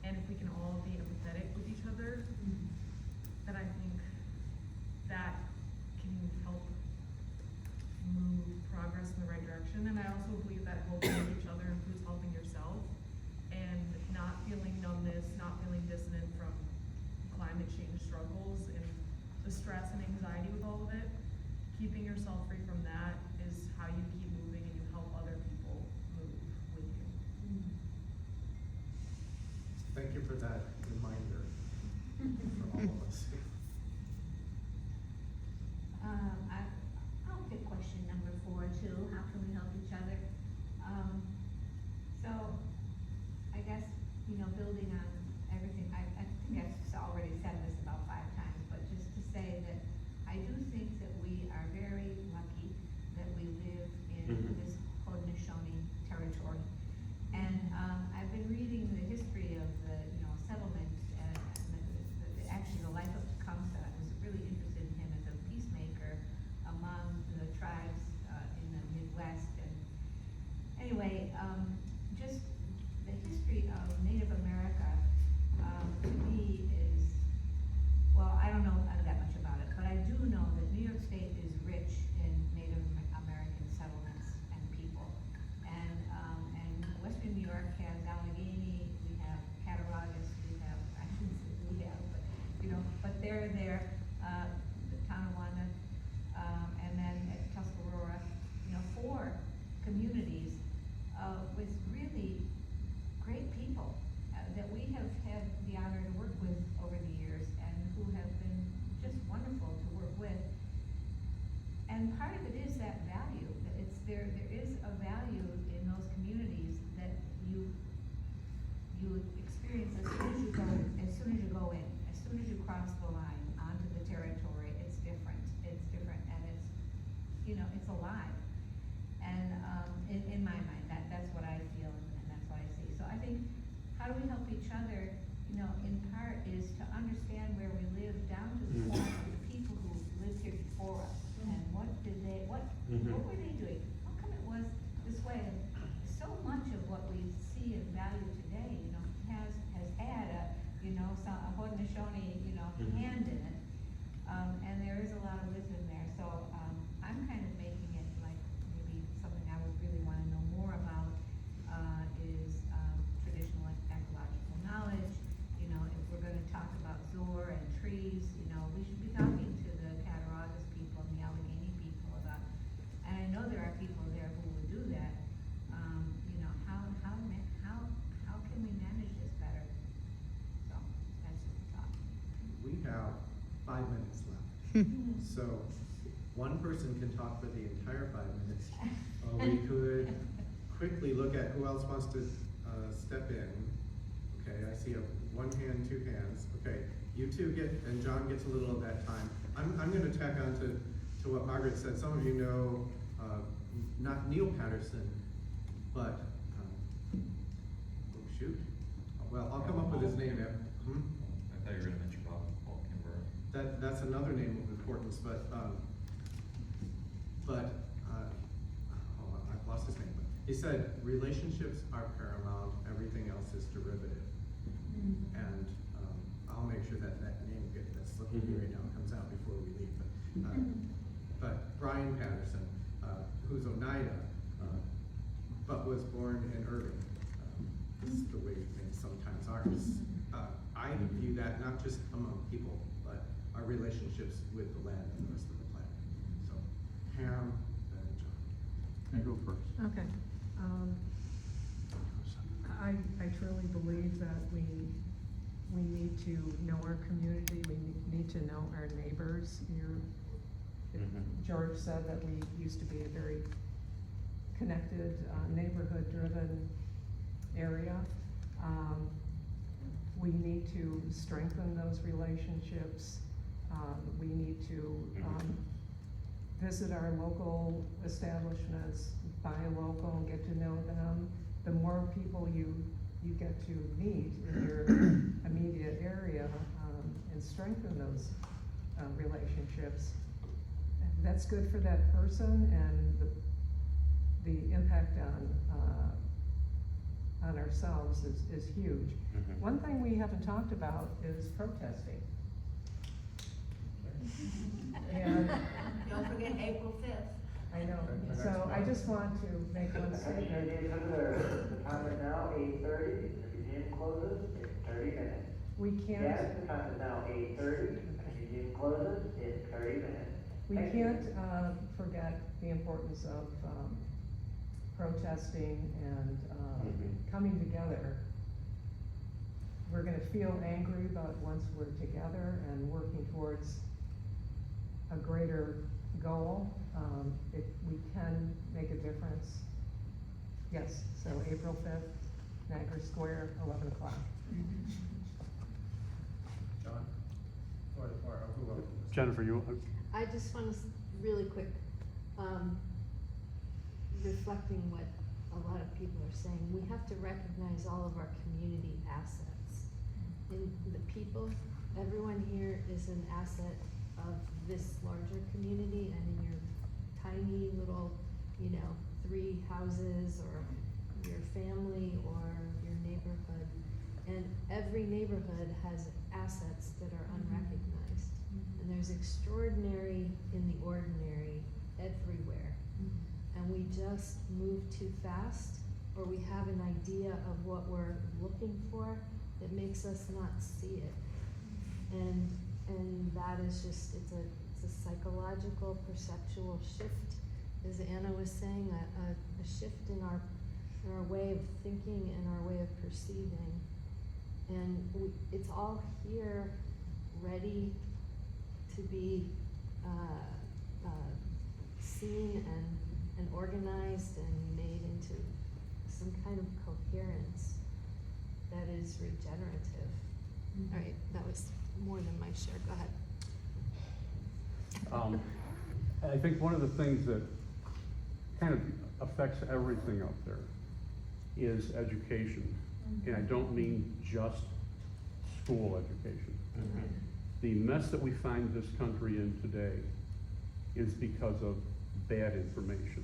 and if we can all be empathetic with each other, then I think that can help move progress in the right direction. And I also believe that helping each other includes helping yourself, and not feeling numbness, not feeling dissonant from climate change struggles and the stress and anxiety with all of it. Keeping yourself free from that is how you keep moving and you help other people move with you. Thank you for that reminder from all of us. I'll pick question number 4 too. How can we help each other? So I guess, building on think that we are very lucky that we live in this Haudenosaunee territory. And, I've been reading the history of the, settlement, and actually the life of Tecumseh. I was really interested in him as a peacemaker among the tribes, in the Midwest. And anyway, just the history of Native America, to me is, well, I don't know that much about it, but I do know that New York State is rich in Native American settlements and people. And Western New York has Allegheny, we have Cattaraugus, we have, I shouldn't say we have, but they're there, the Tonawanda, and then at Tuscarora, 4 communities, with really great people, that we have had the honor to work with over the years, and who have been just wonderful to work with. And part of it is that value, that there is a value in those communities that you experience as soon as you go in, as soon as you cross the line onto the territory. It's different, and it's, it's alive. And, in my mind, that's what I feel, and that's what I see. So I think, how do we help each other, in part is to understand where we live, down to the point of the people who lived here before us, and what were they doing? How come it was this way? And so much of what we see and value today, has had a Haudenosaunee, hand in it. And there is a lot of wisdom there. So, I'm kind of making it like maybe something I would really want to know more about, is, traditional ecological knowledge. If we're gonna talk about Zor and trees, we should be talking to the Cattaraugus people and the Allegheny people about, and I know there are people there who will do that. How can we manage this better? So, that's just a thought. We have 5 minutes left. So, one person can talk for the entire 5 minutes. We could quickly look at who else wants to step in. Okay, I see 1 hand, 2 hands. Okay, you two get, and John gets a little of that time. I'm gonna tack on to what Margaret said. Some of you know, not Neil Patterson, but, oh shoot. Well, I'll come up with his name. I thought you were gonna mention Paul Kimber. That's another name of importance, but I've lost his name. But he said relationships are paramount, everything else is derivative. And I'll make sure that name that's slipping me right now comes out before we leave. But Brian Patterson, who's Oneida, but was born in Irving. This is the way things sometimes are. I view that not just among people, but our relationships with the land and the rest of the planet. So, Pam, then John. You go first. Okay. I truly believe that we need to know our community, we need to know our neighbors. George said that we used to be a very connected, neighborhood-driven area. We need to strengthen those relationships. We need to visit our local establishments, buy local, get to know them. The more people you get to meet in your immediate area, and strengthen those relationships, that's good for that person, and the impact on ourselves is huge. One thing we haven't talked about is protesting. And Don't forget April 5th. I know, so I just want to make one statement. The time is now 8:30, the museum closes in 30 minutes. We can't. Yes, the time is now 8:30, the museum closes in 30 minutes. We can't forget the importance of protesting and coming together. We're gonna feel angry, but once we're together and working towards a greater goal, we can make a difference. Yes, so April 5th, Niagara Square, 11 o'clock. John? or who wrote this? Jennifer, you, I just want to, really quick, reflecting what a lot of people are saying, we have to recognize all of our community assets. In the people, everyone here is an asset of this larger community, and in your tiny little, 3 houses, or your family, or your neighborhood. And every neighborhood has assets that are unrecognized. And there's extraordinary in the ordinary everywhere. And we just move too fast, or we have an idea of what we're looking for that makes us not see it. And that is just, it's a psychological, perceptual shift, as Anna was saying, a shift in our way of thinking and our way of perceiving. And it's all here, ready to be seen and organized and made into some kind of coherence that is regenerative. All right, that was more than my share. Go ahead. I think one of the things that kind of affects everything up there is education. And I don't mean just school education. The mess that we find this country in today is because of bad information.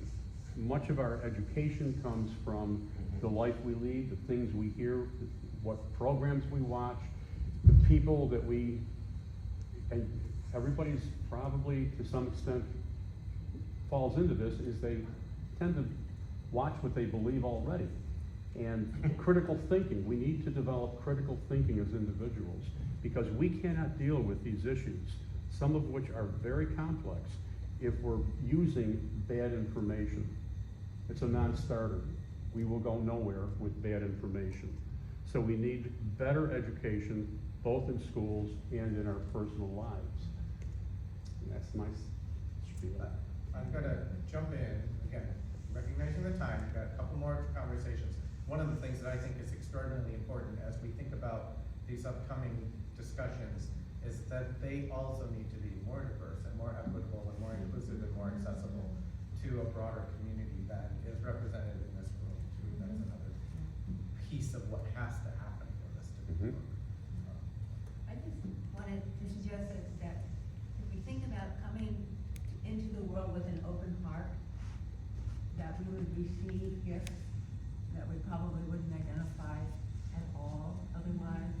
Much of our education comes from the life we lead, the things we hear, what programs we watch, the people that and everybody's probably to some extent falls into this, is they tend to watch what they believe already. And critical thinking, we need to develop critical thinking as individuals, because we cannot deal with these issues, some of which are very complex, if we're using bad information. It's a non-starter. We will go nowhere with bad information. So we need better education, both in schools and in our personal lives. And that's my spiel. I'm gonna jump in, again, recognizing the time, we've got a couple more conversations. One of the things that I think is extraordinarily important as we think about these upcoming discussions is that they also need to be more diverse and more equitable and more inclusive and more accessible to a broader community that is represented in this room too. That's another piece of what has to happen for this to be. I just wanted to suggest that if we think about coming into the world with an open heart, that we would receive gifts that we probably wouldn't identify at all otherwise,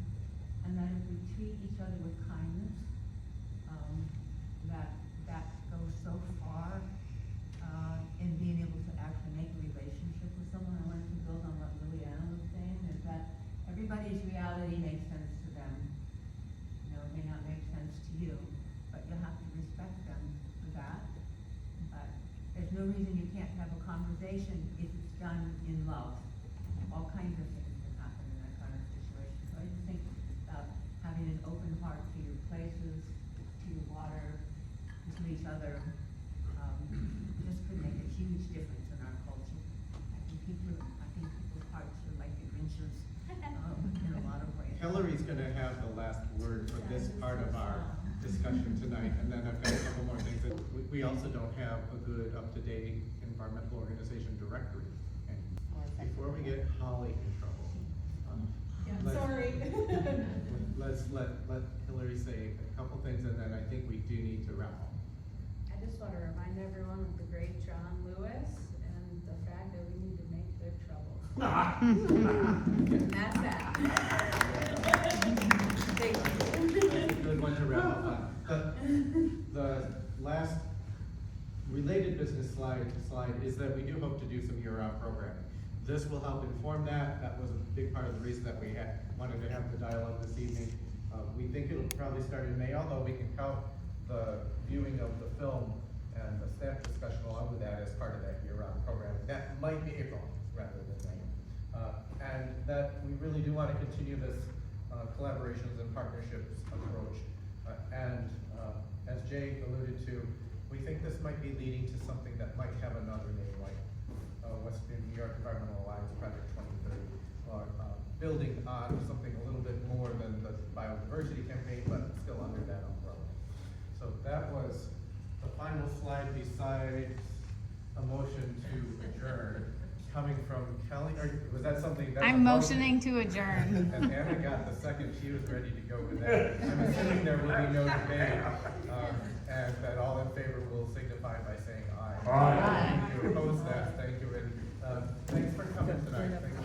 and that if we treat each other with kindness, that goes so far in being able to actually make a relationship with someone. I wanted to build on what Liliana was saying, is that everybody's reality makes sense to them. It may not make sense to you, but you have to respect them for that. But there's no reason you can't have a conversation if it's done in love. All kinds of things can happen in that kind of situation. So I just think about having an open heart to your places, to your water, to each other. Just could make a huge difference in our culture. I think people's hearts are like the Grinches in a lot of ways. Hillary's gonna have the last word for this part of our discussion tonight, and then I've got a couple more things. We also don't have a good up-to-date environmental organization directory. And before we get Holly in trouble, let's let Hillary say a couple things, and then I think we do need to wrap up. I just want to remind everyone of the great John Lewis and the fact that we need to make their trouble. And that's that. Thank you. That's a good one to wrap up on. The last related business slide is that we do hope to do some year-round programming. This will help inform that. That was a big part of the reason that we wanted to have the dialogue this evening. We think it'll probably start in May, although we can count the viewing of the film and the staff discussion along with that as part of that year-round programming. That might be April rather than May. And that we really do want to continue this collaborations and partnerships approach. As Jay alluded to, we think this might be leading to something that might have another name, like Western New York Environmental Alliance Project 2030, or building on something a little bit more than the biodiversity campaign, but still under that umbrella. that was the final slide besides a motion to adjourn, coming from Kelly, or was that something? That's a I'm motion? motioning to adjourn. And Anna got the second, she was ready to go with that. I'm assuming there will be no debate, and that all in favor will signify by saying aye. Aye. If you oppose that, thank you, and, thanks for coming tonight. Thank